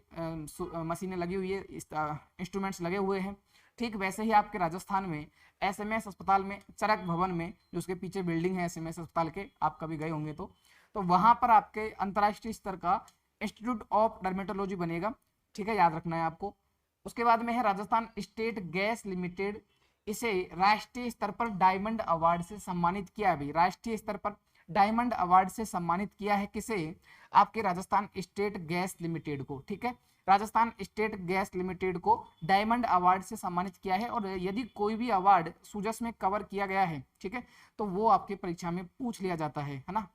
मशीनें लगी हुई है, इंस्ट्रूमेंट्स लगे हुए हैं। ठीक वैसे ही आपके राजस्थान में एसएमएस अस्पताल में चरक भवन में, जो उसके पीछे बिल्डिंग है एसएमएस अस्पताल के, आप कभी गए होंगे तो वहां पर आपके अंतर्राष्ट्रीय स्तर का इंस्टीट्यूट ऑफ डर्मेटोलॉजी बनेगा। ठीक है, याद रखना है आपको। उसके बाद में है राजस्थान स्टेट गैस लिमिटेड, इसे राष्ट्रीय स्तर पर डायमंड अवार्ड से सम्मानित किया है। भाई राष्ट्रीय स्तर पर डायमंड अवार्ड से सम्मानित किया है किसे? आपके राजस्थान स्टेट गैस लिमिटेड को। ठीक है, राजस्थान स्टेट गैस लिमिटेड को डायमंड अवार्ड से सम्मानित किया है। और यदि कोई भी अवार्ड सुजस में कवर किया गया है, ठीक है, तो वो आपकी परीक्षा में पूछ लिया जाता है ना।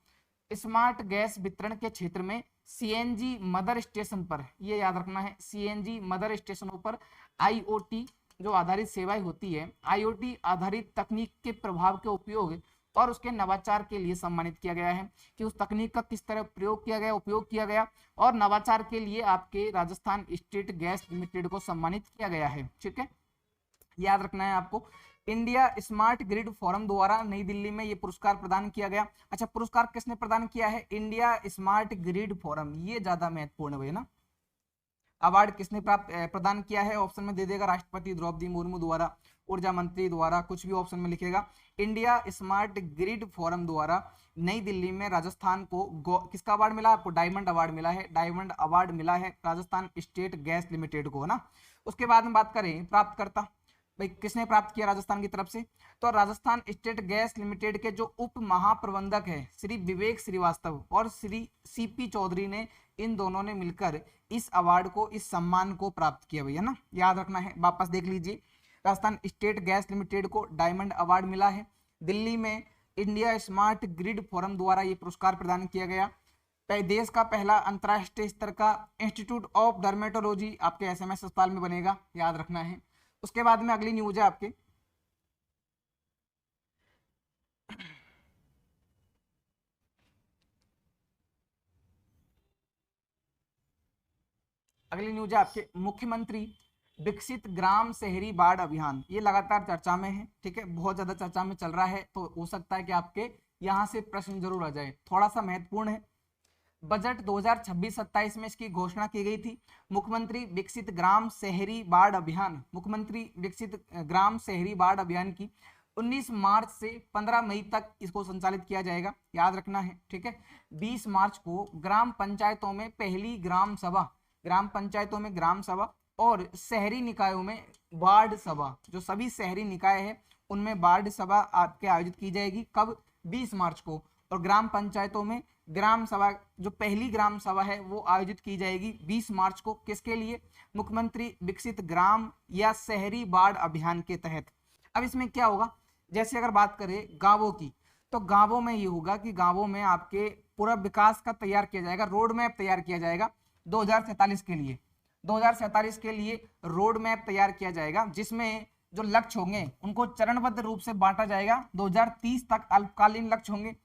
स्मार्ट गैस वितरण के क्षेत्र में सीएनजी मदर स्टेशन पर, ये याद रखना है, सीएनजी मदर स्टेशनों पर आईओटी जो आधारित सेवाएं होती है, आईओटी आधारित तकनीक के प्रभाव के उपयोग और उसके नवाचार के लिए सम्मानित किया गया है कि उस तकनीक का किस तरह प्रयोग किया गया, उपयोग किया गया, और नवाचार के लिए आपके राजस्थान स्टेट गैस लिमिटेड को सम्मानित किया गया है। ठीक है, याद रखना है आपको। इंडिया स्मार्ट ग्रिड फोरम द्वारा नई दिल्ली में ये पुरस्कार प्रदान किया गया। अच्छा, पुरस्कार किसने प्रदान किया है? इंडिया स्मार्ट ग्रिड फोरम, ये ज्यादा महत्वपूर्ण है ना। अवार्ड किसने प्रदान किया है? ऑप्शन में दे देगा राष्ट्रपति द्रौपदी मुर्मू द्वारा, ऊर्जा मंत्री द्वारा, कुछ भी ऑप्शन में लिखेगा। इंडिया स्मार्ट ग्रिड फोरम द्वारा नई दिल्ली में राजस्थान को किसका अवार्ड मिला? आपको डायमंड अवार्ड मिला है, डायमंड अवार्ड मिला है राजस्थान स्टेट गैस लिमिटेड को ना। उसके बाद में बात करें प्राप्तकर्ता, भाई किसने प्राप्त किया राजस्थान की तरफ से? तो राजस्थान स्टेट गैस लिमिटेड के जो उप महाप्रबंधक है श्री विवेक श्रीवास्तव और श्री सीपी चौधरी ने, इन दोनों ने मिलकर इस अवार्ड को, इस सम्मान को प्राप्त किया भैया ना। याद रखना है, वापस देख लीजिए, राजस्थान स्टेट गैस लिमिटेड को डायमंड अवार्ड मिला है। दिल्ली में इंडिया स्मार्ट ग्रिड फोरम द्वारा ये पुरस्कार प्रदान किया गया। देश का पहला अंतर्राष्ट्रीय स्तर का इंस्टीट्यूट ऑफ डर्मेटोलॉजी आपके एसएमएस अस्पताल में बनेगा, याद रखना है। उसके बाद में अगली न्यूज है आपके, अगली न्यूज है आपके मुख्यमंत्री विकसित ग्राम शहरी बाढ़ अभियान। ये लगातार चर्चा में है, ठीक है, बहुत ज्यादा चर्चा में चल रहा है, तो हो सकता है कि आपके यहां से प्रश्न जरूर आ जाए, थोड़ा सा महत्वपूर्ण है। बजट 2026-27 में इसकी घोषणा की गई थी। मुख्यमंत्री विकसित ग्राम शहरी बाढ़ अभियान, मुख्यमंत्री विकसित ग्राम शहरी बाढ़ अभियान की 19 मार्च से 15 मई तक इसको संचालित किया जाएगा, याद रखना है। ठीक है, 20 मार्च को ग्राम पंचायतों में पहली ग्राम सभा, ग्राम पंचायतों में ग्राम सभा और शहरी निकायों में वार्ड सभा, जो सभी शहरी निकाय है उनमें वार्ड सभा आपके आयोजित की जाएगी। कब? 20 मार्च को। और ग्राम पंचायतों में ग्राम सभा, जो पहली ग्राम सभा है वो आयोजित की जाएगी 20 मार्च को। किसके लिए? मुख्यमंत्री विकसित ग्राम या शहरी बाढ़ अभियान के तहत। अब इसमें क्या होगा, जैसे अगर बात करें गांवों की, तो गांवों में ये होगा कि गांवों में आपके पूरा विकास का तैयार किया जाएगा, रोड मैप तैयार किया जाएगा 2047 के लिए। 2047 के लिए रोड मैप तैयार किया जाएगा, जिसमें जो लक्ष्य होंगे उनको चरणबद्ध रूप से बांटा जाएगा। 2030 तक अल्पकालीन लक्ष्य होंगे,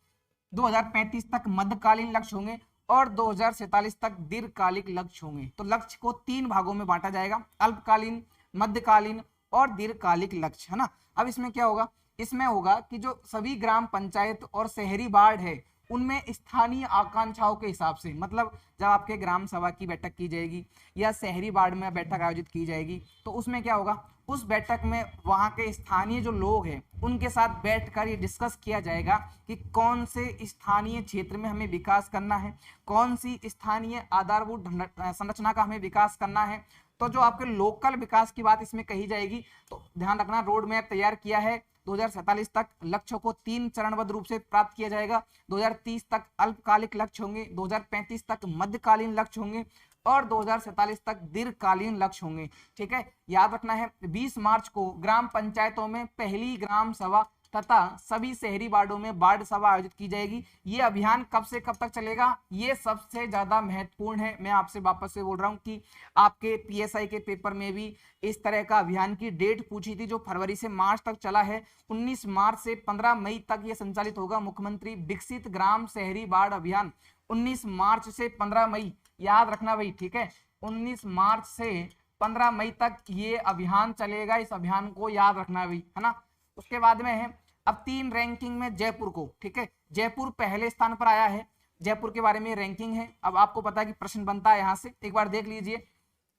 2035 तक मध्यकालीन लक्ष्य होंगे और 2047 तक दीर्घकालिक लक्ष्य होंगे। तो लक्ष्य को 3 भागों में बांटा जाएगा, अल्पकालीन, मध्यकालीन और दीर्घकालिक लक्ष्य, है ना। अब इसमें क्या होगा? इसमें होगा कि जो सभी ग्राम पंचायत और शहरी वार्ड है उनमें स्थानीय आकांक्षाओं के हिसाब से, मतलब जब आपके ग्राम सभा की बैठक की जाएगी या शहरी वार्ड में बैठक आयोजित की जाएगी, तो उसमें क्या होगा, उस बैठक में वहाँ के स्थानीय जो लोग हैं उनके साथ बैठकर ये डिस्कस किया जाएगा कि कौन से स्थानीय क्षेत्र में हमें विकास करना है, कौन सी स्थानीय आधारभूत संरचना का हमें विकास करना है। तो जो आपके लोकल विकास की बात इसमें कही जाएगी, तो ध्यान रखना, रोड मैप तैयार किया है। 2047 तक लक्ष्यों को 3 चरणबद्ध रूप से प्राप्त किया जाएगा। 2030 तक अल्पकालिक लक्ष्य होंगे, 2035 तक मध्यकालीन लक्ष्य होंगे और 2047 तक दीर्घकालीन लक्ष्य होंगे। ठीक है, याद रखना है। 20 मार्च को ग्राम पंचायतों में पहली ग्राम सभा तथा सभी शहरी वार्डों में वार्ड सभा आयोजित की जाएगी। ये अभियान कब से कब तक चलेगा, ये सबसे ज्यादा महत्वपूर्ण है। मैं आपसे वापस से बोल रहा हूँ कि आपके पीएसआई के पेपर में भी इस तरह का अभियान की डेट पूछी थी, जो फरवरी से मार्च तक चला है। 19 मार्च से 15 मई तक ये संचालित होगा। मुख्यमंत्री विकसित ग्राम शहरी वार्ड अभियान 19 मार्च से 15 मई, याद रखना भाई, ठीक है। 19 मार्च से 15 मई तक ये अभियान चलेगा, इस अभियान को याद रखना भाई, है ना। उसके बाद में है अब 3 रैंकिंग में जयपुर को, ठीक है, जयपुर पहले स्थान पर आया है। जयपुर के बारे में रैंकिंग है। अब आपको पता है कि प्रश्न बनता है यहां से, एक बार देख लीजिए।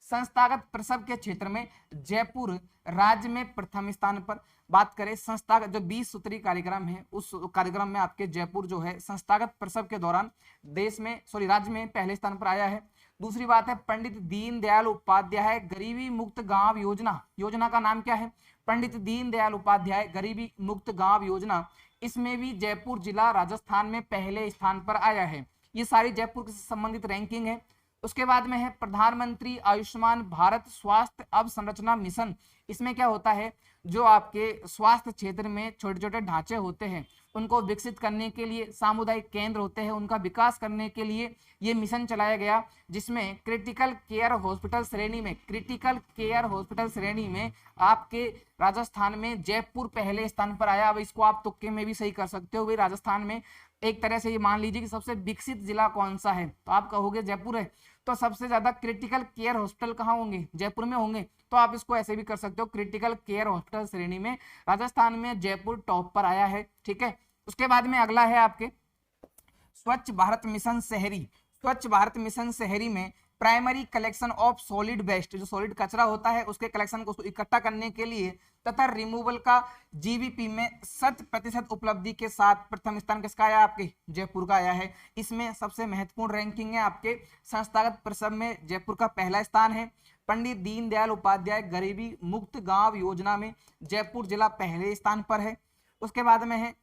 संस्थागत प्रसव के क्षेत्र में जयपुर राज्य में प्रथम स्थान पर। बात करें संस्थागत जो 20 सूत्री कार्यक्रम है, उस कार्यक्रम में आपके जयपुर जो है संस्थागत प्रसव के दौरान देश में राज्य में पहले स्थान पर आया है। दूसरी बात है पंडित दीनदयाल उपाध्याय गरीबी मुक्त गांव योजना, योजना का नाम क्या है, पंडित दीनदयाल उपाध्याय गरीबी मुक्त गांव योजना। इसमें भी जयपुर जिला राजस्थान में पहले स्थान पर आया है। ये सारी जयपुर से संबंधित रैंकिंग है। उसके बाद में है प्रधानमंत्री आयुष्मान भारत स्वास्थ्य अवसंरचना मिशन। इसमें क्या होता है, जो आपके स्वास्थ्य क्षेत्र में छोटे छोटे ढांचे होते हैं उनको विकसित करने के लिए, सामुदायिक केंद्र होते हैं उनका विकास करने के लिए ये मिशन चलाया गया, जिसमें क्रिटिकल केयर हॉस्पिटल श्रेणी में, क्रिटिकल केयर हॉस्पिटल श्रेणी में आपके राजस्थान में जयपुर पहले स्थान पर आया। अब इसको आप तुक्के में भी सही कर सकते हो भाई, राजस्थान में एक तरह से ये मान लीजिए कि सबसे विकसित जिला कौन सा है, तो आप कहोगे जयपुर है। तो सबसे ज्यादा क्रिटिकल केयर हॉस्पिटल कहाँ होंगे, जयपुर में होंगे। तो आप इसको ऐसे भी कर सकते हो, क्रिटिकल केयर हॉस्पिटल श्रेणी में राजस्थान में जयपुर टॉप पर आया है, ठीक है। उसके बाद में अगला है आपके स्वच्छ भारत मिशन शहरी। स्वच्छ भारत मिशन शहरी में primary collection of solid waste, जो सॉलिड कचरा होता है उसके कलेक्शन को इकट्ठा करने के लिए तथा रिमूवल का जीवीपी में 100% उपलब्धि के साथ प्रथम स्थान किसका आया, आपके जयपुर का आया है। इसमें सबसे महत्वपूर्ण रैंकिंग है आपके संस्थागत प्रसव में जयपुर का पहला स्थान है। पंडित दीनदयाल उपाध्याय गरीबी मुक्त गांव योजना में जयपुर जिला पहले स्थान पर है। उसके बाद में है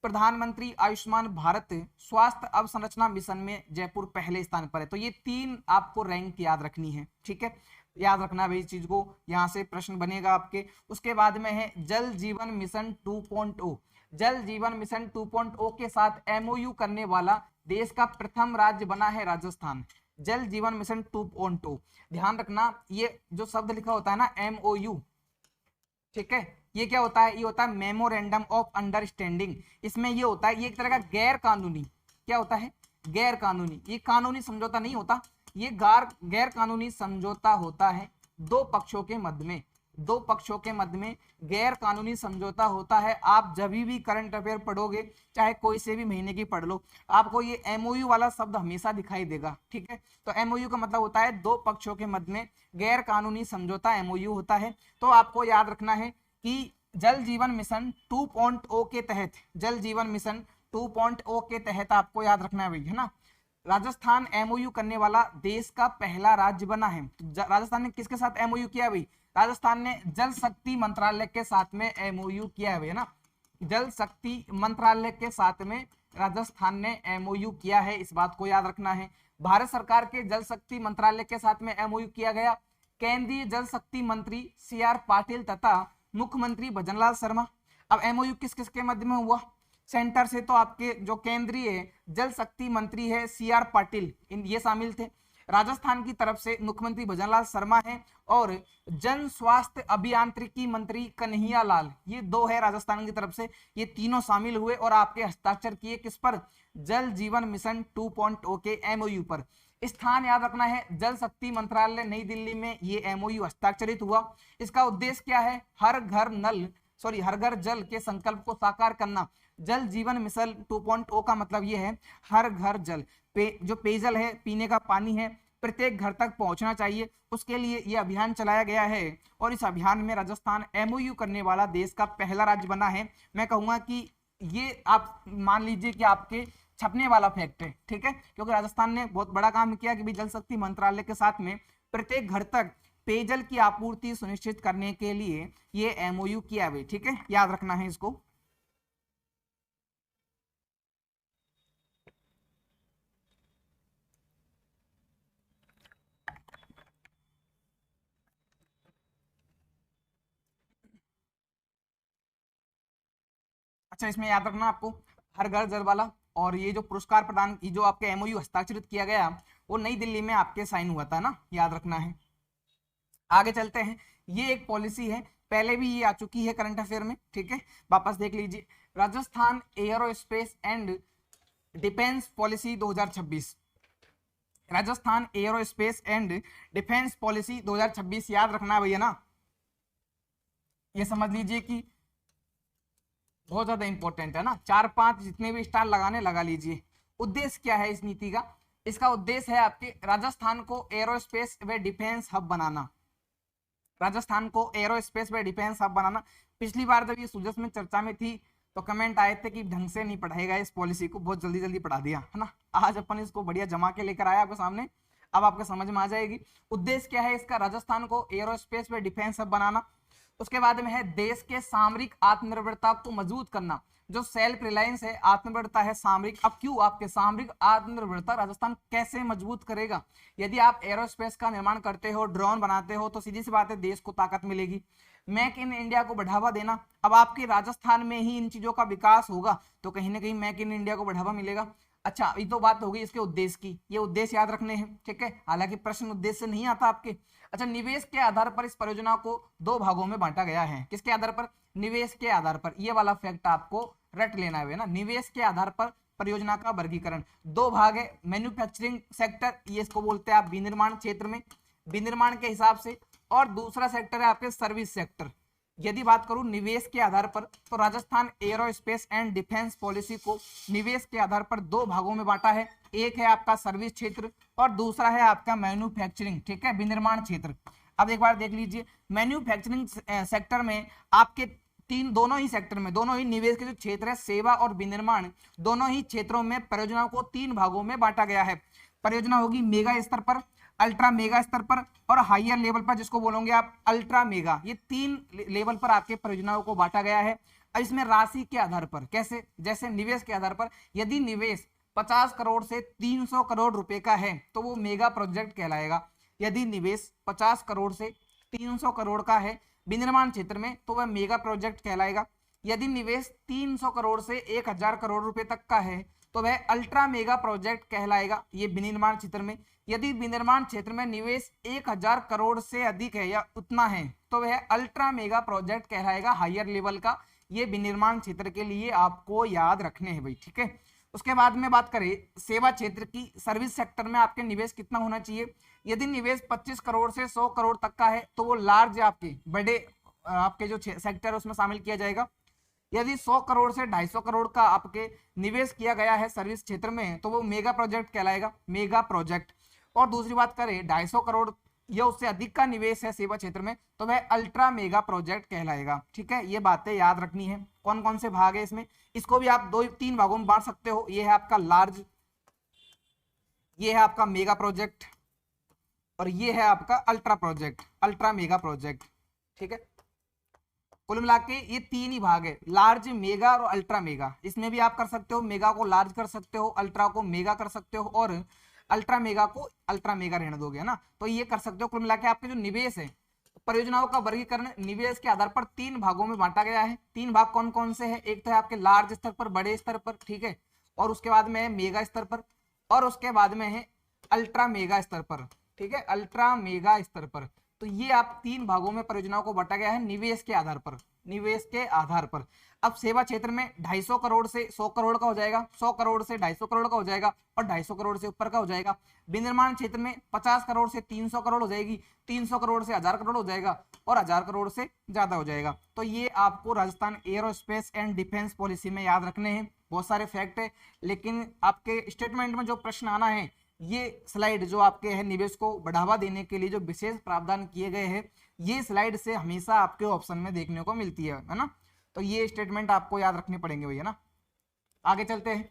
प्रधानमंत्री आयुष्मान भारत स्वास्थ्य अवसंरचना मिशन में जयपुर पहले स्थान पर है। तो ये 3 आपको रैंक याद रखनी है, ठीक है, याद रखना भाई इस चीज को, यहां से प्रश्न बनेगा आपके। उसके बाद में है जल जीवन मिशन 2.0। जल जीवन मिशन 2.0 के साथ एमओयू करने वाला देश का प्रथम राज्य बना है राजस्थान। जल जीवन मिशन 2.0, ध्यान रखना ये जो शब्द लिखा होता है ना एमओयू, ठीक है, ये क्या होता है, ये होता है मेमोरेंडम ऑफ अंडरस्टैंडिंग। इसमें ये होता है, ये एक तरह का गैर कानूनी, क्या होता है, गैर कानूनी, ये कानूनी समझौता नहीं होता, ये गैर कानूनी समझौता होता है दो पक्षों के मध्य में, दो पक्षों के मध्य में गैर कानूनी समझौता होता है। आप जब भी करंट अफेयर पढ़ोगे, चाहे कोई से भी महीने की पढ़ लो, आपको ये एमओयू वाला शब्द हमेशा दिखाई देगा, ठीक है। तो एमओयू का मतलब होता है दो पक्षों के मध्य में गैर कानूनी समझौता एमओयू होता है। तो आपको याद रखना है कि जल जीवन मिशन 2.0 के तहत, जल जीवन मिशन 2.0 के तहत आपको याद रखना है भाई, है ना, राजस्थान एमओयू करने वाला देश का पहला राज्य बना है। तो राजस्थान ने किसके साथ एमओयू किया भाई, राजस्थान ने जल शक्ति मंत्रालय के साथ में एमओयू किया है, ना, जल शक्ति मंत्रालय के साथ में राजस्थान ने एमओयू किया है, इस बात को याद रखना है। भारत सरकार के जल शक्ति मंत्रालय के साथ में एमओयू किया गया केंद्रीय जल शक्ति मंत्री CR पाटिल तथा मुख्यमंत्री भजनलाल शर्मा। अब एमओयू किस किस के मध्य में हुआ, सेंटर से तो आपके जो केंद्रीय जल शक्ति मंत्री है CR पाटिल, ये शामिल थे। राजस्थान की तरफ से मुख्यमंत्री भजनलाल शर्मा है और जन स्वास्थ्य अभियांत्रिकी मंत्री कन्हैया लाल, ये 2 है राजस्थान की तरफ से, ये तीनों शामिल हुए और आपके हस्ताक्षर किए किस पर, जल जीवन मिशन 2.0 के एमओयू पर। स्थान याद रखना है जल शक्ति मंत्रालय नई दिल्ली में ये एमओयू हस्ताक्षरित हुआ। इसका उद्देश्य क्या है, हर घर जल के संकल्प को साकार करना। जल जीवन मिशन 2.0 का मतलब ये है हर घर जल, जो पेयजल है, पीने का पानी है, प्रत्येक घर तक पहुंचना चाहिए, उसके लिए ये अभियान चलाया गया है। और इस अभियान में राजस्थान एमओयू करने वाला देश का पहला राज्य बना है। मैं कहूंगा कि ये आप मान लीजिए कि आपके छपने वाला फैक्ट है, ठीक है, क्योंकि राजस्थान ने बहुत बड़ा काम किया कि जल शक्ति मंत्रालय के साथ में प्रत्येक घर तक पेयजल की आपूर्ति सुनिश्चित करने के लिए ये एमओयू किया है, ठीक है, याद रखना है इसको। अच्छा, इसमें याद रखना आपको हर घर जल वाला और ये जो पुरस्कार प्रदान, ये जो आपके एमओयू हस्ताक्षरित किया गया वो नई दिल्ली में आपके साइन हुआ था ना, याद रखना है। आगे चलते हैं, ये एक पॉलिसी है, पहले भी ये आ चुकी है करंट अफेयर में, ठीक है, वापस देख लीजिए। Rajasthan aerospace and defence policy 2026, Rajasthan aerospace and defence policy 2026 याद रखना है भैया ना, ये समझ लीजिए कि बहुत ज्यादा इंपॉर्टेंट है ना, 4-5 जितने भी स्टार लगाने लगा लीजिए। उद्देश्य क्या है इस नीति का? इसका उद्देश्य है आपके राजस्थान को एरोस्पेस व डिफेंस हब बनाना, राजस्थान को एरोस्पेस व डिफेंस हब बनाना। पिछली बार जब ये सुजस में चर्चा में थी तो कमेंट आए थे कि ढंग से नहीं पढ़ाएगा इस पॉलिसी को, बहुत जल्दी जल्दी पढ़ा दिया है ना। आज अपन इसको बढ़िया जमा के लेकर आए आपके सामने, अब आपको समझ में आ जाएगी। उद्देश्य क्या है इसका? राजस्थान को एरोस्पेस व डिफेंस हब बनाना। उसके बाद में है देश के सामरिक आत्मनिर्भरता को मजबूत करना, जो सेल्फ रिलायंस है, आत्मनिर्भरता है सामरिक। अब क्यों आपके सामरिक आत्मनिर्भरता राजस्थान कैसे मजबूत करेगा? यदि आप एरोस्पेस का निर्माण करते हो, ड्रोन बनाते हो, तो सीधी सी बात है देश को ताकत मिलेगी। मेक इन इंडिया को बढ़ावा देना, अब आपके राजस्थान में ही इन चीजों का विकास होगा तो कहीं ना कहीं मेक इन इंडिया को बढ़ावा मिलेगा। अच्छा, ये तो बात होगी इसके उद्देश्य की, ये उद्देश्य याद रखने हैं, ठीक है, हालांकि प्रश्न उद्देश्य से नहीं आता आपके। अच्छा, निवेश के आधार पर इस परियोजना को 2 भागों में बांटा गया है। किसके आधार पर? निवेश के आधार पर। ये वाला फैक्ट आपको रट लेना है ना, निवेश के आधार पर परियोजना का वर्गीकरण 2 भाग है। मैन्युफैक्चरिंग सेक्टर, ये इसको बोलते हैं आप विनिर्माण क्षेत्र में, विनिर्माण के हिसाब से, और दूसरा सेक्टर है आपके सर्विस सेक्टर। यदि बात करूं निवेश के आधार पर, तो Rajasthan aerospace and defence policy को निवेश के आधार पर 2 भागों में बांटा है। एक है आपका सर्विस क्षेत्र और दूसरा है आपका मैन्युफैक्चरिंग, ठीक है, विनिर्माण क्षेत्र। अब एक बार देख लीजिए, मैन्युफैक्चरिंग सेक्टर में आपके दोनों ही सेक्टर में, दोनों ही निवेश के जो क्षेत्र है, सेवा और विनिर्माण, दोनों ही क्षेत्रों में परियोजनाओं को 3 भागों में बांटा गया है। परियोजना होगी मेगा स्तर पर, अल्ट्रा मेगा स्तर पर और हायर लेवल पर, जिसको बोलोगे आप अल्ट्रा मेगा। ये 3 लेवल पर आपके परियोजनाओं को बांटा गया है। अब इसमें राशि के आधार पर कैसे? जैसे निवेश के आधार पर, यदि निवेश 50 करोड़ से 300 करोड़ रुपए का है तो वो मेगा प्रोजेक्ट कहलाएगा। यदि निवेश 50 करोड़ से 300 करोड़ का है विनिर्माण क्षेत्र में तो वह मेगा प्रोजेक्ट कहलाएगा। यदि निवेश 300 करोड़ से 1000 करोड़ रुपए तक का है तो वह अल्ट्रा मेगा प्रोजेक्ट कहलाएगा, ये विनिर्माण क्षेत्र में। यदि विनिर्माण क्षेत्र में निवेश 1000 करोड़ से अधिक है या उतना है तो वह अल्ट्रा मेगा प्रोजेक्ट कहलाएगा, हायर लेवल का। ये विनिर्माण क्षेत्र के लिए आपको याद रखने हैं भाई, ठीक है। उसके बाद में बात करें सेवा क्षेत्र की, सर्विस सेक्टर में आपके निवेश कितना होना चाहिए? यदि निवेश 25 करोड़ से 100 करोड़ तक का है तो वो लार्ज, आपके बड़े आपके जो सेक्टर है उसमें शामिल किया जाएगा। यदि 100 करोड़ से 250 करोड़ का आपके निवेश किया गया है सर्विस क्षेत्र में तो वो मेगा प्रोजेक्ट कहलाएगा, मेगा प्रोजेक्ट। और दूसरी बात करें 250 करोड़ या उससे अधिक का निवेश है सेवा क्षेत्र में तो वह अल्ट्रा मेगा प्रोजेक्ट कहलाएगा, ठीक है। ये बातें याद रखनी है। कौन कौन से भाग है इसमें, इसको भी आप 2-3 भागों में बांट सकते हो। ये है आपका लार्ज, ये है आपका मेगा प्रोजेक्ट और ये है आपका ultra project, ultra mega project, ठीक है। कुल मिला के ये 3 ही भाग है, लार्ज, मेगा और अल्ट्रा मेगा। इसमें भी आप कर सकते हो, मेगा को लार्ज कर सकते हो, अल्ट्रा को मेगा कर सकते हो और अल्ट्रा मेगा को अल्ट्रा मेगा रहने दोगे, है ना। तो ये कर सकते हो। कुल मिला के आपके जो निवेश है, परियोजनाओं का वर्गीकरण निवेश के आधार पर 3 भागों में बांटा गया है। 3 भाग कौन कौन से हैं? एक तो है आपके लार्ज स्तर पर, बड़े स्तर पर, ठीक है, और उसके बाद में है मेगा स्तर पर और उसके बाद में है अल्ट्रा मेगा स्तर पर, ठीक है, अल्ट्रा मेगा स्तर पर। तो ये आप 3 भागों में परियोजनाओं को बांटा गया है निवेश के आधार पर, निवेश के आधार पर। अब सेवा क्षेत्र में 250 करोड़ से 100 करोड़ का हो जाएगा, 100 करोड़ से 250 करोड़ का हो जाएगा और 250 करोड़ से ऊपर का हो जाएगा। विनिर्माण क्षेत्र में 50 करोड़ से 300 करोड़ हो जाएगी, 300 करोड़ से 1000 करोड़ हो जाएगा और 1000 करोड़ से ज्यादा हो जाएगा। तो ये आपको Rajasthan aerospace and defence policy में याद रखने हैं। बहुत सारे फैक्ट है, लेकिन आपके स्टेटमेंट में जो प्रश्न आना है, ये स्लाइड जो आपके है निवेश को बढ़ावा देने के लिए जो विशेष प्रावधान किए गए हैं, ये स्लाइड से हमेशा आपके ऑप्शन में देखने को मिलती है ना। तो ये स्टेटमेंट आपको याद रखने पड़ेंगे भैया ना। आगे चलते हैं,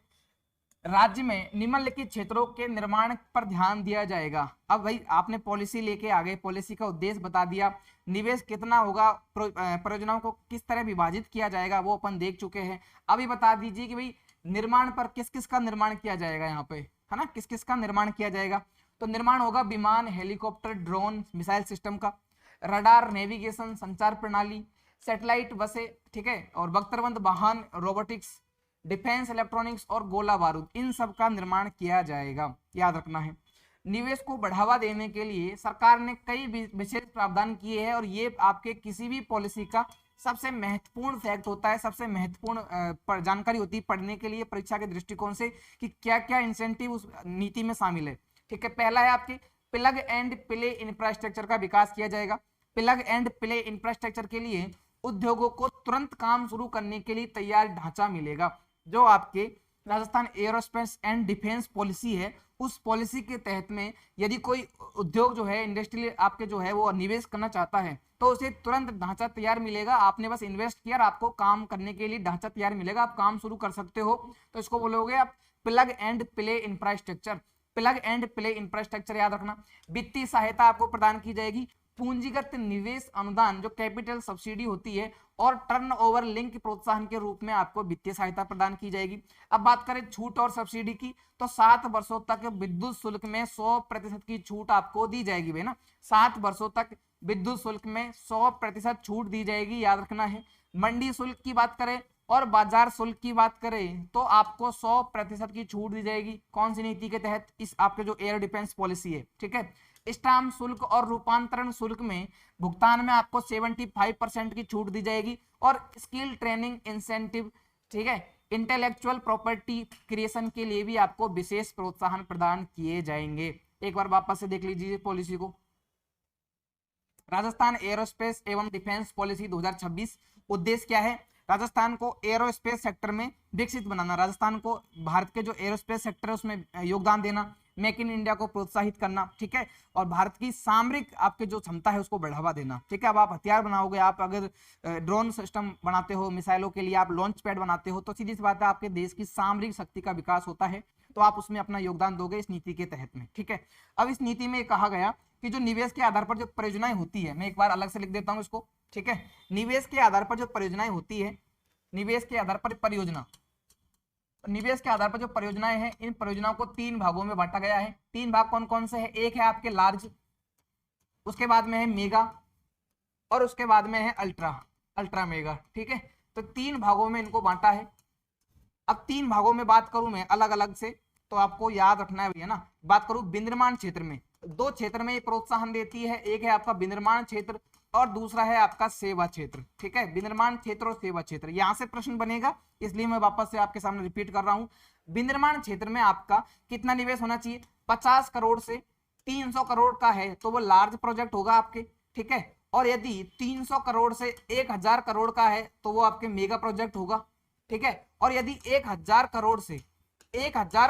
राज्य में निम्नलिखित क्षेत्रों के निर्माण पर ध्यान दिया जाएगा। अब भाई आपने पॉलिसी लेके आ गए, पॉलिसी का उद्देश्य बता दिया, निवेश कितना होगा, परियोजनाओं को किस तरह विभाजित किया जाएगा वो अपन देख चुके हैं। अभी बता दीजिए कि भाई निर्माण पर किस किस का निर्माण किया जाएगा यहाँ पे, है ना, किस किस का निर्माण किया जाएगा। तो निर्माण होगा विमान, हेलीकॉप्टर, ड्रोन, मिसाइल सिस्टम का, रडार, नेविगेशन, संचार प्रणाली, सैटेलाइट बसें, ठीक है, और बख्तरबंद वाहन, रोबोटिक्स, डिफेंस इलेक्ट्रॉनिक्स और गोला बारूद, इन सब का निर्माण किया जाएगा, याद रखना है। निवेश को बढ़ावा देने के लिए सरकार ने कई विशेष प्रावधान किए हैं और ये आपके किसी भी पॉलिसी का सबसे महत्वपूर्ण फैक्ट होता है, सबसे महत्वपूर्ण जानकारी होती है पढ़ने के लिए परीक्षा के दृष्टिकोण से कि क्या क्या इंसेंटिव उस नीति में शामिल है। ठीक है, पहला है आपके प्लग एंड प्ले इंफ्रास्ट्रक्चर का विकास किया जाएगा। प्लग एंड प्ले इंफ्रास्ट्रक्चर के लिए उद्योगों को तुरंत काम शुरू करने के लिए तैयार ढांचा मिलेगा। जो आपके Rajasthan aerospace and defence policy है, उस पॉलिसी के तहत में यदि कोई उद्योग जो है, इंडस्ट्री आपके जो है वो निवेश करना चाहता है तो उसे तुरंत ढांचा तैयार मिलेगा। आपने बस इन्वेस्ट किया और आपको काम करने के लिए ढांचा तैयार मिलेगा, आप काम शुरू कर सकते हो। तो इसको बोलोगे आप plug and play infrastructure. Plug and play infrastructure याद रखना। वित्तीय सहायता आपको प्रदान की जाएगी। पूंजीगत निवेश अनुदान जो कैपिटल सब्सिडी होती है और टर्नओवर लिंक प्रोत्साहन के रूप में आपको वित्तीय सहायता प्रदान की जाएगी। अब बात करें छूट और सब्सिडी की, तो 7 वर्षों तक विद्युत शुल्क में 100% की छूट आपको दी जाएगी भाई ना। 7 वर्षों तक विद्युत शुल्क में 100% छूट दी जाएगी, याद रखना है। मंडी शुल्क की बात करें और बाजार शुल्क की बात करें तो आपको 100% की छूट दी जाएगी। कौन सी नीति के तहत? इस आपके जो एयर डिफेंस पॉलिसी है, ठीक है। स्टाम्प शुल्क और रूपांतरण शुल्क में भुगतान में आपको 75% की छूट दी जाएगी। और स्किल ट्रेनिंग इंसेंटिव, ठीक है, इंटेलेक्चुअल प्रॉपर्टी क्रिएशन के लिए भी आपको विशेष प्रोत्साहन प्रदान किए जाएंगे। एक बार वापस से देख लीजिए पॉलिसी को। राजस्थान एरोस्पेस एवं डिफेंस पॉलिसी 2026, उद्देश्य क्या है? राजस्थान को एरोस्पेस सेक्टर में विकसित बनाना, राजस्थान को भारत के जो एरोस्पेस सेक्टर है उसमें योगदान देना, मेक इन इंडिया को प्रोत्साहित करना, ठीक है, और भारत की सामरिक आपके जो क्षमता है उसको बढ़ावा देना, ठीक है। अब आप हथियार बनाओगे, आप अगर ड्रोन सिस्टम बनाते हो, मिसाइलों के लिए आप लॉन्च पैड बनाते हो, तो सीधी सी बात है आपके देश की सामरिक शक्ति का विकास होता है, तो आप उसमें अपना योगदान दोगे इस नीति के तहत में, ठीक है। अब इस नीति में कहा गया कि जो निवेश के आधार पर जो परियोजनाएं होती है, मैं एक बार अलग से लिख देता हूं इसको, ठीक है। निवेश के आधार पर जो परियोजनाएं होती है, निवेश के आधार पर परियोजना, निवेश के आधार पर जो परियोजनाएं हैं, इन परियोजनाओं को 3 भागों में बांटा गया है। 3 भाग कौन कौन से हैं? एक है आपके लार्ज, उसके बाद में है मेगा और उसके बाद में है अल्ट्रा, अल्ट्रा मेगा, ठीक है। तो 3 भागों में इनको बांटा है। अब 3 भागों में बात करूं मैं अलग अलग से, तो आपको याद रखना है भैया ना। बात करूं विनिर्माण क्षेत्र में, 2 क्षेत्र में प्रोत्साहन देती है, एक है आपका विनिर्माण क्षेत्र और दूसरा है आपका सेवा क्षेत्र, ठीक है। विनिर्माण क्षेत्र और सेवा क्षेत्र, यहां से प्रश्न बनेगा, इसलिए मैं वापस से आपके सामने रिपीट कर रहा हूं। विनिर्माण क्षेत्र में आपका कितना निवेश होना चाहिए? 50 करोड़ से 300 करोड़ का है तो वो लार्ज प्रोजेक्ट होगा आपके, ठीक है। और यदि 300 करोड़ से 1000 करोड़ का है तो वो आपके मेगा प्रोजेक्ट होगा, ठीक है। और यदि 1000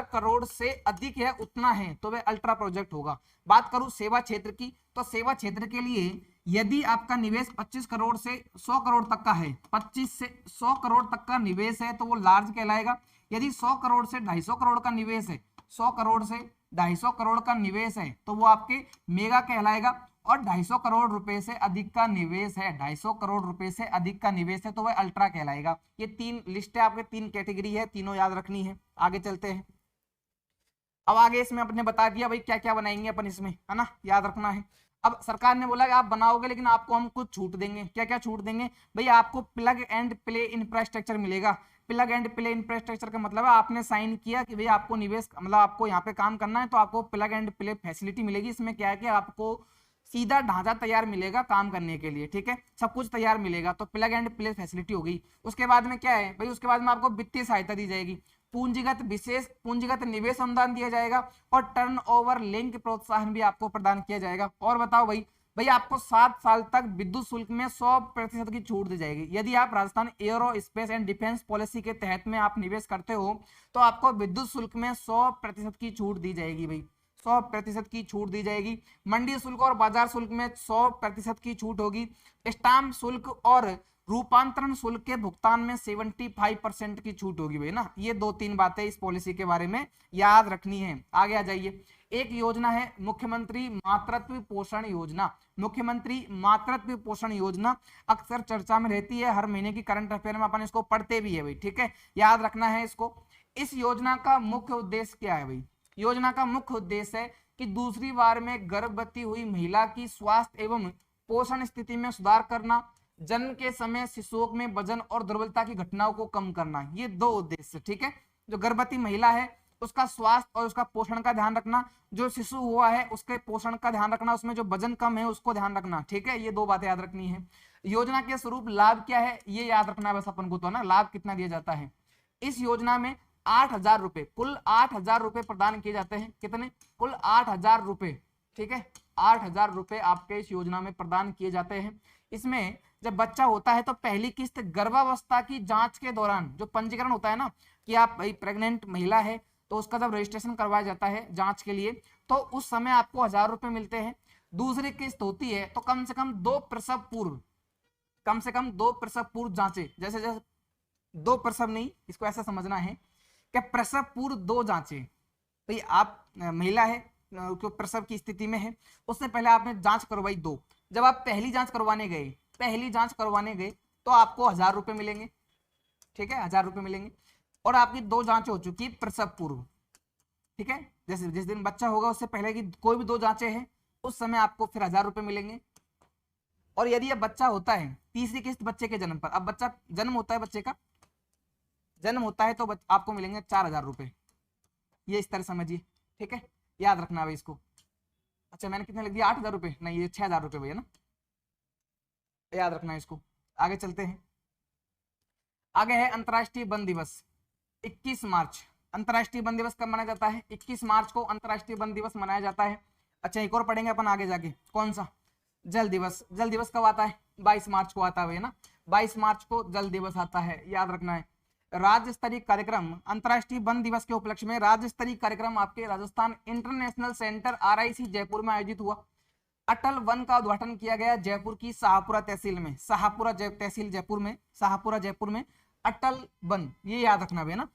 करोड़ से अधिक है, उतना है, तो वह अल्ट्रा प्रोजेक्ट होगा। बात करूं सेवा क्षेत्र की, तो सेवा क्षेत्र के लिए यदि आपका निवेश 25 करोड़ से 100 करोड़ तक का है, 25 से 100 करोड़ तक का निवेश है तो वो लार्ज कहलाएगा। यदि 100 करोड़ से 250 करोड़ का निवेश है, 100 करोड़ से 250 करोड़ का निवेश है तो वो आपके मेगा कहलाएगा। और 250 करोड़ रुपए से अधिक का निवेश है, 250 करोड़ रुपए से अधिक का निवेश है तो वह अल्ट्रा कहलाएगा। ये 3 लिस्ट है आपके, 3 कैटेगरी है, तीनों याद रखनी है। आगे चलते हैं। अब आगे इसमें अपने बता दिया भाई क्या क्या बनाएंगे अपन इसमें, है ना, याद रखना है। अब सरकार ने बोला कि आप बनाओगे लेकिन आपको हम कुछ छूट देंगे। क्या क्या छूट देंगे भाई? आपको प्लग एंड प्ले इंफ्रास्ट्रक्चर मिलेगा। प्लग एंड प्ले इंफ्रास्ट्रक्चर का मतलब है आपने साइन किया कि भाई आपको निवेश, मतलब आपको यहाँ पे काम करना है तो आपको प्लग एंड प्ले फैसिलिटी मिलेगी। इसमें क्या है कि आपको सीधा ढांचा तैयार मिलेगा काम करने के लिए, ठीक है, सब कुछ तैयार मिलेगा, तो प्लग एंड प्ले फैसिलिटी हो गई। उसके बाद में क्या है भाई? उसके बाद में आपको वित्तीय सहायता दी जाएगी, पूंजीगत निवेश अनुदान दिया जाएगा और टर्नओवर लिंक प्रोत्साहन भी आपको प्रदान किया जाएगा। और बताओ भाई आपको 7 साल तक विद्युत शुल्क में 100% की छूट दी जाएगी। यदि आप Rajasthan arrow space and defence policy के तहत में आप निवेश करते हो तो आपको विद्युत शुल्क में 100% की छूट दी जाएगी भाई, 100% की छूट दी जाएगी। मंडी शुल्क और बाजार शुल्क में 100% की छूट होगी। स्टाम्प शुल्क और रूपांतरण शुल्क के भुगतान में 75% की छूट होगी भाई ना। ये 2-3 बातें इस पॉलिसी के बारे में याद रखनी है। आगे आ जाइए। एक योजना है मुख्यमंत्री मातृत्व पोषण योजना। मुख्यमंत्री मातृत्व पोषण योजना अक्सर चर्चा में रहती है, हर महीने की करंट अफेयर में अपन इसको पढ़ते भी है भाई, ठीक है, याद रखना है इसको। इस योजना का मुख्य उद्देश्य क्या है भाई? योजना का मुख्य उद्देश्य है कि दूसरी बार में गर्भवती हुई महिला की स्वास्थ्य एवं पोषण स्थिति में सुधार करना, जन्म के समय शिशुओं में वजन और दुर्बलता की घटनाओं को कम करना, ये 2 उद्देश्य। ठीक है, जो गर्भवती महिला है उसका स्वास्थ्य और उसका पोषण का ध्यान रखना, जो शिशु हुआ है उसके पोषण का ध्यान रखना, उसमें जो वजन कम है उसको ध्यान रखना। ठीक है, ये 2 बातें याद रखनी है। योजना के स्वरूप लाभ क्या है ये याद रखना है बस अपन को, तो ना लाभ कितना दिया जाता है। इस योजना में 8,000 रुपए, कुल 8,000 रुपए प्रदान किए जाते हैं। कितने? कुल 8,000 रुपए। ठीक है, 8,000 रुपए आपके इस योजना में प्रदान किए जाते हैं। इसमें जब बच्चा होता है तो पहली किस्त गर्भावस्था की जांच के दौरान जो पंजीकरण होता है ना, कि आप भाई प्रेग्नेंट महिला है तो उसका जब रजिस्ट्रेशन करवाया जाता है जांच के लिए, तो उस समय आपको 1,000 रुपए मिलते हैं। दूसरी किस्त होती है तो कम से कम 2 प्रसव पूर्व, कम से कम 2 प्रसव पूर्व जांचे, जैसे जैसे 2 प्रसव नहीं, इसको ऐसा समझना है कि प्रसव पूर्व 2 जांचे। भाई आप महिला है जो प्रसव की स्थिति में है, उससे पहले आपने जांच करवाई 2, जब आप पहली जांच करवाने गए तो आपको 1,000 रुपए मिलेंगे। ठीक है, 1,000 रुपए मिलेंगे। और आपकी 2 जांचें हो चुकी प्रसव पूर्व। ठीक है, जैसे जिस दिन बच्चा होगा उससे पहले की कोई भी 2 जांचें हैं, उस समय आपको फिर 1,000 रुपए मिलेंगे। और यदि अब बच्चा होता है, तीसरी किस्त बच्चे के जन्म पर, अब बच्चा जन्म होता है, बच्चे का जन्म होता है तो आपको मिलेंगे 4,000 रुपए। ये इस तरह समझिए। ठीक है, याद रखना है इसको। अच्छा मैंने कितने लिख दिया? 8,000 रुपए नहीं, ये 6,000 रुपए भैया ना, याद रखना है इसको। आगे चलते हैं। आगे है अंतर्राष्ट्रीय वन दिवस, 21 मार्च। अंतर्राष्ट्रीय वन दिवस कब मनाया जाता है? 21 मार्च को अंतर्राष्ट्रीय वन दिवस मनाया जाता है। अच्छा एक और पढ़ेंगे अपन आगे जाके, कौन सा? जल दिवस। जल दिवस कब आता है? 22 मार्च को आता है ना, 22 मार्च को जल दिवस आता है, याद रखना है। राज्य स्तरीय कार्यक्रम, अंतर्राष्ट्रीय वन दिवस के उपलक्ष्य में राज्य स्तरीय कार्यक्रम आपके Rajasthan international centre RIC Jaipur में आयोजित हुआ। अटल वन का उद्घाटन किया गया जयपुर की शाहपुरा तहसील में, शाहपुरा तहसील जयपुर में, शाहपुरा जयपुर में अटल वन, ये याद रखना है ना।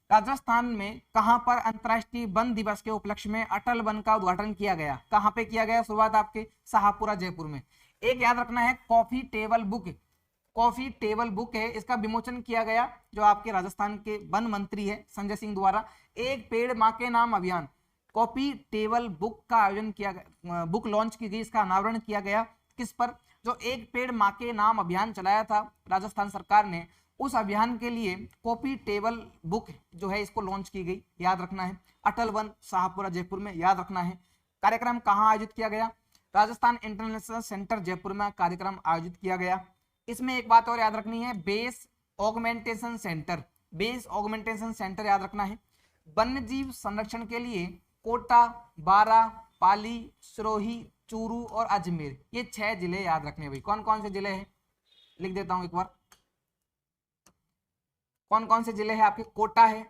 राजस्थान में कहां पर अंतर्राष्ट्रीय वन दिवस के उपलक्ष्य में अटल वन का उद्घाटन किया गया? कहां पे किया गया? शुरुआत आपके शाहपुरा जयपुर में। एक याद रखना है coffee table book, coffee table book है, इसका विमोचन किया गया जो आपके राजस्थान के वन मंत्री है संजय सिंह द्वारा। एक पेड़ मां के नाम अभियान, कॉफी टेबल बुक का आयोजन किया गया, बुक लॉन्च की गई, इसका अनावरण किया गया किस पर? जो एक पेड़ मां के नाम अभियान चलाया था राजस्थान सरकार ने, उस अभियान के लिए कॉफी टेबल बुक जो है इसको लॉन्च की गई, याद रखना है। अटल वन शाहपुरा जयपुर में, याद रखना है। कार्यक्रम कहाँ आयोजित किया गया? राजस्थान इंटरनेशनल सेंटर जयपुर में कार्यक्रम आयोजित किया गया। इसमें एक बात और याद रखनी है, base augmentation centre, base augmentation centre याद रखना है। वन्य जीव संरक्षण के लिए कोटा, बारा, पाली, सिरोही, चूरू और अजमेर, ये 6 जिले याद रखने भाई। कौन कौन से जिले हैं लिख देता हूं एक बार, कौन कौन से जिले हैं आपके? कोटा है,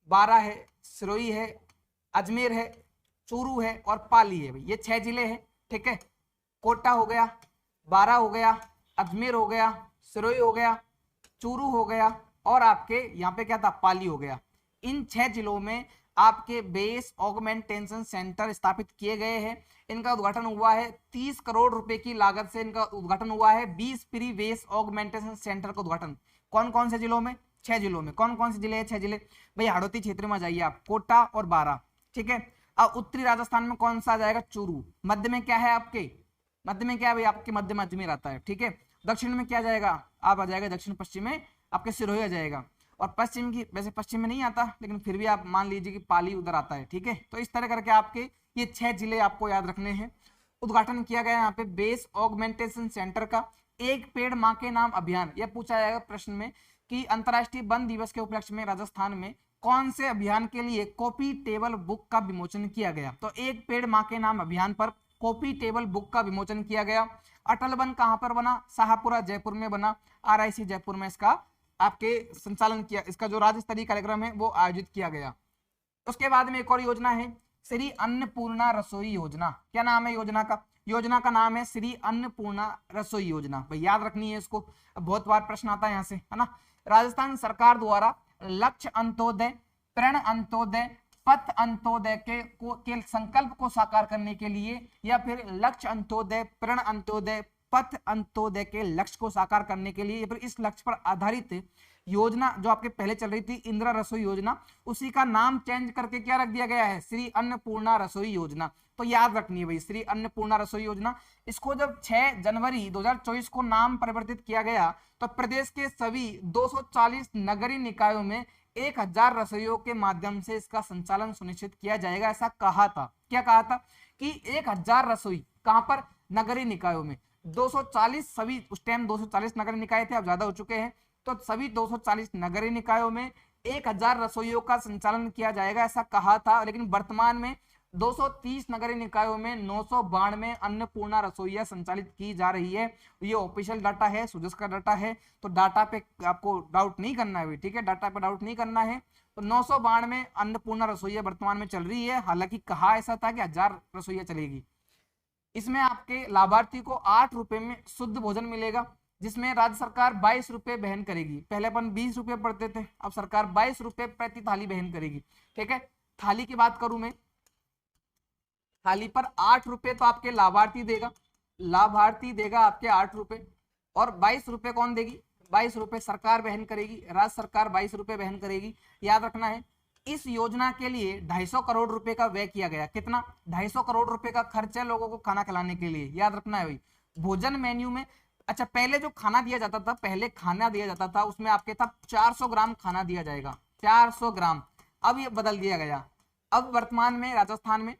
बारा है, सिरोही है, अजमेर है, चूरू है और पाली है भाई, ये 6 जिले हैं। ठीक है, कोटा हो गया, बारा हो गया, अजमेर हो गया, सिरोही हो गया, चूरू हो गया और आपके यहाँ पे क्या था? पाली हो गया। इन 6 जिलों में आपके बेस ऑगमेंटेशन सेंटर स्थापित किए गए हैं। इनका उद्घाटन हुआ है 30 करोड़ रुपए की लागत से, इनका उद्घाटन हुआ है 20 प्री बेस ऑगमेंटेशन सेंटर का उद्घाटन। कौन कौन से जिलों में? 6 जिलों में। कौन कौन से जिले हैं? 6 जिले भाई, हाड़ौती क्षेत्र में जाइए आप, कोटा और बारा। ठीक है, अब उत्तरी राजस्थान में कौन सा आ जाएगा? चूरू। मध्य में क्या है आपके? मध्य में क्या है भाई आपके? मध्य में अजमेर आता है। ठीक है, दक्षिण में क्या जाएगा? आप आ जाएगा दक्षिण पश्चिम में आपके सिरोही आ जाएगा। और पश्चिम की, वैसे पश्चिम में नहीं आता लेकिन फिर भी आप मान लीजिए कि पाली उधर आता है। ठीक है, तो इस तरह करके आपके ये 6 जिले आपको याद रखने हैं। उद्घाटन किया गया यहाँ पे बेस ऑगमेंटेशन सेंटर का। एक पेड़ मां के नाम अभियान, यह पूछा जाएगा प्रश्न में कि अंतर्राष्ट्रीय वन दिवस के उपलक्ष्य में राजस्थान में कौन से अभियान के लिए कॉपी टेबल बुक का विमोचन किया गया? तो एक पेड़ मां के नाम अभियान पर कॉपी टेबल बुक का विमोचन किया गया। अटल वन कहां पर बना? शाहपुरा जयपुर में बना, RIC जयपुर में इसका आपके संचालन किया, इसका जो राज्य स्तरीय कार्यक्रम है वो आयोजित किया गया। उसके बाद में एक और योजना है श्री अन्नपूर्णा रसोई योजना। क्या नाम है योजना का? योजना का नाम है श्री अन्नपूर्णा रसोई योजना। भाई याद रखनी है इसको, बहुत बार प्रश्न आता है यहाँ से, है ना। राजस्थान सरकार द्वारा लक्ष्य अंत्योदय, प्रण अंत्योदय, पथ अंत्योदय के संकल्प को साकार करने के लिए, या फिर लक्ष्य अंत्योदय, प्रण अंत्योदय, पथ अंत्योदय के लक्ष्य को साकार करने के लिए, या फिर इस लक्ष्य पर आधारित योजना जो आपके पहले चल रही थी इंदिरा रसोई योजना, उसी का नाम चेंज करके क्या रख दिया गया है, श्री अन्नपूर्णा रसोई योजना। तो याद रखनी है भाई, श्री अन्नपूर्णा रसोई योजना। इसको जब 6 जनवरी 2024 को नाम परिवर्तित किया गया तो प्रदेश के सभी 240 नगरीय निकायों में 1000 रसोइयों के माध्यम से इसका संचालन सुनिश्चित किया जाएगा, ऐसा कहा था। क्या कहा था कि 1000 रसोई कहां पर, नगरीय निकायों में। 240 सभी, उस टाइम 240 नगरीय निकाय थे, अब ज्यादा हो चुके हैं, तो सभी 240 नगरीय निकायों में 1000 रसोइयों का संचालन किया जाएगा, ऐसा कहा था। लेकिन वर्तमान में 230 नगरीय निकायों में 992 अन्नपूर्णा रसोइयां संचालित की जा रही है। ये ऑफिशियल डाटा है, सुजस का डाटा है, तो डाटा पे आपको डाउट नहीं करना है, ठीक है, डाटा पे डाउट नहीं करना है। तो 992 अन्नपूर्णा रसोइयां वर्तमान में चल रही है। हालांकि कहा ऐसा था कि 1000 रसोइयां चलेगी। इसमें आपके लाभार्थी को 8 रुपए में शुद्ध भोजन मिलेगा, जिसमें राज्य सरकार 22 रुपए वहन करेगी। पहले अपन 20 रुपए पढ़ते थे, अब सरकार 22 रुपए प्रति थाली वहन करेगी, ठीक है। थाली की बात करूं मैं, थाली पर 8 रुपए तो आपके लाभार्थी देगा, लाभार्थी देगा आपके 8 रुपए, और 22 रुपए कौन देगी, 22 रुपए सरकार वहन करेगी, राज्य सरकार 22 रुपए वहन करेगी। याद रखना है इस योजना के लिए 250 करोड़ रुपए का व्यय किया गया। कितना, 250 करोड़ रुपए का खर्चा लोगों को खाना खिलाने के लिए। याद रखना है भाई, भोजन मेन्यू में, अच्छा पहले जो खाना दिया जाता था, पहले खाना दिया जाता था उसमें आपके था 400 ग्राम खाना दिया जाएगा, 400 ग्राम। अब ये बदल दिया गया, अब वर्तमान में राजस्थान में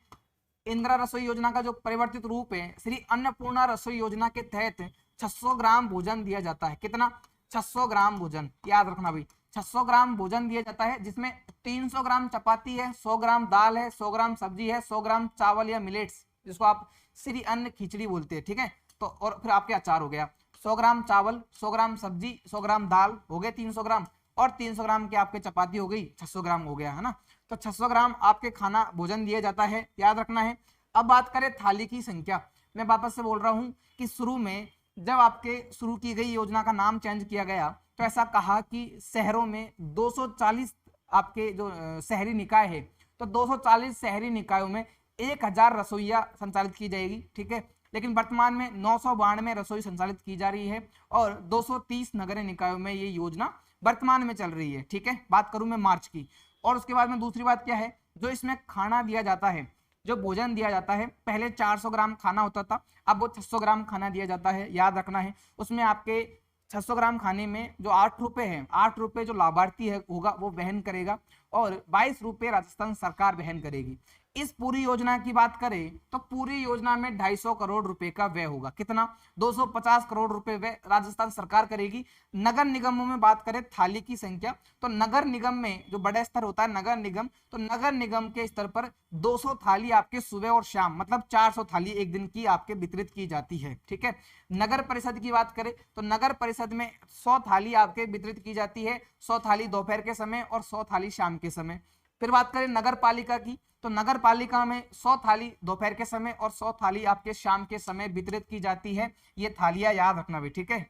इंदिरा रसोई योजना का जो परिवर्तित रूप है, श्री अन्नपूर्णा रसोई योजना के तहत 600 ग्राम भोजन दिया जाता है। कितना, 600 ग्राम भोजन। याद रखना भाई, 600 ग्राम भोजन दिया जाता है, जिसमें 300 ग्राम चपाती है, 100 ग्राम दाल है, 100 ग्राम सब्जी है, 100 ग्राम चावल या मिलेट्स, जिसको आप श्री अन्न खिचड़ी बोलते हैं, ठीक है। तो और फिर आपके अचार हो गया, 100 ग्राम चावल, 100 ग्राम सब्जी, 100 ग्राम दाल हो गए 300 ग्राम, और 300 ग्राम के आपके चपाती हो गई, 600 ग्राम हो गया, है ना। तो 600 ग्राम आपके खाना भोजन दिया जाता है, याद रखना है। अब बात करें थाली की संख्या, मैं वापस से बोल रहा हूं कि शुरू में जब आपके शुरू की गई योजना का नाम चेंज किया गया तो ऐसा कहा कि शहरों में 240 आपके जो शहरी निकाय है, तो 240 शहरी निकायों में 1000 रसोइयां संचालित की जाएगी, ठीक है। लेकिन वर्तमान में 992 रसोई संचालित की जा रही है, और 230 नगरीय निकायों में ये योजना वर्तमान में चल रही है, ठीक है। बात करूं मैं मार्च की, और उसके बाद में दूसरी बात क्या है, जो इसमें खाना दिया जाता है, जो भोजन दिया जाता है, पहले 400 ग्राम खाना होता था, अब वो 600 ग्राम खाना दिया जाता है। याद रखना है उसमें आपके 600 ग्राम खाने में जो 8 रुपए है, 8 रुपए जो लाभार्थी है होगा वो वहन करेगा, और 22 रुपए राजस्थान सरकार वहन करेगी। इस पूरी योजना की बात करें तो पूरी योजना में 250 करोड़ रुपए का व्यय होगा। कितना, 250 करोड़ रुपए व्यय राजस्थान सरकार करेगी। नगर निगमों में बात करें थाली की संख्या, तो नगर निगम में जो बड़ा स्तर होता है नगर निगम, तो नगर निगम के स्तर पर 200 थाली आपके सुबह और शाम, मतलब 400 थाली एक दिन की आपके वितरित की जाती है, ठीक है। नगर परिषद की बात करें तो नगर परिषद में 100 थाली आपके वितरित की जाती है, 100 थाली दोपहर के समय और 100 थाली शाम के समय। फिर बात करें नगर पालिका की, तो नगर पालिका में 100 थाली दोपहर के समय और 100 थाली आपके शाम के समय वितरित की जाती है। ये थालियां याद रखना भी, ठीक है।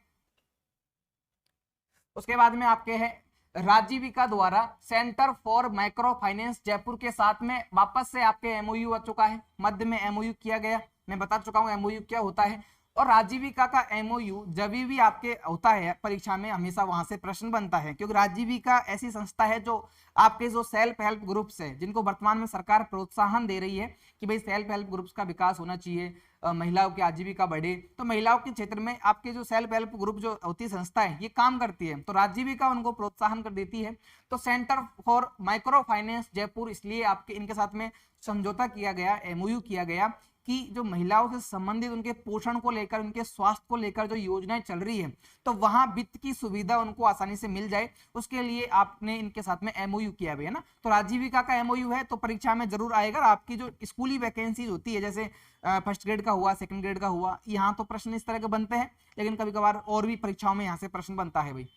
उसके बाद में आपके है राजीविका द्वारा centre for micro finance Jaipur के साथ में वापस से आपके एमओयू आ चुका है, मध्य में एमओयू किया गया, मैं बता चुका हूं एमओयू क्या होता है। और राजीविका का एमओयू जब भी आपके होता है परीक्षा में, हमेशा वहां से प्रश्न बनता है, क्योंकि राजीविका ऐसी संस्था है जो आपके जो सेल्फ हेल्प ग्रुप्स है, जिनको वर्तमान में सरकार प्रोत्साहन दे रही है कि भाई सेल्फ हेल्प ग्रुप्स का विकास होना चाहिए, महिलाओं की आजीविका बढ़े, तो महिलाओं के क्षेत्र में आपके जो सेल्फ हेल्प ग्रुप जो होती है संस्था है, ये काम करती है, तो राजीविका उनको प्रोत्साहन कर देती है। तो centre for micro finance Jaipur, इसलिए आपके इनके साथ में समझौता किया गया, एमओयू किया गया कि जो महिलाओं से संबंधित उनके पोषण को लेकर, उनके स्वास्थ्य को लेकर जो योजनाएं चल रही है, तो वहां वित्त की सुविधा उनको आसानी से मिल जाए, उसके लिए आपने इनके साथ में एमओयू किया है ना। तो राजीविका का एमओयू है, तो परीक्षा में जरूर आएगा। आपकी जो स्कूली वैकेंसीज होती है, जैसे फर्स्ट ग्रेड का हुआ, सेकंड ग्रेड का हुआ, यहाँ तो प्रश्न इस तरह के बनते हैं, लेकिन कभी कभार और भी परीक्षाओं में यहाँ से प्रश्न बनता है भाई।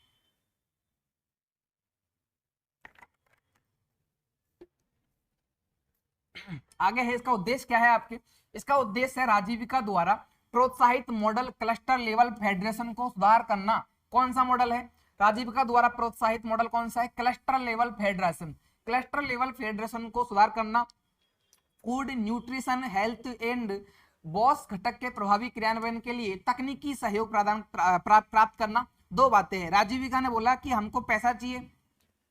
आगे है इसका उद्देश्य क्या है आपके, इसका उद्देश्य है राजीविका द्वारा प्रोत्साहित मॉडल क्लस्टर लेवल फेडरेशन को सुधार करना। कौन सा मॉडल है, राजीविका द्वारा प्रोत्साहित मॉडल कौन सा है, cluster level federation. Cluster level federation को सुधार करना, food nutrition health and boss घटक के प्रभावी क्रियान्वयन के लिए तकनीकी सहयोग प्राप्त करना, दो बातें हैं। राजीविका ने बोला कि हमको पैसा चाहिए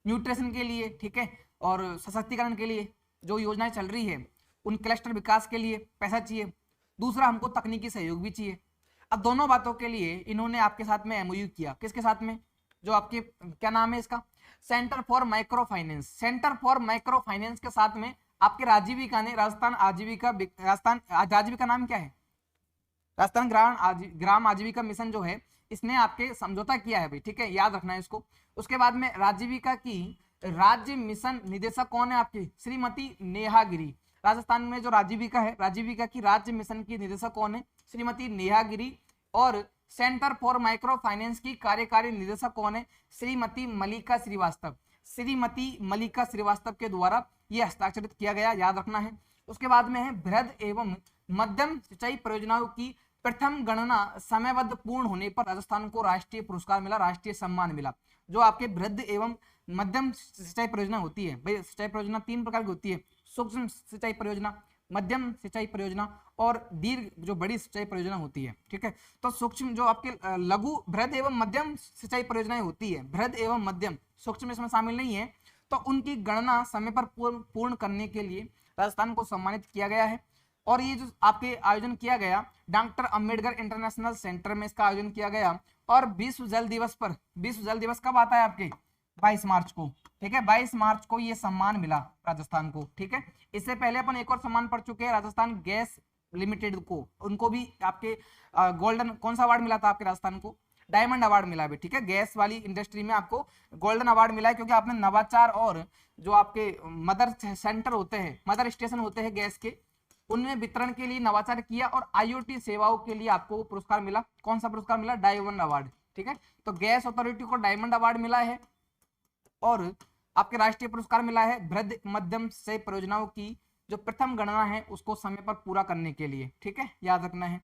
न्यूट्रिशन के लिए, ठीक है, और सशक्तिकरण के लिए जो योजनाएं चल रही है उन क्लस्टर विकास के लिए पैसा चाहिए। दूसरा, हमको तकनीकी सहयोग भी चाहिए। अब दोनों बातों के लिए इन्होंने आपके साथ में एमओयू किया। किसके साथ में? जो आपके क्या नाम है इसका, centre for micro finance, centre for micro finance के साथ में आपके राजीविका ने राजस्थान राजीविका नाम क्या है, राजस्थान ग्राम आजीविका मिशन जो है, इसने आपके समझौता किया है भाई, ठीक है, याद रखना है इसको। उसके बाद में राजीविका की राज्य मिशन निदेशक कौन है आपकी? श्रीमती नेहा गिरी। राजस्थान में जो राजीविका है, राजीविका की राज्य मिशन की निदेशक कौन है? श्रीमती नेहा गिरी। और सेंटर फॉर माइक्रो फाइनेंस की कार्यकारी निदेशक कौन है? श्रीमती मलिका श्रीवास्तव। श्रीमती मलिका श्रीवास्तव के द्वारा यह हस्ताक्षरित किया गया, याद रखना है। उसके बाद में है बृहद एवं मध्यम सिंचाई परियोजनाओं की प्रथम गणना समयबद्ध पूर्ण होने पर राजस्थान को राष्ट्रीय पुरस्कार मिला, राष्ट्रीय सम्मान मिला। जो आपके बृहद एवं मध्यम सिंचाई परियोजना होती है भाई, सिंचाई परियोजना तीन प्रकार की होती है, सूक्ष्म सिंचाई परियोजना, मध्यम सिंचाई परियोजना और दीर्घ जो बड़ी सिंचाई परियोजना होती है, ठीक है। तो सूक्ष्म जो आपके लघु बृहद एवं मध्यम सिंचाई परियोजनाएं होती है, बृहद एवं मध्यम, सूक्ष्म इसमें शामिल नहीं है, तो उनकी गणना समय पर पूर्ण करने के लिए राजस्थान को सम्मानित किया गया है। और ये जो आपके आयोजन किया गया डॉक्टर अंबेडकर इंटरनेशनल सेंटर में इसका आयोजन किया गया। और विश्व जल दिवस पर, विश्व जल दिवस कब आता है आपके? 22 मार्च को, ठीक है, 22 मार्च को ये सम्मान मिला राजस्थान को, ठीक है। इससे पहले अपन एक और सम्मान पढ़ चुके हैं राजस्थान गैस लिमिटेड को, उनको भी आपके गोल्डन कौन सा अवार्ड मिला था आपके राजस्थान को? डायमंड अवार्ड मिला है, ठीक है। गैस वाली इंडस्ट्री में आपको गोल्डन अवार्ड मिला है क्योंकि आपने नवाचार और जो आपके मदर सेंटर होते हैं, मदर स्टेशन होते हैं गैस के, उनमें वितरण के लिए नवाचार किया और आईओटी सेवाओं के लिए आपको पुरस्कार मिला। कौन सा पुरस्कार मिला? डायमंड अवार्ड, ठीक है। तो गैस अथॉरिटी को डायमंड अवार्ड मिला है और आपके राष्ट्रीय पुरस्कार मिला है बृहद मध्यम सिंचाई परियोजनाओं की जो प्रथम गणना है उसको समय पर पूरा करने के लिए, ठीक है, याद रखना है।